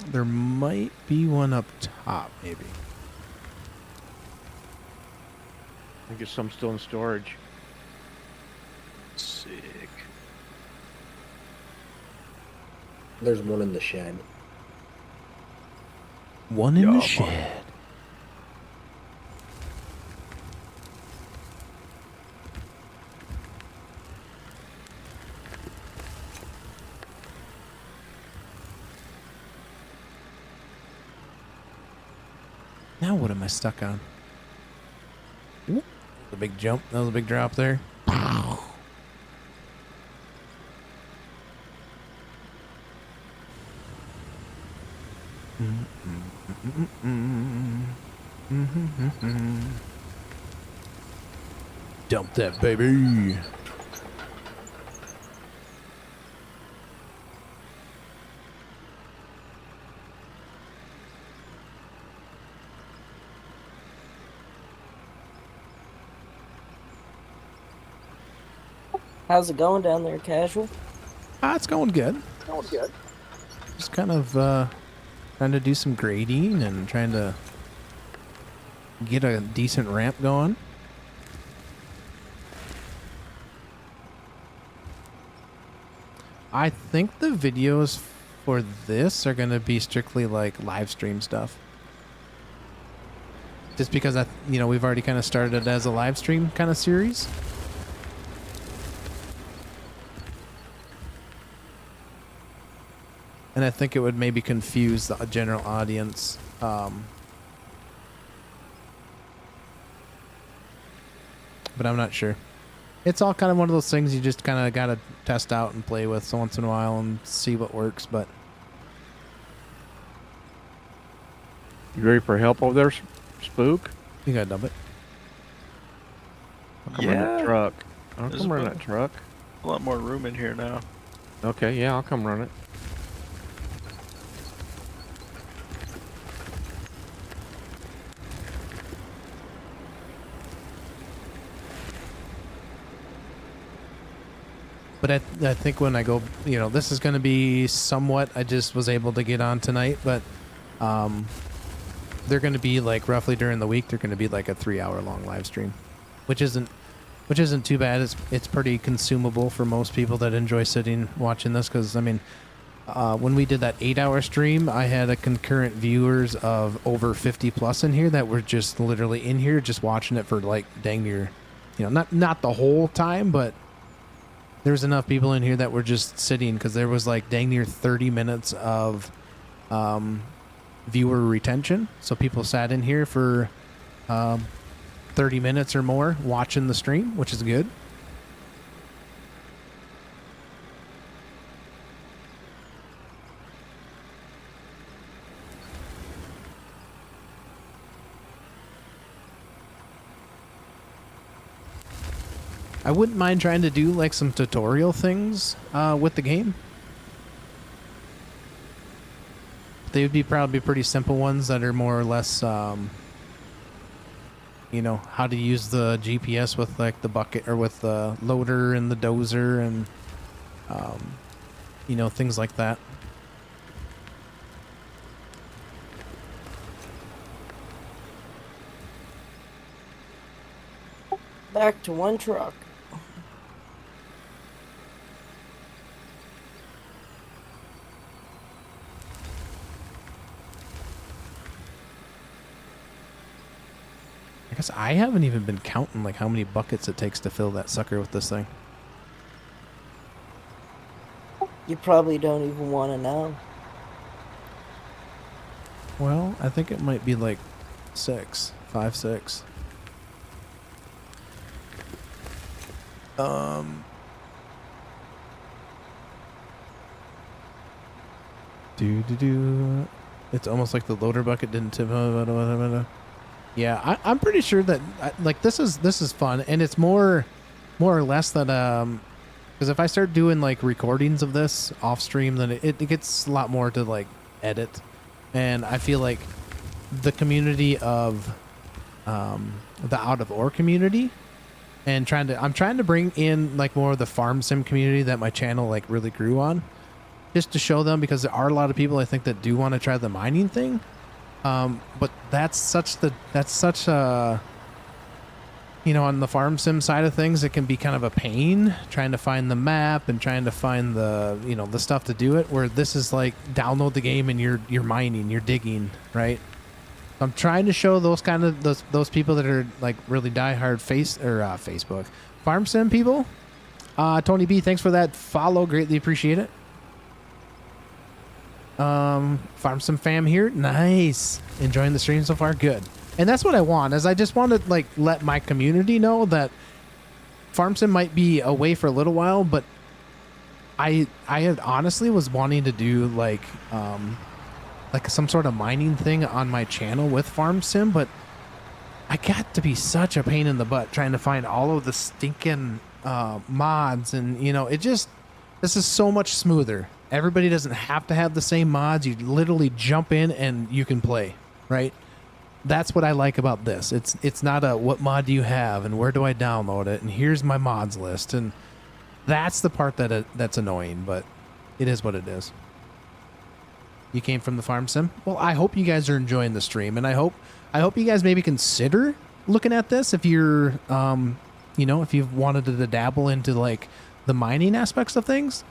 A: There might be one up top, maybe.
D: I guess some still in storage.
E: Sick.
I: There's one in the shed.
A: One in the shed. Now what am I stuck on? Ooh, a big jump. That was a big drop there. Dump that, baby.
C: How's it going down there, Casual?
A: It's going good.
J: Going good.
A: Just kind of trying to do some grading and trying to get a decent ramp going. I think the videos for this are going to be strictly like live stream stuff. Just because we've already kind of started it as a live stream kind of series. And I think it would maybe confuse the general audience. But I'm not sure. It's all kind of one of those things you just kind of got to test out and play with once in a while and see what works. But
D: You ready for help over there, Spook?
A: you got to dump it.
D: I'll come run that truck. I'll
E: There's
D: come run
E: about
D: that truck.
E: A lot more room in here now.
D: Okay, yeah, I'll come run it.
A: But I think when I go, this is going to be somewhat, I just was able to get on tonight, but they're going to be like roughly during the week, they're going to be like a 3-hour long live stream, which isn't too bad. It's pretty consumable for most people that enjoy sitting watching this. Cause I mean, when we did that 8-hour stream, I had a concurrent viewers of over 50 plus in here that were just literally in here, just watching it for like dang near, not the whole time, but there's enough people in here that were just sitting because there was like dang near 30 minutes of viewer retention. So people sat in here for 30 minutes or more watching the stream, which is good. I wouldn't mind trying to do like some tutorial things with the game. They would be probably pretty simple ones that are more or less you know, how to use the GPS with like the bucket or with the loader and the dozer and, you know, things like that.
C: Back to one truck.
A: I guess I haven't even been counting like how many buckets it takes to fill that sucker with this thing.
C: You probably don't even want to know.
A: Well, I think it might be like 5, 6. It's almost like the loader bucket didn't tip. Yeah, I'm pretty sure that like this is fun, and it's more or less that because if I start doing like recordings of this off stream, then it gets a lot more to like edit, and I feel like the community of the out of ore community, and I'm trying to bring in like more of the farm sim community that my channel like really grew on, just to show them, because there are a lot of people I think that do want to try the mining thing. But that's such a, you know, on the farm sim side of things, it can be kind of a pain trying to find the map and trying to find the, you know, the stuff to do it, where this is like download the game and you're mining, you're digging, right? I'm trying to show those kind of those people that are like really diehard Facebook farm sim people. Tony B, thanks for that follow, greatly appreciate it. Farm sim fam here, nice, enjoying the stream so far, good. And that's what I want, is I just want to like let my community know that farm sim might be away for a little while, but I had honestly was wanting to do like some sort of mining thing on my channel with farm sim, but I got to be such a pain in the butt trying to find all of the stinking mods, and you know, this is so much smoother. Everybody doesn't have to have the same mods. You literally jump in and you can play, right? That's what I like about this. It's not a what mod do you have and where do I download it and here's my mods list, and that's the part that's annoying, but it is what it is. You came from the farm sim? Well, I hope you guys are enjoying the stream, and I hope you guys maybe consider looking at this if you're you know, if you've wanted to dabble into like the mining aspects of things.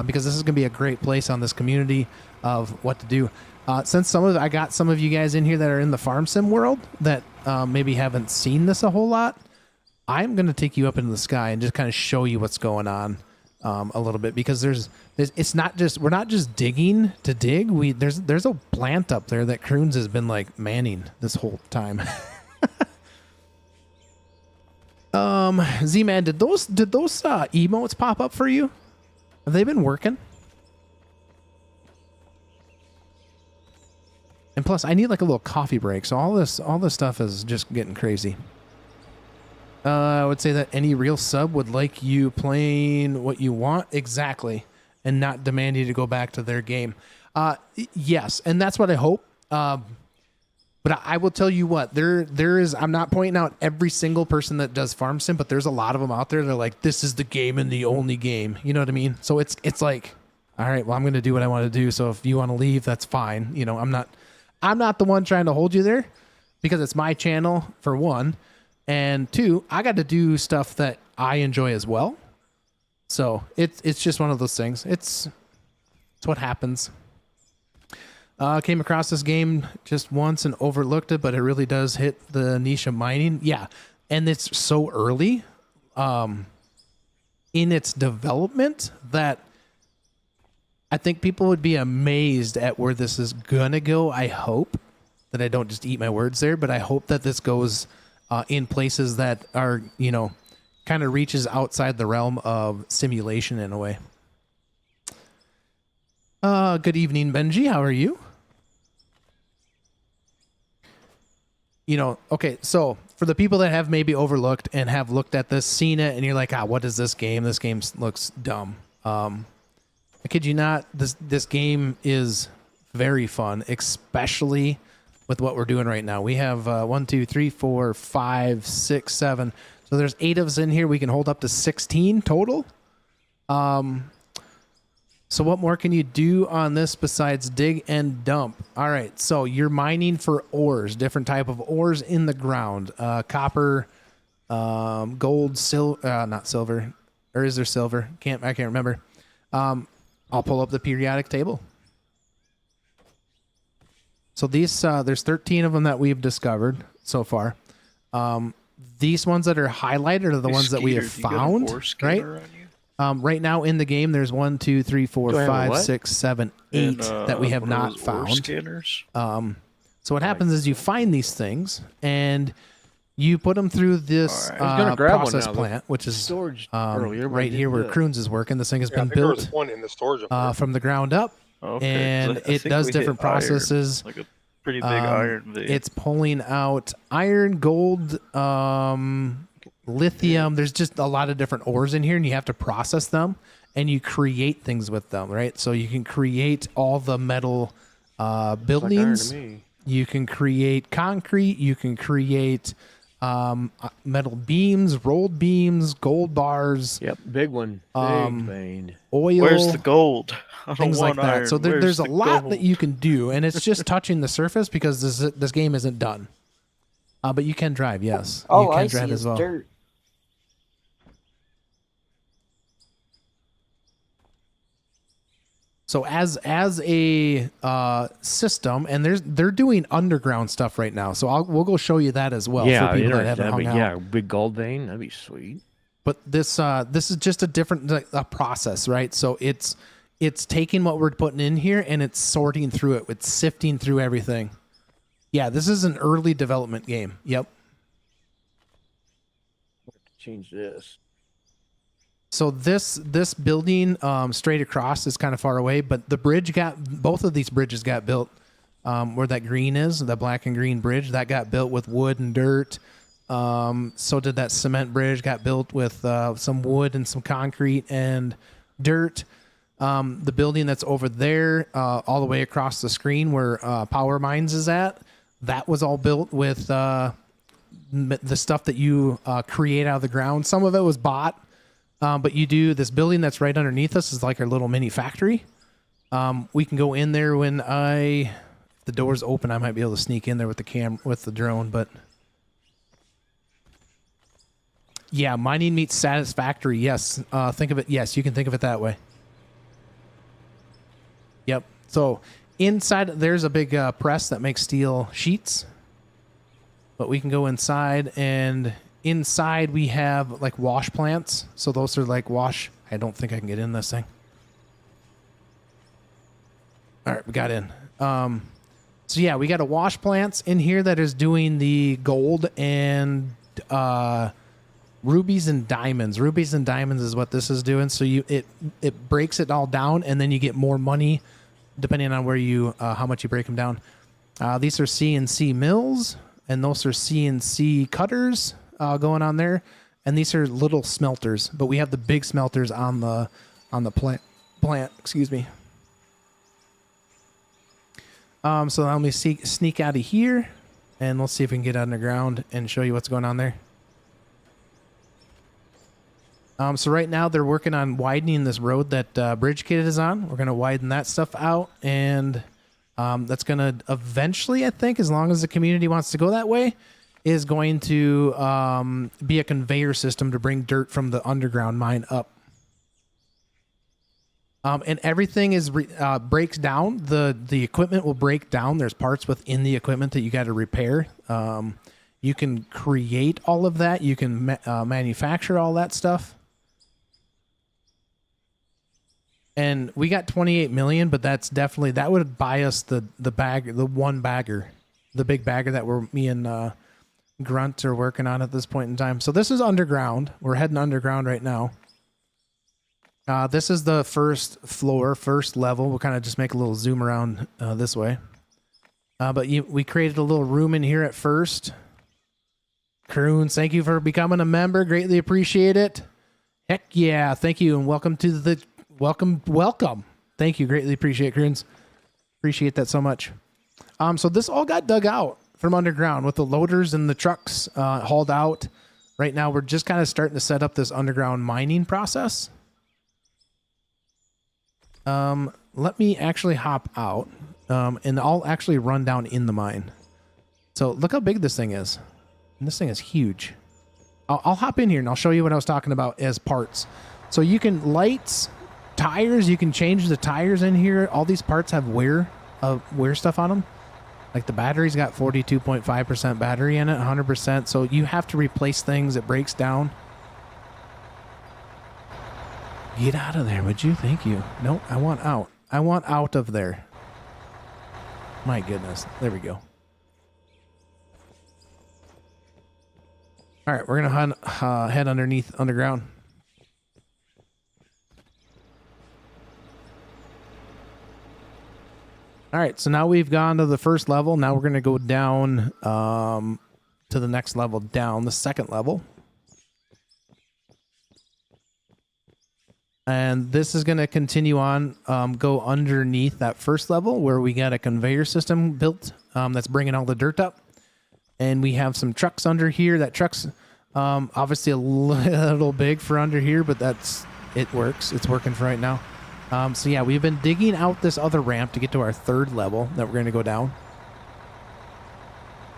A: Because this is going to be a great place on this community of what to do. Since I got some of you guys in here that are in the farm sim world that maybe haven't seen this a whole lot, I'm going to take you up into the sky and just kind of show you what's going on a little bit, because it's not just, we're not just digging to dig. There's a plant up there that Kroons has been like manning this whole time. Z-Man, did those emotes pop up for you? Have they been working? And plus, I need like a little coffee break, so all this stuff is just getting crazy. I would say that any real sub would like you playing what you want exactly, and not demand you to go back to their game. Yes, and that's what I hope. But I will tell you what, there is, I'm not pointing out every single person that does farm sim, but there's a lot of them out there that are like, this is the game and the only game. You know what I mean? So it's like, all right, well, I'm going to do what I want to do. So if you want to leave, that's fine. You know, I'm not the one trying to hold you there, because it's my channel for one, and two, I got to do stuff that I enjoy as well. So it's just one of those things. It's what happens. Came across this game just once and overlooked it, but it really does hit the niche of mining. Yeah, and it's so early in its development that I think people would be amazed at where this is gonna go. I hope that I don't just eat my words there, but I hope that this goes in places that are, you know, kind of reaches outside the realm of simulation in a way. Good evening, Benji. How are you? You know, okay, so for the people that have maybe overlooked and have looked at this, seen it, and you're like, what is this game? This game looks dumb. I kid you not, this game is very fun, especially with what we're doing right now. We have 1, 2, 3, 4, 5, 6, 7. So there's 8 of us in here. We can hold up to 16 total. So what more can you do on this besides dig and dump? All right, so you're mining for ores, different type of ores in the ground. Copper, gold, not silver. Or is there silver? I can't remember. I'll pull up the periodic table. So these, there's 13 of them that we've discovered so far. These ones that are highlighted are the ones that we have found, right? Right now in the game, there's 1, 2, 3, 4, 5, 6, 7, 8 that we have not found.
E: Scanners.
A: So what happens is you find these things and you put them through this process plant, which is
D: storage
A: right here where Kroons is working. This thing has been
B: there
A: built
B: was one in the storage up there.
A: from the ground up, and it does different processes.
E: Like a pretty big iron vein.
A: It's pulling out iron, gold, lithium. There's just a lot of different ores in here, and you have to process them, and you create things with them, right? So you can create all the metal buildings. You can create concrete. You can create metal beams, rolled beams, gold bars.
D: Yep, big one. Big vein.
A: Oil.
E: Where's the gold?
A: Things like that.
E: Iron.
A: So there's a lot that you can do, and it's just touching the surface because this game isn't done. But you can drive, yes.
C: All
A: you can
C: I
A: drive
C: see
A: as
C: is
A: well.
C: dirt.
A: So as a system, and they're doing underground stuff right now. So we'll go show you that as well.
D: Yeah,
A: for people that haven't hung out.
D: yeah, big gold vein. That'd be sweet.
A: But this is just a different process, right? So it's taking what we're putting in here and it's sorting through it. It's sifting through everything. Yeah, this is an early development game. Yep.
D: Change this.
A: So this building straight across is kind of far away, but both of these bridges got built where that green is, the black and green bridge, that got built with wood and dirt. So did that cement bridge, got built with some wood and some concrete and dirt. The building that's over there, all the way across the screen where Power Mines is at, that was all built with the stuff that you create out of the ground. Some of it was bought. But you do this building that's right underneath us is like our little mini factory. We can go in there when if the door's open. I might be able to sneak in there with the drone. But yeah, mining meets satisfactory. Yes, think of it. Yes, you can think of it that way. Yep. So inside there's a big press that makes steel sheets. But we can go inside and. Inside we have like wash plants. So those are like wash. I don't think I can get in this thing. All right, we got in. So yeah, we got a wash plants in here that is doing the gold and rubies and diamonds. Rubies and diamonds is what this is doing. So it breaks it all down and then you get more money depending on where how much you break them down. These are CNC mills and those are CNC cutters. Going on there, and these are little smelters, but we have the big smelters on the plant. Excuse me. So let me sneak out of here, and we'll see if we can get underground and show you what's going on there. So right now they're working on widening this road that Bridge Kid is on. We're gonna widen that stuff out, and that's gonna eventually, I think, as long as the community wants to go that way, is going to be a conveyor system to bring dirt from the underground mine up. And everything is breaks down. The equipment will break down. There's parts within the equipment that you got to repair. You can create all of that. You can manufacture all that stuff. And we got 28 million, but that would buy us the one bagger, the big bagger that me and Grunt are working on at this point in time. So this is underground. We're heading underground right now. This is the first floor, first level. We'll kind of just make a little zoom around this way. But we created a little room in here at first. Kroons, thank you for becoming a member. Greatly appreciate it. Heck yeah, thank you, and welcome to the welcome. Thank you, greatly appreciate it, Kroons. Appreciate that so much. So this all got dug out from underground with the loaders and the trucks hauled out. Right now, we're just kind of starting to set up this underground mining process. Let me actually hop out, and I'll actually run down in the mine. So look how big this thing is. And this thing is huge. I'll hop in here and I'll show you what I was talking about as parts. So you can lights, tires, you can change the tires in here. All these parts have wear stuff on them. Like the battery's got 42.5% battery in it, 100%. So you have to replace things. It breaks down. Get out of there, would you? Thank you. Nope, I want out. I want out of there. My goodness. There we go. All right, we're going to head underground. All right, so now we've gone to the first level. Now we're going to go down to the next level down, the second level. And this is going to continue on, go underneath that first level where we got a conveyor system built that's bringing all the dirt up. And we have some trucks under here. That truck's obviously a little big for under here, but it works. It's working for right now. So yeah, we've been digging out this other ramp to get to our third level that we're going to go down.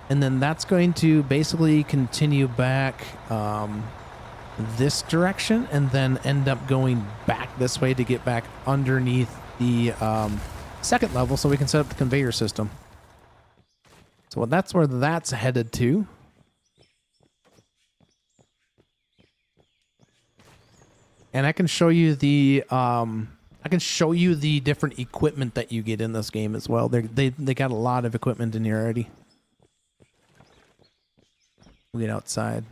A: And then that's going to basically continue back this direction and then end up going back this way to get back underneath the second level so we can set up the conveyor system. So that's where that's headed to. And I can show you the different equipment that you get in this game as well. They got a lot of equipment in here already. We'll get outside.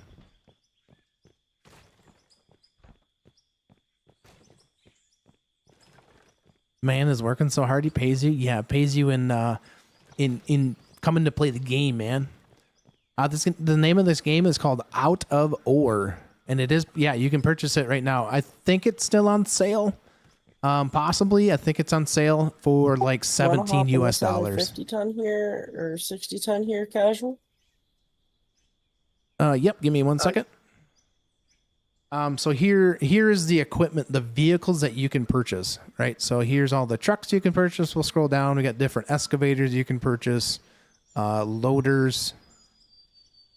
A: Man is working so hard he pays you. Yeah, it pays you in coming to play the game, man. The name of this game is called Out of Ore, and it is, yeah, you can purchase it right now. I think it's still on sale. Possibly, I think it's on sale for like $17 US.
C: 50 ton here or 60 ton here, casual.
A: Yep. Give me 1 second. So here is the equipment, the vehicles that you can purchase, right? So here's all the trucks you can purchase. We'll scroll down. We got different excavators you can purchase, loaders,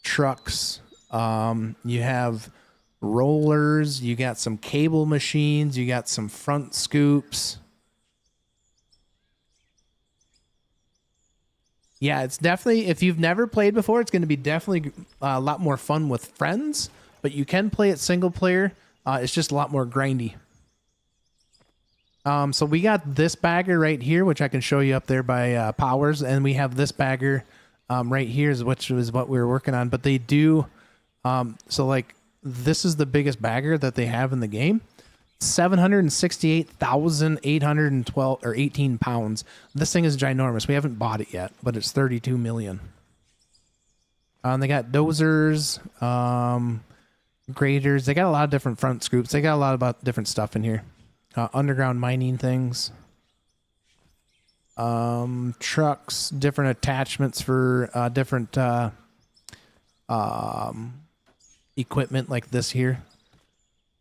A: trucks. You have rollers. You got some cable machines. You got some front scoops. Yeah, it's definitely, if you've never played before, it's going to be definitely a lot more fun with friends. But you can play it single player. It's just a lot more grindy. So we got this bagger right here, which I can show you up there by Powers. And we have this bagger right here, which is what we were working on. But they do, so like this is the biggest bagger that they have in the game. 768,812 or 18 pounds. This thing is ginormous. We haven't bought it yet, but it's 32 million. They got dozers, graders. They got a lot of different front scoops. They got a lot about different stuff in here. Underground mining things. Trucks, different attachments for different equipment like this here.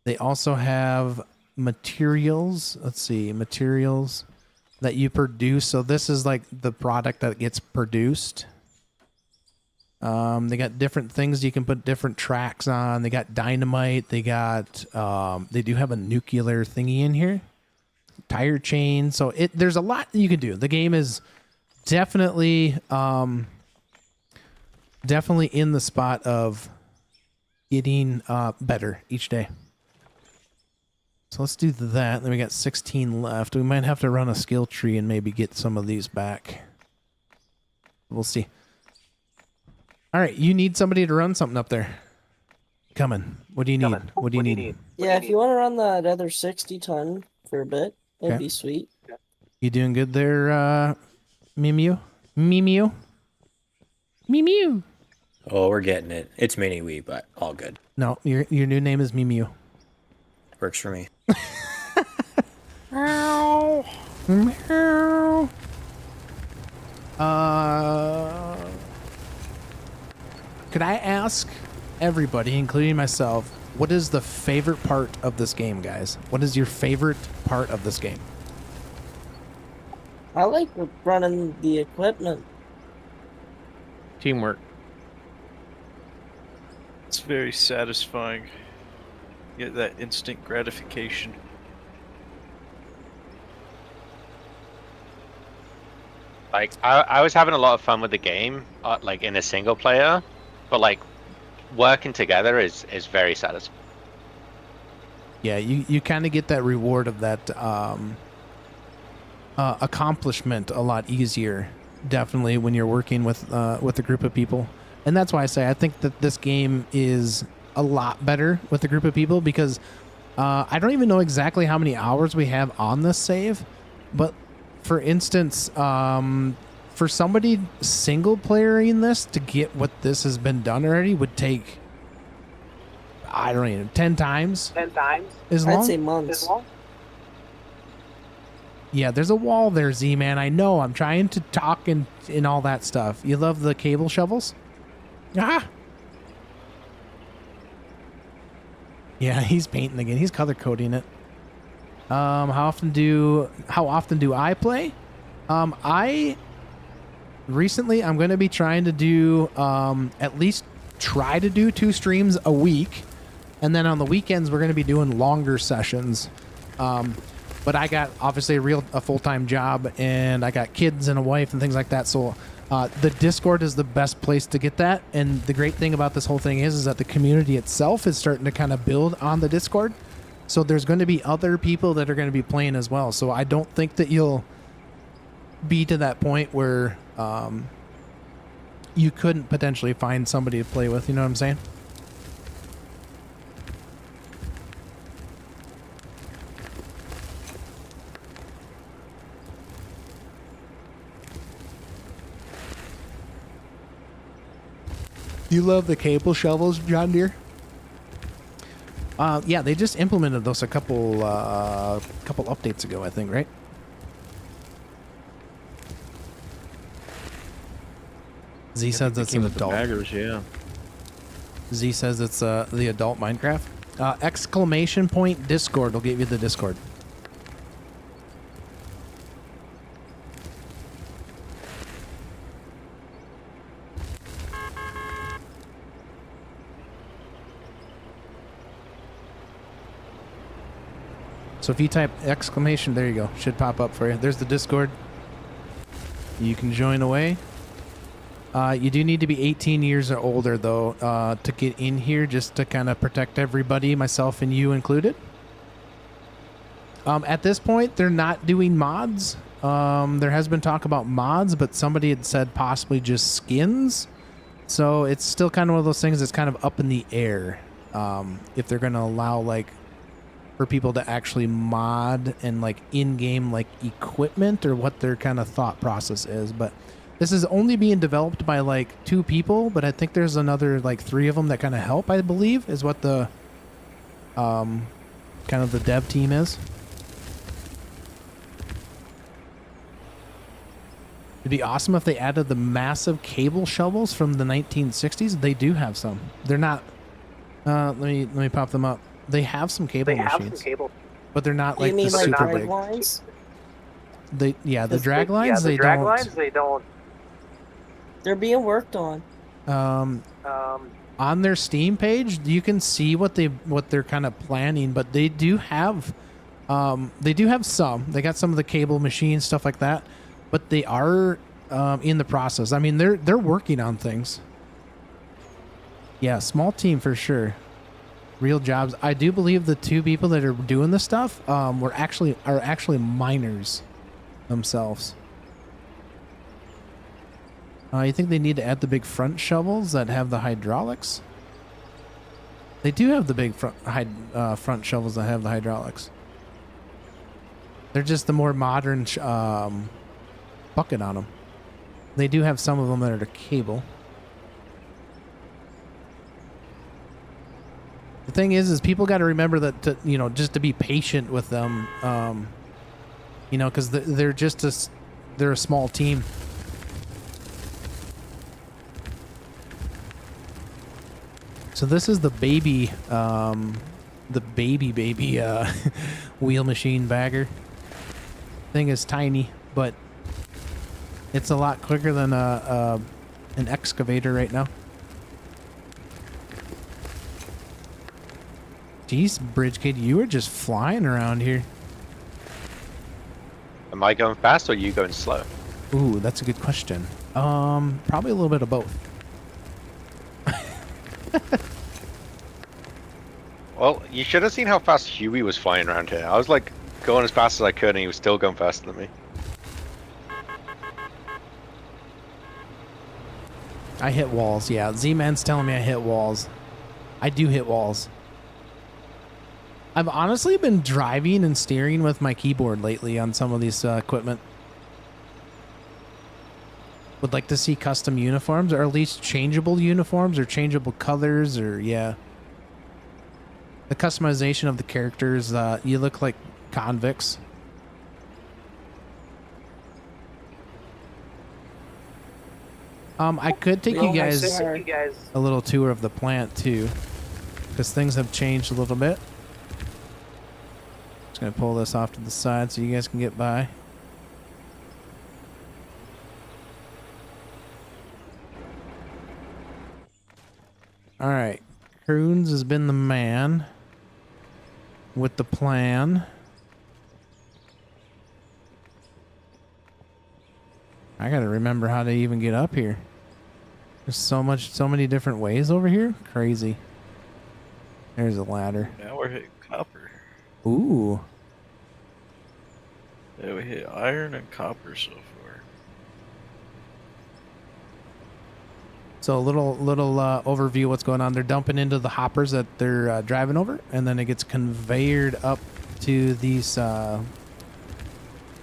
A: They also have materials. Let's see, materials that you produce. So this is like the product that gets produced. They got different things you can put different tracks on. They got dynamite. They got, they do have a nuclear thingy in here. Tire chain. So there's a lot that you can do. The game is definitely, definitely in the spot of getting, better each day. So let's do that. Then we got 16 left. We might have to run a skill tree and maybe get some of these back. We'll see. All right, you need somebody to run something up there. Coming. What do you need? What do you need?
C: Yeah, if you want to run that other 60 ton for a bit, that'd be sweet.
A: You doing good there, Mew? Mew? Mew?
F: Oh, we're getting it. It's mini-wee, but all good.
A: No, your new name is Mew.
F: Works for me.
A: Meow. Meow. Could I ask everybody, including myself, what is the favorite part of this game, guys? What is your favorite part of this game?
C: I like running the equipment.
D: Teamwork.
E: It's very satisfying. You get that instant gratification.
H: Like, I was having a lot of fun with the game, like in a single player, but like working together is very satisfying.
A: Yeah, you kind of get that reward of that accomplishment a lot easier, definitely, when you're working with a group of people. And that's why I say I think that this game is a lot better with a group of people, because I don't even know exactly how many hours we have on this save, but for instance, for somebody single playering this to get what this has been done already would take, I don't even know, 10 times?
J: 10 times?
A: As long?
C: I'd say months.
A: Yeah, there's a wall there, Z-Man. I know. I'm trying to talk and all that stuff. You love the cable shovels? Ah! Yeah, he's painting again. He's color coding it. How often do I play? Recently I'm going to be trying to do at least try to do 2 streams a week, and then on the weekends we're going to be doing longer sessions. But I got obviously a full-time job, and I got kids and a wife and things like that, so the Discord is the best place to get that. And the great thing about this whole thing is that the community itself is starting to kind of build on the Discord. So there's going to be other people that are going to be playing as well. So I don't think that you'll be to that point where you couldn't potentially find somebody to play with. You know what I'm saying? You love the cable shovels, John Deere? Yeah, they just implemented those a couple updates ago, I think, right? Z says it's an adult.
D: Baggers, yeah.
A: Z says it's the adult Minecraft. Exclamation point Discord will give you the Discord. So if you type exclamation, there you go. Should pop up for you. There's the Discord. You can join away. You do need to be 18 years or older, though, to get in here, just to kind of protect everybody, myself and you included. At this point, they're not doing mods. There has been talk about mods, but somebody had said possibly just skins. So it's still kind of one of those things that's kind of up in the air. If they're going to allow, like, for people to actually mod and, like, in-game, like, equipment, or what their kind of thought process is. But this is only being developed by, like, 2 people, but I think there's another, like, 3 of them that kind of help, I believe, is what the kind of the dev team is. It'd be awesome if they added the massive cable shovels from the 1960s. They do have some. They're not let me pop them up. They have some cable machines. But they're not like the super big.
C: Lines?
A: The drag lines, they don't.
C: They're being worked on.
A: On their Steam page, you can see what they're kind of planning, but they do have some. They got some of the cable machines, stuff like that, but they are in the process. I mean, they're working on things. Yeah, small team for sure. Real jobs. I do believe the 2 people that are doing this stuff are actually miners themselves. You think they need to add the big front shovels that have the hydraulics? They do have the big front shovels that have the hydraulics. They're just the more modern bucket on them. They do have some of them that are the cable. The thing is people got to remember that just to be patient with them, because they're a small team. So this is the baby wheel machine bagger. Thing is tiny, but it's a lot quicker than an excavator right now. Jeez, Bridge Kid, you were just flying around here.
H: Am I going fast or are you going slow?
A: Ooh, that's a good question. Probably a little bit of both.
H: Well, you should have seen how fast Huey was flying around here. I was like going as fast as I could and he was still going faster than me.
A: I hit walls, yeah. Z-Man's telling me I hit walls. I do hit walls. I've honestly been driving and steering with my keyboard lately on some of these equipment. Would like to see custom uniforms, or at least changeable uniforms, or changeable colors, or yeah. The customization of the characters, you look like convicts. I could take you guys a little tour of the plant too, because things have changed a little bit. Just gonna pull this off to the side so you guys can get by. All right, Croons has been the man with the plan. I gotta remember how to even get up here. There's so many different ways over here. Crazy. There's a ladder.
E: Now we're hitting copper.
A: Ooh.
E: Yeah, we hit iron and copper so far.
A: So a little overview of what's going on. They're dumping into the hoppers that they're driving over, and then it gets conveyed up to these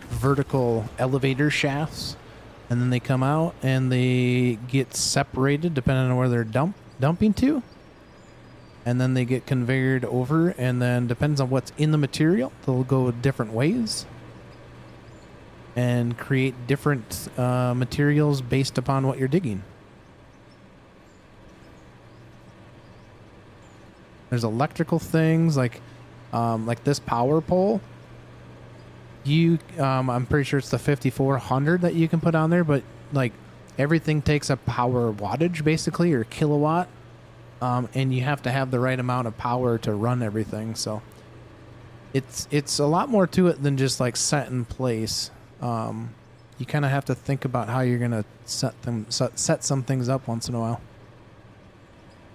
A: vertical elevator shafts, and then they come out and they get separated depending on where they're dumping to, and then they get conveyed over, and then depends on what's in the material, they'll go different ways and create different materials based upon what you're digging. There's electrical things like this power pole. I'm pretty sure it's the 5400 that you can put on there, but like everything takes a power wattage basically, or kilowatt, and you have to have the right amount of power to run everything. So it's a lot more to it than just like set in place. You kind of have to think about how you're gonna set some things up once in a while.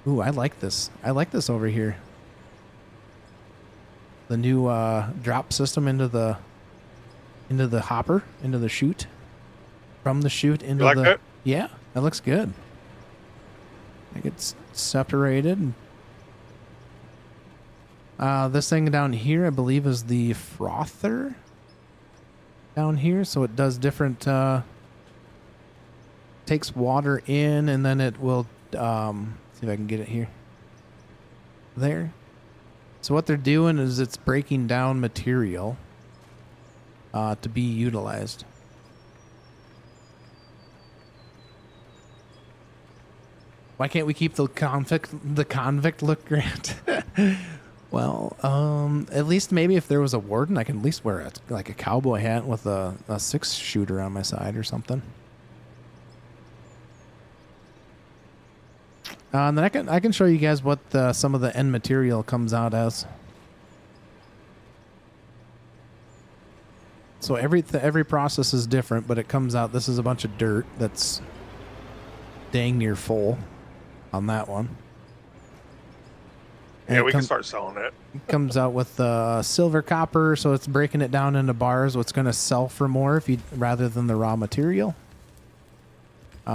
A: Ooh, I like this. I like this over here. The new drop system into the hopper, into the chute. From the chute into
B: You like
A: the
B: that?
A: Yeah, that looks good. Like it's separated. This thing down here, I believe, is the frother down here, so it does different takes water in, and then it will see if I can get it here. There. So what they're doing is it's breaking down material to be utilized. Why can't we keep the convict look, Grant? Well, at least maybe if there was a warden, I can at least wear like a cowboy hat with a 6-shooter on my side or something. And then I can show you guys what some of the end material comes out as. So every process is different, but it comes out. This is a bunch of dirt that's dang near full on that one. And
B: Yeah, we can start selling it.
A: It comes out with silver copper, so it's breaking it down into bars. What's going to sell for more rather than the raw material.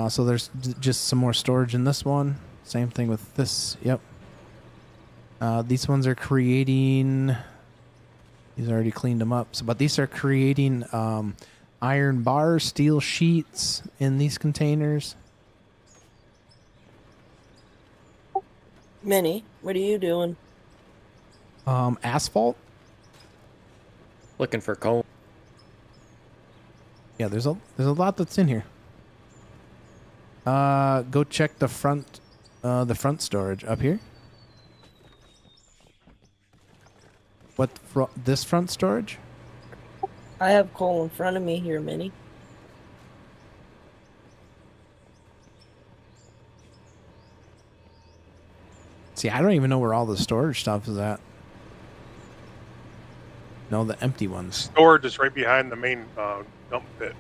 A: So there's just some more storage in this one. Same thing with this. Yep. These ones are creating. These already cleaned them up. But these are creating iron bars, steel sheets in these containers.
C: Minnie, what are you doing?
A: Asphalt.
F: Looking for coal.
A: Yeah, there's a lot that's in here. Go check the front The front storage up here. What? This front storage?
C: I have coal in front of me here, Minnie.
A: See, I don't even know where all the storage stuff is at. No, the empty ones.
B: Storage is right behind the main dump pit.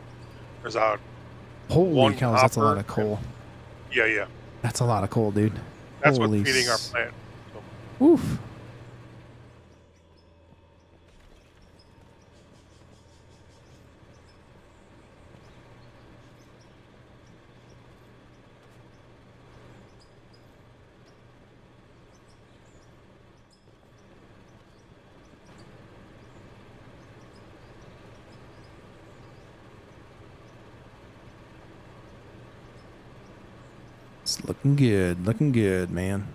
B: There's a
A: Holy cows, that's a lot of coal.
B: Yeah.
A: That's a lot of coal, dude.
B: That's
A: Holy
B: what's feeding our plant. So.
A: Oof. It's looking good, man.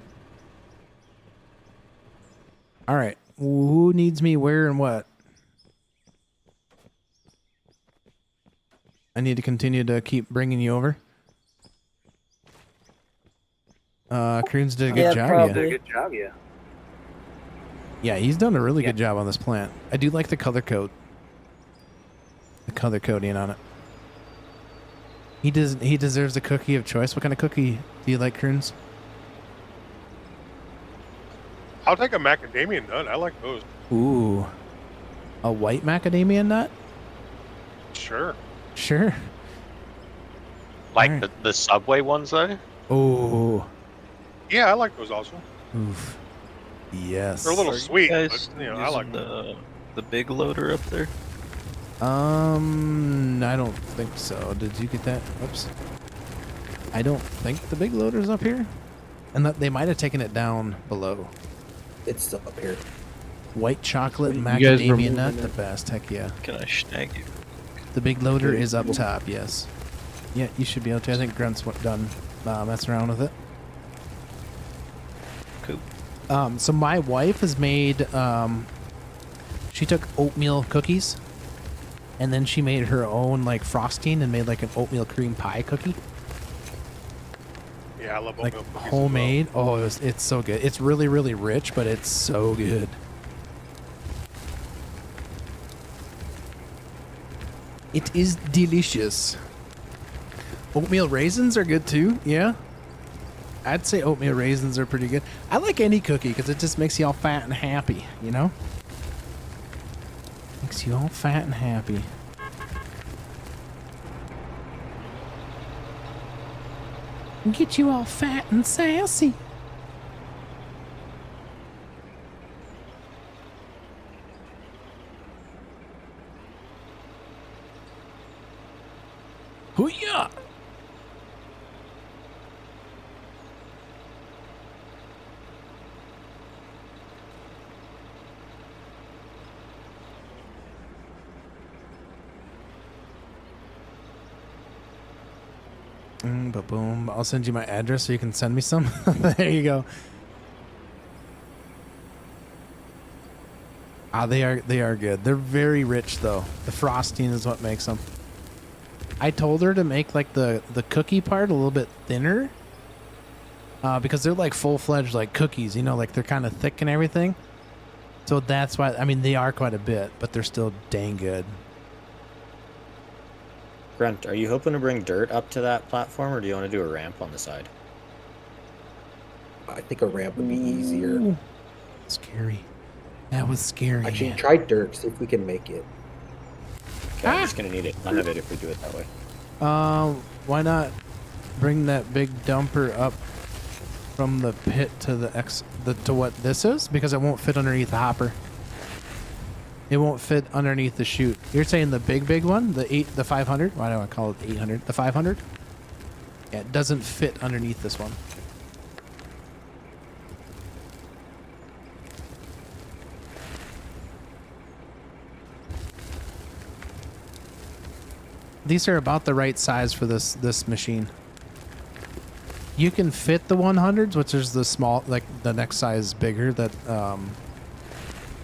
A: All right, who needs me where and what? I need to continue to keep bringing you over. Kroons did a good job.
C: Probably.
K: Did a good job, yeah.
A: Yeah, he's done a really good job on this plant. I do like the color coat. The color coding on it. He deserves a cookie of choice. What kind of cookie do you like, Kroons?
B: I'll take a macadamia nut. I like those.
A: Ooh. A white macadamia nut?
B: Sure.
A: Sure.
H: Like
A: Alright.
H: the Subway ones, though?
A: Oh.
B: Yeah, I like those also.
A: Oof. Yes.
B: They're a little
E: Are you
B: sweet,
E: guys
B: but I like them.
E: the big loader up there.
A: I don't think so. Did you get that? Oops. I don't think the big loader's up here. And that they might have taken it down below.
I: It's still up here.
A: White chocolate
D: You guys
A: macadamia
D: removing
A: nut,
D: it?
A: the best. Heck yeah.
E: Can I snag you?
A: The big loader is up top, yes. Yeah, you should be able to. I think Grunt's done messing around with it.
E: Cool.
A: So my wife has made, she took oatmeal cookies, and then she made her own, like, frosting and made, like, an oatmeal cream pie cookie.
B: Yeah, I love
A: Like,
B: oatmeal cookies as
A: homemade. Oh, it's so good. It's really, really rich, but it's so good. It is delicious. Oatmeal raisins are good, too. Yeah. I'd say oatmeal raisins are pretty good. I like any cookie because it just makes you all fat and happy, you know? Makes you all fat and happy. And get you all fat and sassy. Hoo-yah! Boom. I'll send you my address so you can send me some. There you go. They are good. They're very rich though. The frosting is what makes them. I told her to make like the cookie part a little bit thinner. Because they're like full-fledged like cookies, you know, like they're kind of thick and everything. So that's why, I mean, they are quite a bit, but they're still dang good.
F: Grunt, are you hoping to bring dirt up to that platform, or do you want to do a ramp on the side?
I: I think a ramp would be easier.
A: Ooh. Scary. That was scary.
I: Actually, try dirt, see if we can make it.
F: Okay, I'm just going to need a ton of it if we do it that way.
A: Why not bring that big dumper up from the pit to to what this is? Because it won't fit underneath the hopper. It won't fit underneath the chute. You're saying the big one, the 500? Why do I call it 800? The 500? Yeah, it doesn't fit underneath this one. These are about the right size for this machine. You can fit the 100s, which is the small, like the next size bigger, that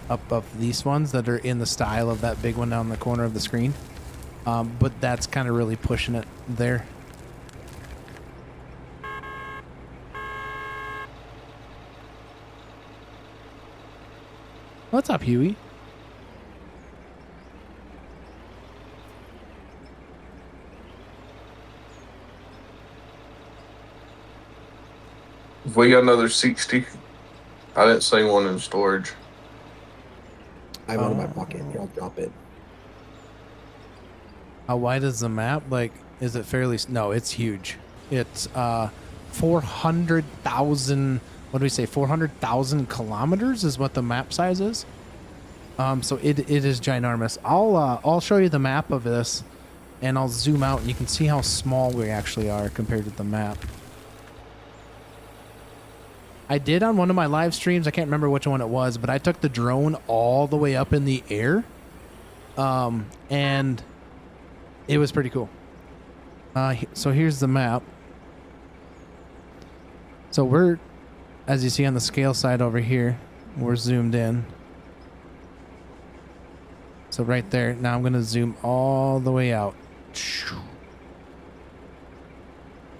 A: up of these ones that are in the style of that big one down the corner of the screen. But that's kind of really pushing it there. What's up, Huey?
G: If we got another 60, I didn't see one in storage.
I: I have one in my pocket. Here, I'll drop it.
A: How wide is the map? Like, is it fairly... No, it's huge. It's 400,000... What do we say? 400,000 kilometers is what the map size is. So it is ginormous. I'll show you the map of this, and I'll zoom out, and you can see how small we actually are compared to the map. I did on one of my live streams, I can't remember which one it was, but I took the drone all the way up in the air, and it was pretty cool. So here's the map. So we're, as you see on the scale side over here, we're zoomed in. So right there, now I'm going to zoom all the way out.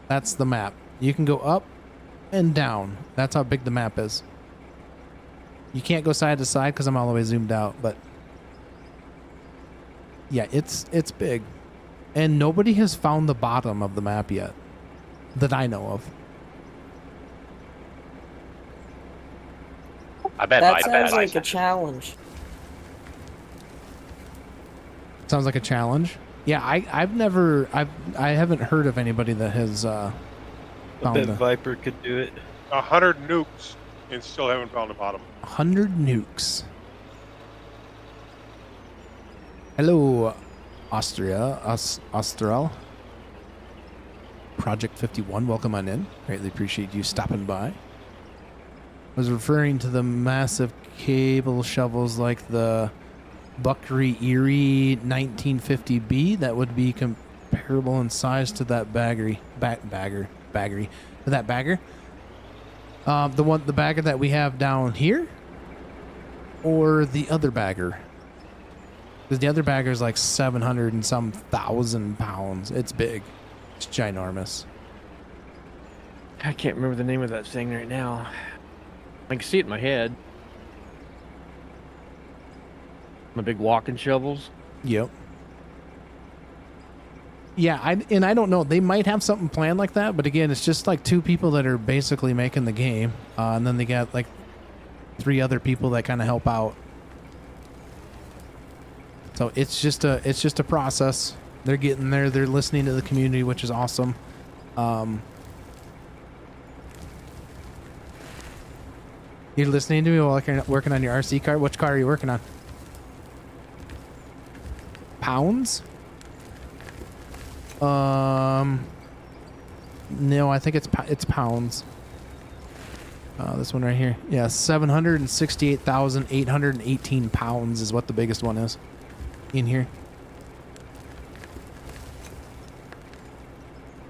A: That's the map. You can go up and down. That's how big the map is. You can't go side to side because I'm all the way zoomed out, but yeah, it's big. And nobody has found the bottom of the map yet that I know of.
H: I bet
C: that sounds like a challenge.
A: Sounds like a challenge. Yeah, I haven't heard of anybody that has
E: I bet Viper could do it.
B: 100 nukes and still haven't found the bottom.
A: 100 nukes. Hello, Austral. Project 51, welcome on in. Greatly appreciate you stopping by. I was referring to the massive cable shovels like the Buckery Erie 1950B that would be comparable in size to that bagger. The bagger that we have down here, or the other bagger, because the other bagger is like 700 and some thousand pounds. It's big. It's ginormous.
D: I can't remember the name of that thing right now. I can see it in my head. My big walking shovels.
A: Yep. Yeah, I don't know. They might have something planned like that, but again, it's just like 2 people that are basically making the game, and then they got like 3 other people that kind of help out. So it's just a process. They're getting there. They're listening to the community, which is awesome. You're listening to me while you're working on your RC car. Which car are you working on? Pounds? No, I think it's pounds. This one right here. Yeah, 768,818 pounds is what the biggest one is in here.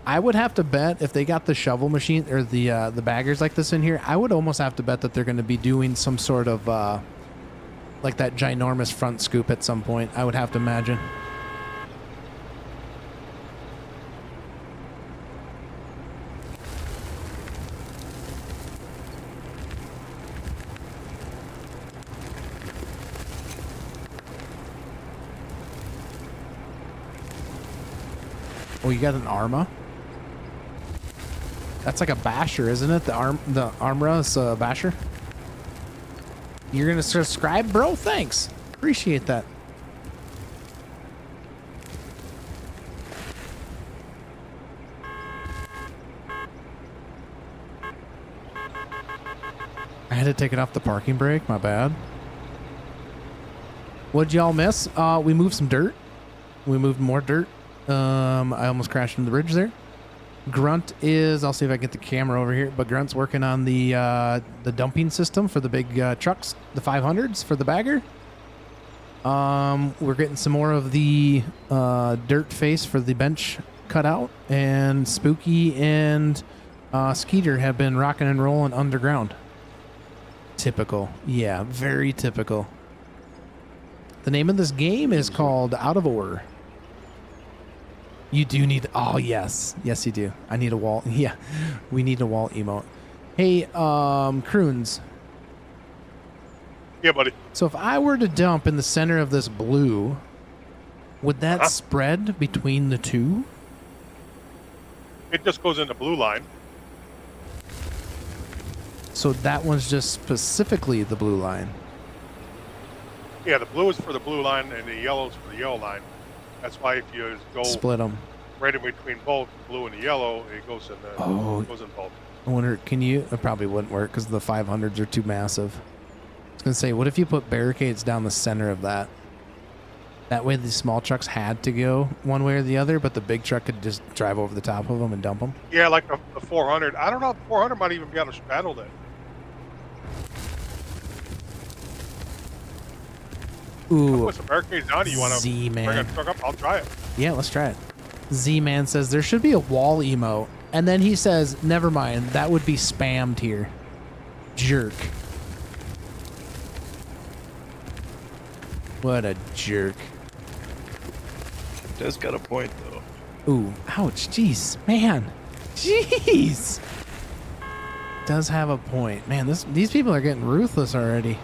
A: I would have to bet if they got the shovel machine or the baggers like this in here, I would almost have to bet that they're going to be doing some sort of like that ginormous front scoop at some point. I would have to imagine. Oh, you got an Arma? That's like a basher, isn't it? The Armra is a basher. You're gonna subscribe, bro? Thanks. Appreciate that. I had to take it off the parking brake. My bad. What'd y'all miss? We moved some dirt. We moved more dirt. I almost crashed into the bridge there. Grunt is, I'll see if I can get the camera over here, but Grunt's working on the dumping system for the big trucks, the 500s for the bagger. We're getting some more of the dirt face for the bench cut out, and Spooky and Skeeter have been rocking and rolling underground. Typical. Yeah, very typical. The name of this game is called Out of Order. You do need... Oh, yes. Yes, you do. I need a wall. Yeah, we need a wall emote. Hey, Croons.
B: Yeah, buddy.
A: So if I were to dump in the center of this blue, would that spread between the two?
B: It just goes in the blue line.
A: So that one's just specifically the blue line.
B: Yeah, the blue is for the blue line and the yellow is for the yellow line. That's why if you go
A: Split them.
B: right in between both, the blue and the yellow, it goes in the goes in both.
A: I wonder, can you? It probably wouldn't work because the 500s are too massive. I was gonna say, what if you put barricades down the center of that? That way, the small trucks had to go one way or the other, but the big truck could just drive over the top of them and dump them.
B: Yeah, like the 400. I don't know if the 400 might even be able to straddle that.
A: Ooh,
B: Put some barricades down. You want to bring a truck up? I'll try it.
A: Yeah, let's try it. Z-Man says there should be a wall emote. And then he says, never mind, that would be spammed here. Jerk. What a jerk.
E: Does got a point, though.
A: Ooh, ouch, jeez, man. Jeez. Does have a point. Man, these people are getting ruthless already.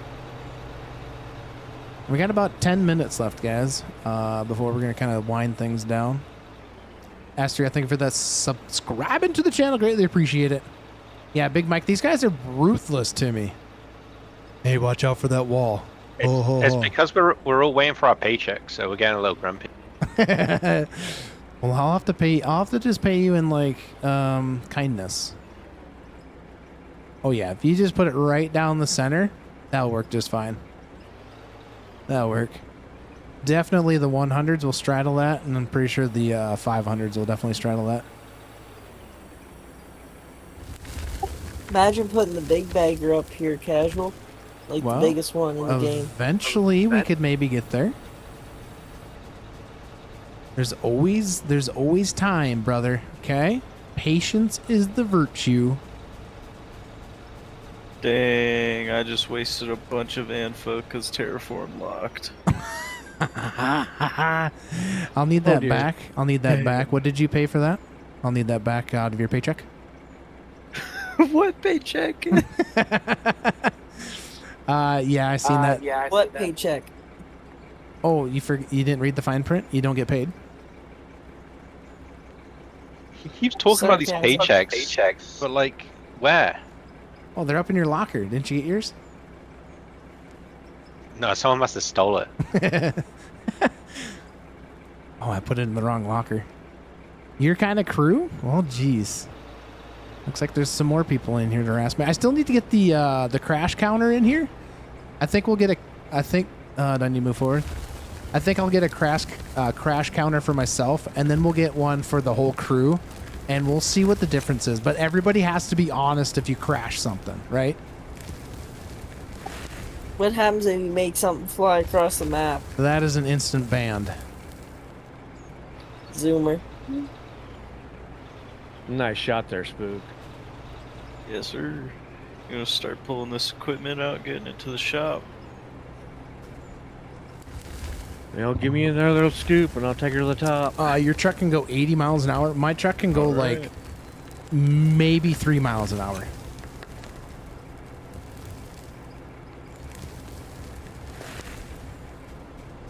A: We got about 10 minutes left, guys, before we're going to kind of wind things down. Astrid, thank you for that subscribing to the channel. Greatly appreciate it. Yeah, Big Mike, these guys are ruthless to me. Hey, watch out for that wall.
H: It's because we're all waiting for our paycheck, so we're getting a little grumpy.
A: Well, I'll have to just pay you in, like, kindness. Oh, yeah, if you just put it right down the center, that'll work just fine. That'll work. Definitely the 100s will straddle that, and I'm pretty sure the 500s will definitely straddle that.
C: Imagine putting the big bagger up here casual. Like the biggest one in the game.
A: Eventually, we could maybe get there. There's always time, brother. Okay? Patience is the virtue.
E: Dang, I just wasted a bunch of info because Terraform locked.
A: I'll need that back. I'll need that back. What did you pay for that? I'll need that back out of your paycheck.
E: What paycheck?
A: Yeah, I seen that.
C: What paycheck?
A: Oh, you didn't read the fine print? You don't get paid?
H: He keeps talking about these paychecks, but like, where?
A: Oh, they're up in your locker. Didn't you get yours?
H: No, someone must have stole it.
A: Oh, I put it in the wrong locker. Your kind of crew? Well, geez. Looks like there's some more people in here to harass me. I still need to get the crash counter in here. I think we'll get a... do I need to move forward? I think I'll get a crash counter for myself, and then we'll get one for the whole crew, and we'll see what the difference is. But everybody has to be honest if you crash something, right?
C: What happens if you make something fly across the map?
A: That is an instant ban.
C: Zoomer.
D: Nice shot there, Spook.
E: Yes, sir. You gonna start pulling this equipment out, getting it to the shop.
D: Well, give me another little scoop and I'll take her to the top.
A: Your truck can go 80 miles an hour. My truck can go like maybe 3 miles an hour.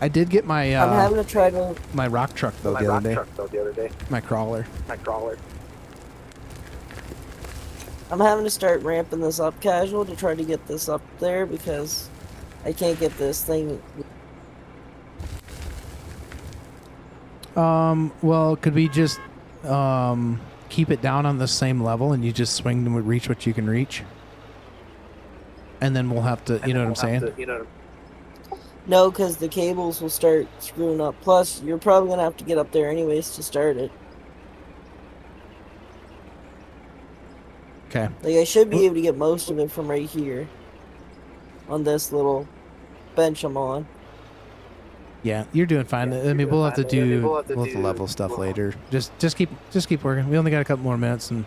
A: I did get my
C: I'm having to try to
A: my rock truck though the other day. My crawler.
C: I'm having to start ramping this up casual to try to get this up there because I can't get this thing.
A: Well, could we just keep it down on the same level and you just swing and reach what you can reach? And then we'll have to, you know what I'm saying?
C: No, because the cables will start screwing up. Plus, you're probably going to have to get up there anyways to start it.
A: Okay.
C: Like, I should be able to get most of it from right here. On this little bench I'm on.
A: Yeah, you're doing fine. I mean, we'll have to do level stuff later. Just keep working. We only got a couple more minutes and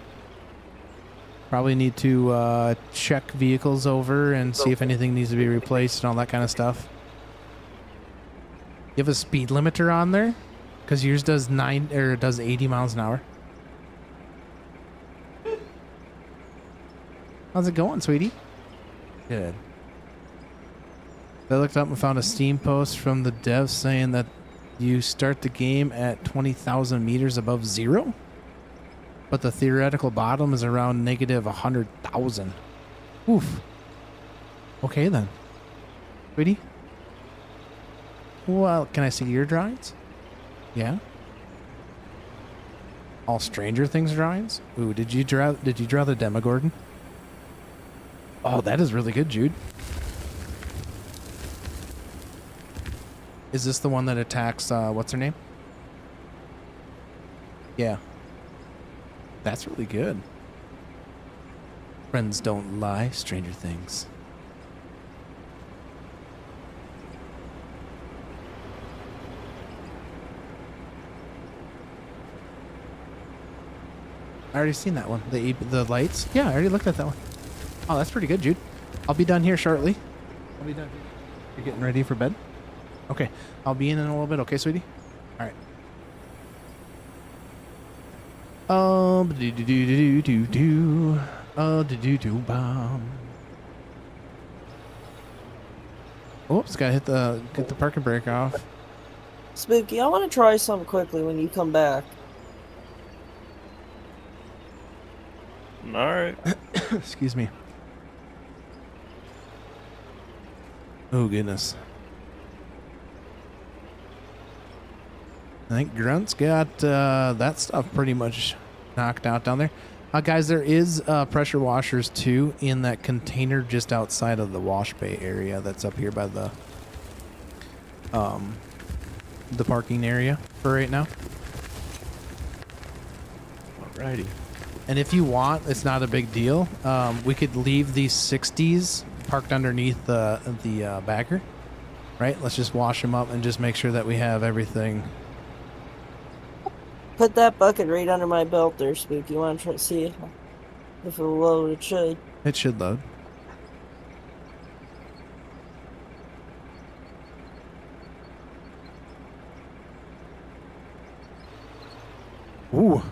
A: probably need to check vehicles over and see if anything needs to be replaced and all that kind of stuff. You have a speed limiter on there? Because yours does 80 miles an hour. How's it going, sweetie? Good. I looked up and found a Steam post from the devs saying that you start the game at 20,000 meters above zero, but the theoretical bottom is around negative 100,000. Oof. Okay then. Sweetie? Well, can I see your drawings? Yeah. All Stranger Things drawings? Ooh, did you draw the Demogorgon? Oh, that is really good, Jude. Is this the one that attacks, what's her name? Yeah. That's really good. Friends don't lie, Stranger Things. I already seen that one. The lights? Yeah, I already looked at that one. Oh, that's pretty good, Jude. I'll be done here shortly. I'll be done. You're getting ready for bed? Okay. I'll be in a little bit. Okay, sweetie? All right. Oops, gotta get the parking brake off.
C: Spooky, I want to try something quickly when you come back.
E: Alright.
A: Excuse me. Oh, goodness. I think Grunt's got that stuff pretty much knocked out down there. Guys, there is pressure washers, too, in that container just outside of the wash bay area that's up here by the parking area for right now.
D: Alrighty.
A: And if you want, it's not a big deal. We could leave these 60s parked underneath the bagger, right? Let's just wash them up and just make sure that we have everything.
C: Put that bucket right under my belt there, Spooky. You want to try to see if it'll load? It should.
A: It should load. Ooh.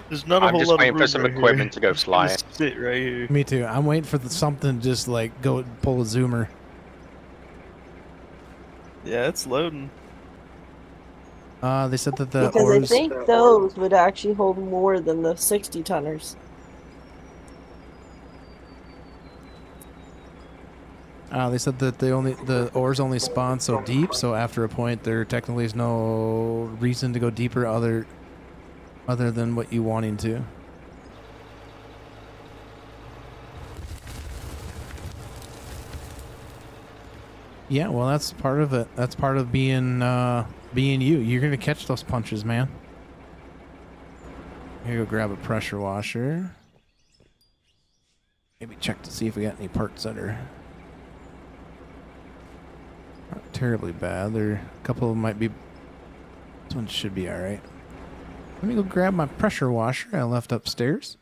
E: There's not a
H: I'm
E: whole
H: just
E: lot
H: waiting
E: of
H: for some
E: room right
H: equipment
E: here.
H: to go fly.
E: Just sit right here.
A: Me too. I'm waiting for something to just like go pull a zoomer.
E: Yeah, it's loading.
A: They said that the
C: Because
A: ores.
C: I think those would actually hold more than the 60 tonners.
A: They said that the ores only spawn so deep, so after a point there technically is no reason to go deeper other than what you wanting to. Yeah, well that's part of it. That's part of being you. You're gonna catch those punches, man. Here, go grab a pressure washer. Maybe check to see if we got any parts that are not terribly bad. There, a couple of them might be. This one should be all right. Let me go grab my pressure washer I left upstairs.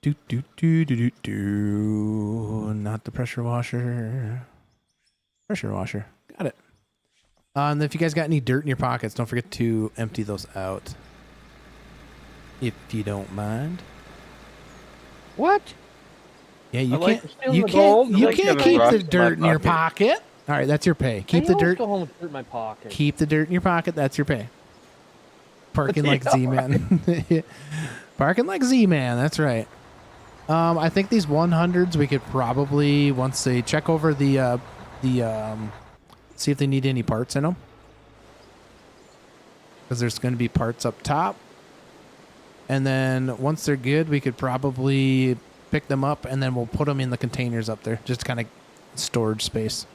A: Not the pressure washer. Pressure washer. Got it. And if you guys got any dirt in your pockets, don't forget to empty those out. If you don't mind.
D: What?
A: Yeah, you
D: I like
A: can't.
D: stealing
A: You
D: the
A: can't.
D: gold.
A: You
D: I like
A: can't
D: having
A: keep
D: rocks
A: the
D: in my
A: dirt in your
D: pocket.
A: pocket. All right, that's your pay. Keep the dirt.
D: Go home and put it in my pocket.
A: Keep the dirt in your pocket. That's your pay. Parking like Z-Man. Parking like Z-Man. That's right. I think these 100s we could probably, once they check over the see if they need any parts in them, because there's going to be parts up top, and then once they're good, we could probably pick them up and then we'll put them in the containers up there, just kind of storage space.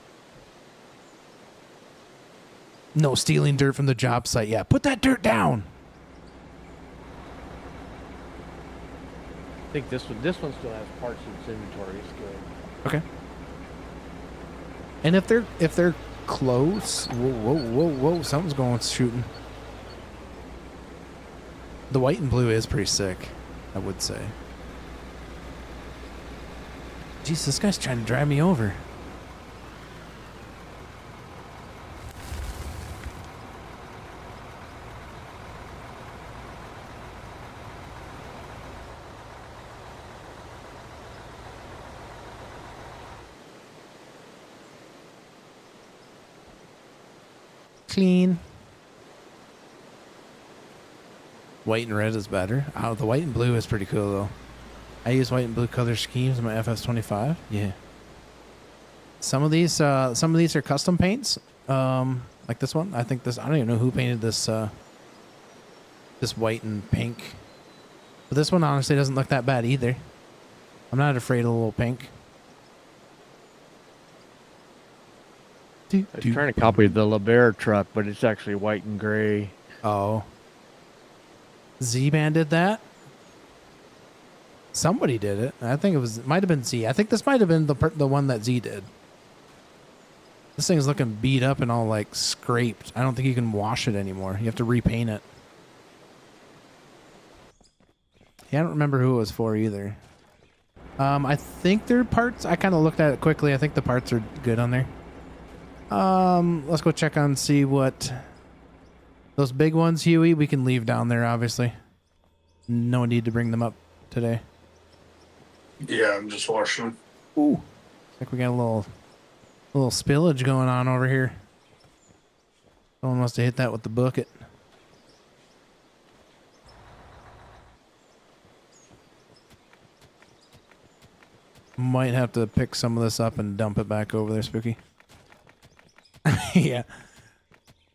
A: No stealing dirt from the job site. Yeah, put that dirt down.
D: I think this one still has parts in its inventory. It's good.
A: Okay. And if they're close, whoa, something's going shooting. The white and blue is pretty sick, I would say. Jeez, this guy's trying to drive me over. clean. White and red is better. Oh, the white and blue is pretty cool though. I use white and blue color schemes in my FS25. Yeah. Some of these are custom paints. Like this one. I think this. I don't even know who painted this. This white and pink. But this one honestly doesn't look that bad either. I'm not afraid of a little pink.
D: I was trying to copy the LeBaire truck, but it's actually white and gray.
A: Oh. Z-Man did that? Somebody did it. I think it might have been Z. I think this might have been the one that Z did. This thing's looking beat up and all like scraped. I don't think you can wash it anymore. You have to repaint it. Yeah, I don't remember who it was for either. I think they're parts. I kind of looked at it quickly. I think the parts are good on there. Let's go check on, see what those big ones, Huey, we can leave down there, obviously. No need to bring them up today.
G: Yeah, I'm just washing them.
A: Ooh. Looks like we got a little spillage going on over here. Someone must have hit that with the bucket. Might have to pick some of this up and dump it back over there, Spooky. Yeah.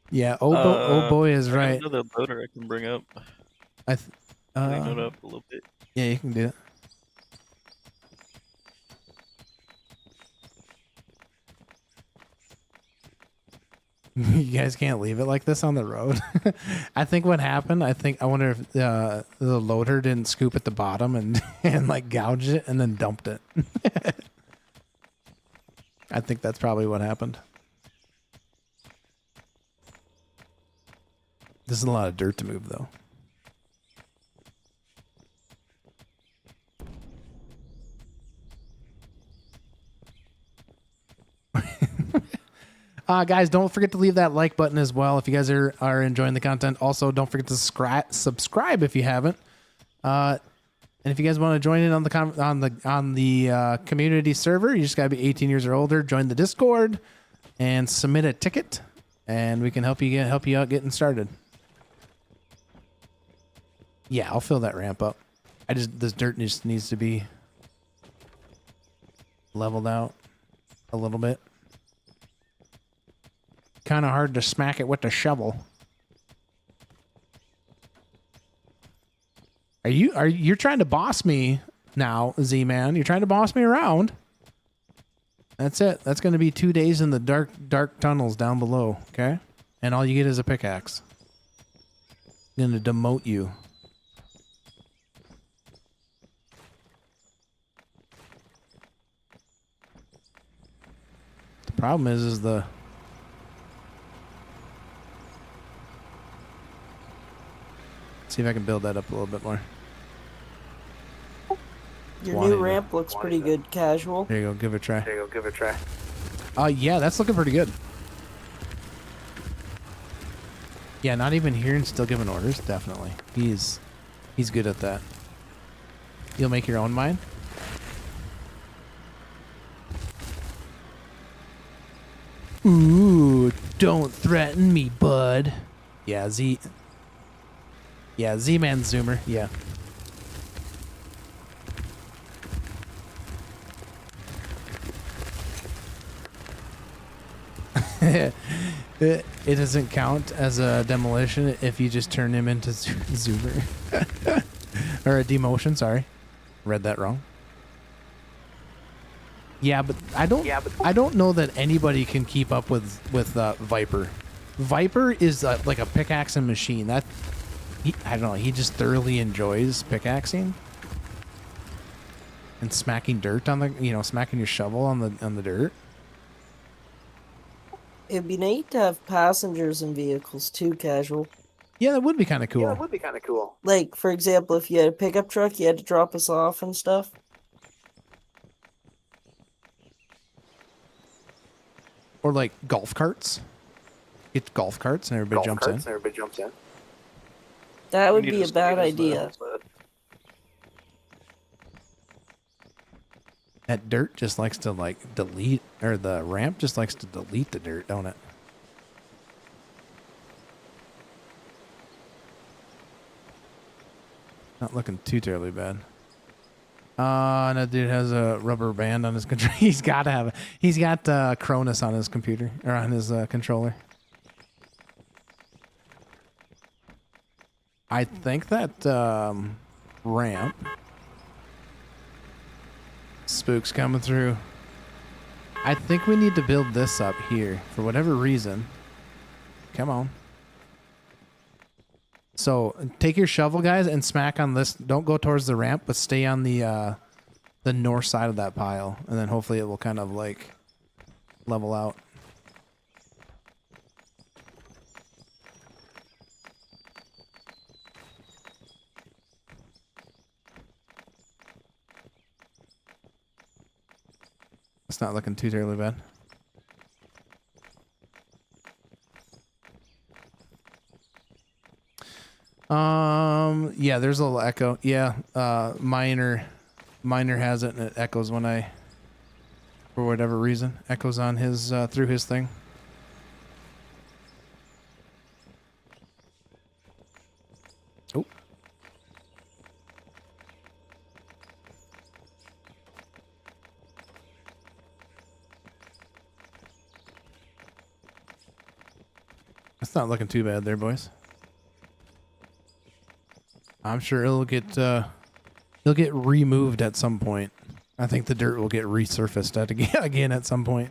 A: Yeah, oh boy is right.
E: I have another loader I can bring up. Bring it up a little bit.
A: Yeah, you can do it. You guys can't leave it like this on the road. I think what happened, I wonder if the loader didn't scoop at the bottom and like gouged it and then dumped it. I think that's probably what happened. This is a lot of dirt to move though. Guys, don't forget to leave that like button as well if you guys are enjoying the content. Also, don't forget to subscribe if you haven't. And if you guys want to join in on the community server, you just gotta be 18 years or older. Join the Discord and submit a ticket, and we can help you out getting started. Yeah, I'll fill that ramp up. This dirt just needs to be leveled out a little bit. Kind of hard to smack it with the shovel. You're trying to boss me now, Z-Man? You're trying to boss me around? That's it. That's going to be 2 days in the dark tunnels down below. Okay, and all you get is a pickaxe. I'm going to demote you. The problem is the. See if I can build that up a little bit more.
C: Your new ramp looks pretty good, casual.
A: There you go, give it a try. Yeah, that's looking pretty good. Yeah, not even hearing, still giving orders, definitely. He's good at that. You'll make your own mine? Ooh, don't threaten me, bud. Yeah, Z-Man Zoomer, yeah. It doesn't count as a demolition if you just turn him into Zoomer. Or a demotion, sorry. Read that wrong. Yeah, but I don't know that anybody can keep up with Viper. Viper is like a pickaxing machine. I don't know, he just thoroughly enjoys pickaxing and smacking dirt on smacking your shovel on the dirt.
C: It'd be neat to have passengers in vehicles too, casual.
A: Yeah, that would be kind of cool.
C: Like, for example, if you had a pickup truck, you had to drop us off and stuff.
A: Or like golf carts. Get golf carts and everybody jumps in.
C: That would be a bad idea.
A: That dirt just likes to delete, or the ramp just likes to delete the dirt, don't it? Not looking too terribly bad. And that dude has a rubber band on his controller. He's got to have it. He's got Cronus on his computer, or on his controller. I think that ramp. Spook's coming through. I think we need to build this up here for whatever reason. Come on. So take your shovel, guys, and smack on this. Don't go towards the ramp, but stay on the north side of that pile, and then hopefully it will kind of like level out. It's not looking too terribly bad. Yeah, there's a little echo. Yeah, Miner has it, and it echoes when I, for whatever reason, echoes on his through his thing. Oh. It's not looking too bad there, boys. I'm sure it'll get removed at some point. I think the dirt will get resurfaced again at some point.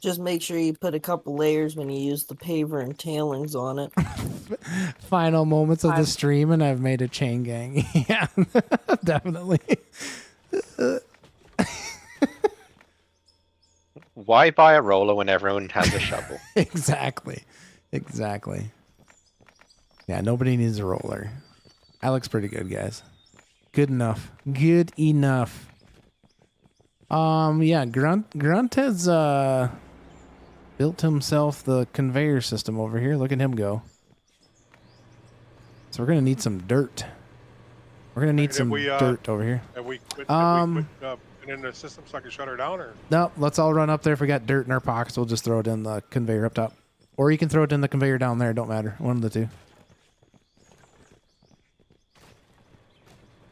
C: Just make sure you put a couple layers when you use the paver and tailings on it.
A: Final moments of the stream, and I've made a chain gang. Yeah, definitely.
H: Why buy a roller when everyone has a shovel?
A: Exactly. Yeah, nobody needs a roller. That looks pretty good, guys. Good enough. Good enough. Yeah, Grunt has built himself the conveyor system over here. Look at him go. So we're gonna need some dirt. We're gonna need some dirt over here.
B: Have we quit in the system so I can shut her down, or?
A: No, let's all run up there. If we got dirt in our pockets, we'll just throw it in the conveyor up top. Or you can throw it in the conveyor down there. Don't matter. One of the two.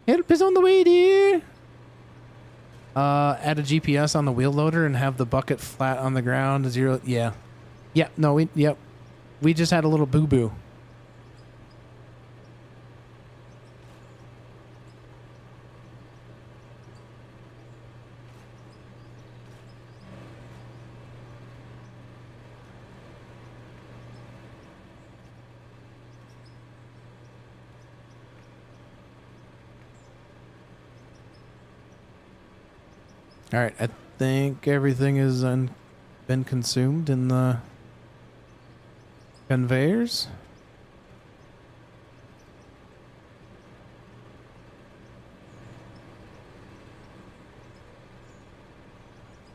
A: Help is on the way, dear. Add a GPS on the wheel loader and have the bucket flat on the ground. 0. Yeah. Yeah. No. Yep. We just had a little boo boo. All right, I think everything has been consumed in the conveyors.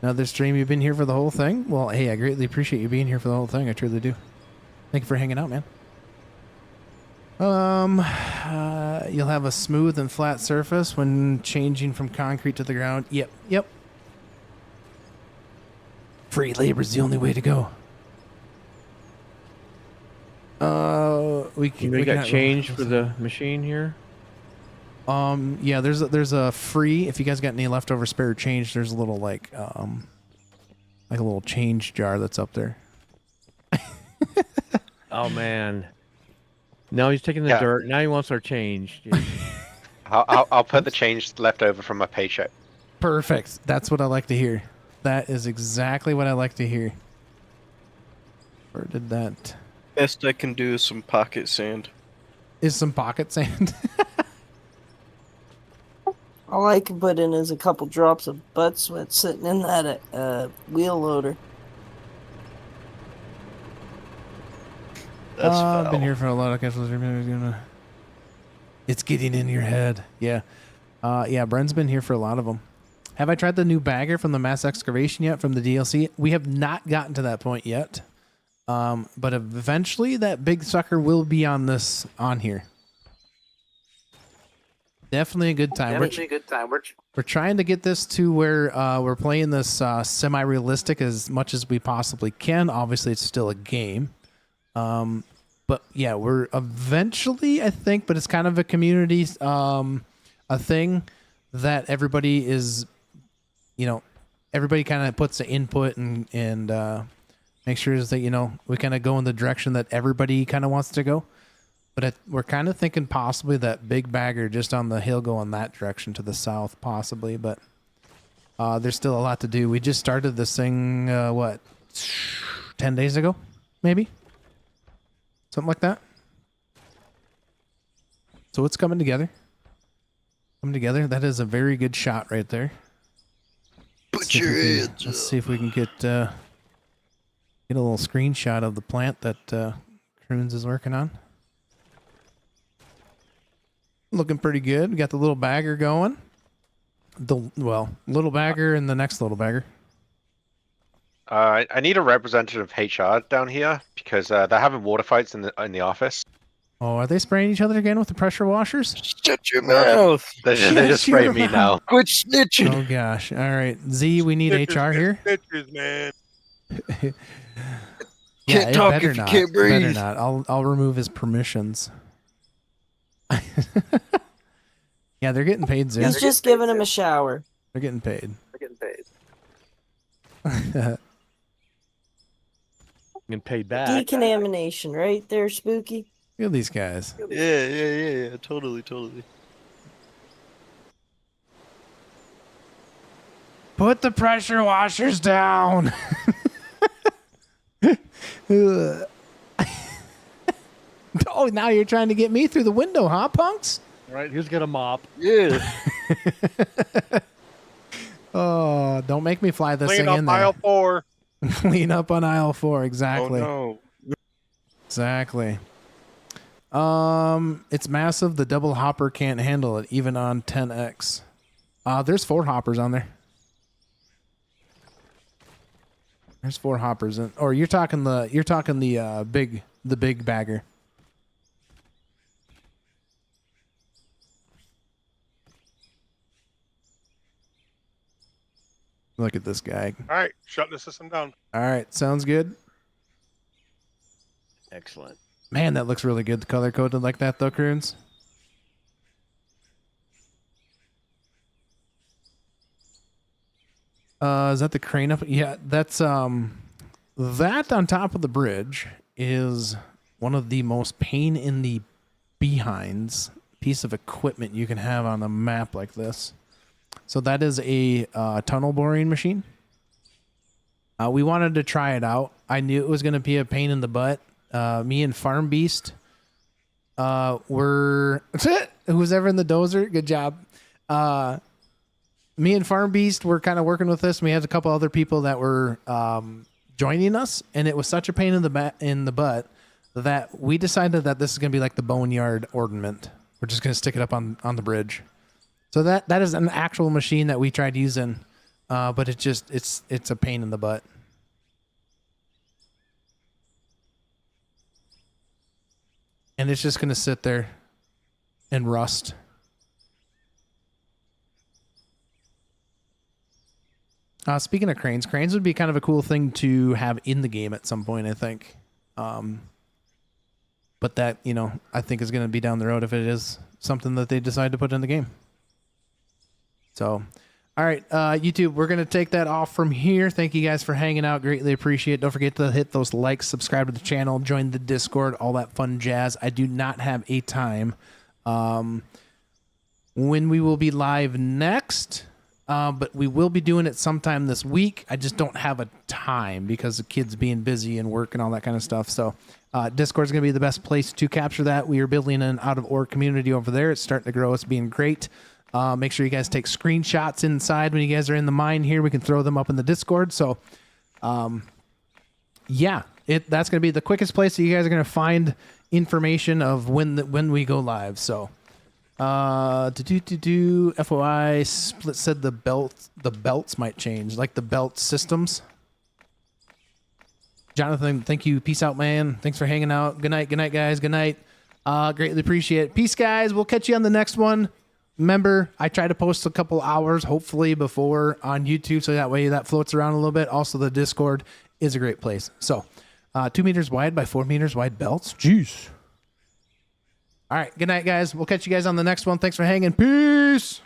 A: Another stream, you've been here for the whole thing? Well, hey, I greatly appreciate you being here for the whole thing. I truly do. Thank you for hanging out, man. You'll have a smooth and flat surface when changing from concrete to the ground. Yep. Free labor is the only way to go. We
D: got change for the machine here.
A: Yeah, there's a free. If you guys got any leftover spare change, there's a little like a little change jar that's up there.
D: Oh man. No, he's taking the dirt. Now he wants our change.
H: I'll put the change left over from my paycheck.
A: Perfect. That's what I like to hear. That is exactly what I like to hear. Where did that?
E: Best I can do is some pocket sand.
A: Is some pocket sand?
C: All I can put in is a couple drops of butt sweat sitting in that wheel loader.
E: That's
A: I've been here for a lot of castles. It's getting in your head. Yeah. Yeah, Bren's been here for a lot of them. Have I tried the new bagger from the mass excavation yet from the DLC? We have not gotten to that point yet. But eventually that big sucker will be on here. Definitely a good time. We're trying to get this to where we're playing this semi-realistic as much as we possibly can. Obviously, it's still a game. But yeah, we're eventually, I think, but it's kind of a community, a thing that everybody is, everybody kind of puts the input and make sure is that, we kind of go in the direction that everybody kind of wants to go. But we're kind of thinking possibly that big bagger just on the hill going that direction to the south, possibly. But there's still a lot to do. We just started this thing, 10 days ago, maybe? Something like that. So it's coming together. That is a very good shot right there.
E: Put your hands up.
A: Let's see if we can get a little screenshot of the plant that Croons is working on. Looking pretty good. We got the little bagger going. Little bagger and the next little bagger.
H: I need a representative of HR down here because they're having water fights in the office.
A: Oh, are they spraying each other again with the pressure washers?
E: Shut your mouth.
H: They just spraying me now.
E: Quit snitching.
A: Oh gosh. All right, Z, we need HR here.
B: Snitches, man.
E: Can't talk if you can't breathe.
A: Better not. I'll remove his permissions. Yeah, they're getting paid, Zero.
C: He's just giving him a shower.
A: They're getting paid.
D: Getting paid back.
C: Decontamination, right there, Spooky.
A: Look at these guys.
E: Yeah. Totally.
A: Put the pressure washers down. Oh, now you're trying to get me through the window, huh, punks?
D: Right, who's got a mop?
E: Yeah.
A: Oh, don't make me fly this
B: Clean
A: thing
B: up
A: in there.
B: aisle 4.
A: Clean up on aisle 4, exactly.
E: Oh no.
A: Exactly. It's massive. The double hopper can't handle it, even on 10X. There's 4 hoppers on there. There's 4 hoppers in. Or you're talking the big bagger. Look at this guy.
B: All right, shut the system down.
A: All right, sounds good.
D: Excellent.
A: Man, that looks really good. Color coded like that, though, Croons. Is that the crane up? Yeah, that's that on top of the bridge is one of the most pain in the behinds piece of equipment you can have on a map like this. So that is a tunnel boring machine. We wanted to try it out. I knew it was going to be a pain in the butt. Me and Farm Beast were who's ever in the dozer. Good job. Me and Farm Beast were kind of working with this. We had a couple other people that were joining us, and it was such a pain in the butt that we decided that this is going to be like the boneyard ornament. We're just going to stick it up on the bridge. So that is an actual machine that we tried using, but it's a pain in the butt. And it's just going to sit there and rust. Speaking of cranes would be kind of a cool thing to have in the game at some point, I think. But that, I think is going to be down the road if it is something that they decide to put in the game. So, all right, YouTube, we're going to take that off from here. Thank you guys for hanging out. Greatly appreciate it. Don't forget to hit those likes, subscribe to the channel, join the Discord, all that fun jazz. I do not have a time when we will be live next, but we will be doing it sometime this week. I just don't have a time because of kids being busy and work and all that kind of stuff. So Discord is going to be the best place to capture that. We are building an out-of-org community over there. It's starting to grow. It's being great. Make sure you guys take screenshots inside when you guys are in the mine here. We can throw them up in the Discord. So, yeah, that's going to be the quickest place that you guys are going to find information of when we go live. So, FOI Split said the belts might change, like the belt systems. Jonathan, thank you. Peace out, man. Thanks for hanging out. Good night, guys. Good night. Greatly appreciate it. Peace, guys. We'll catch you on the next one. Remember, I try to post a couple hours, hopefully, before on YouTube, so that way that floats around a little bit. Also, the Discord is a great place. So, 2 meters wide by 4 meters wide belts. Jeez. All right. Good night, guys. We'll catch you guys on the next one. Thanks for hanging. Peace.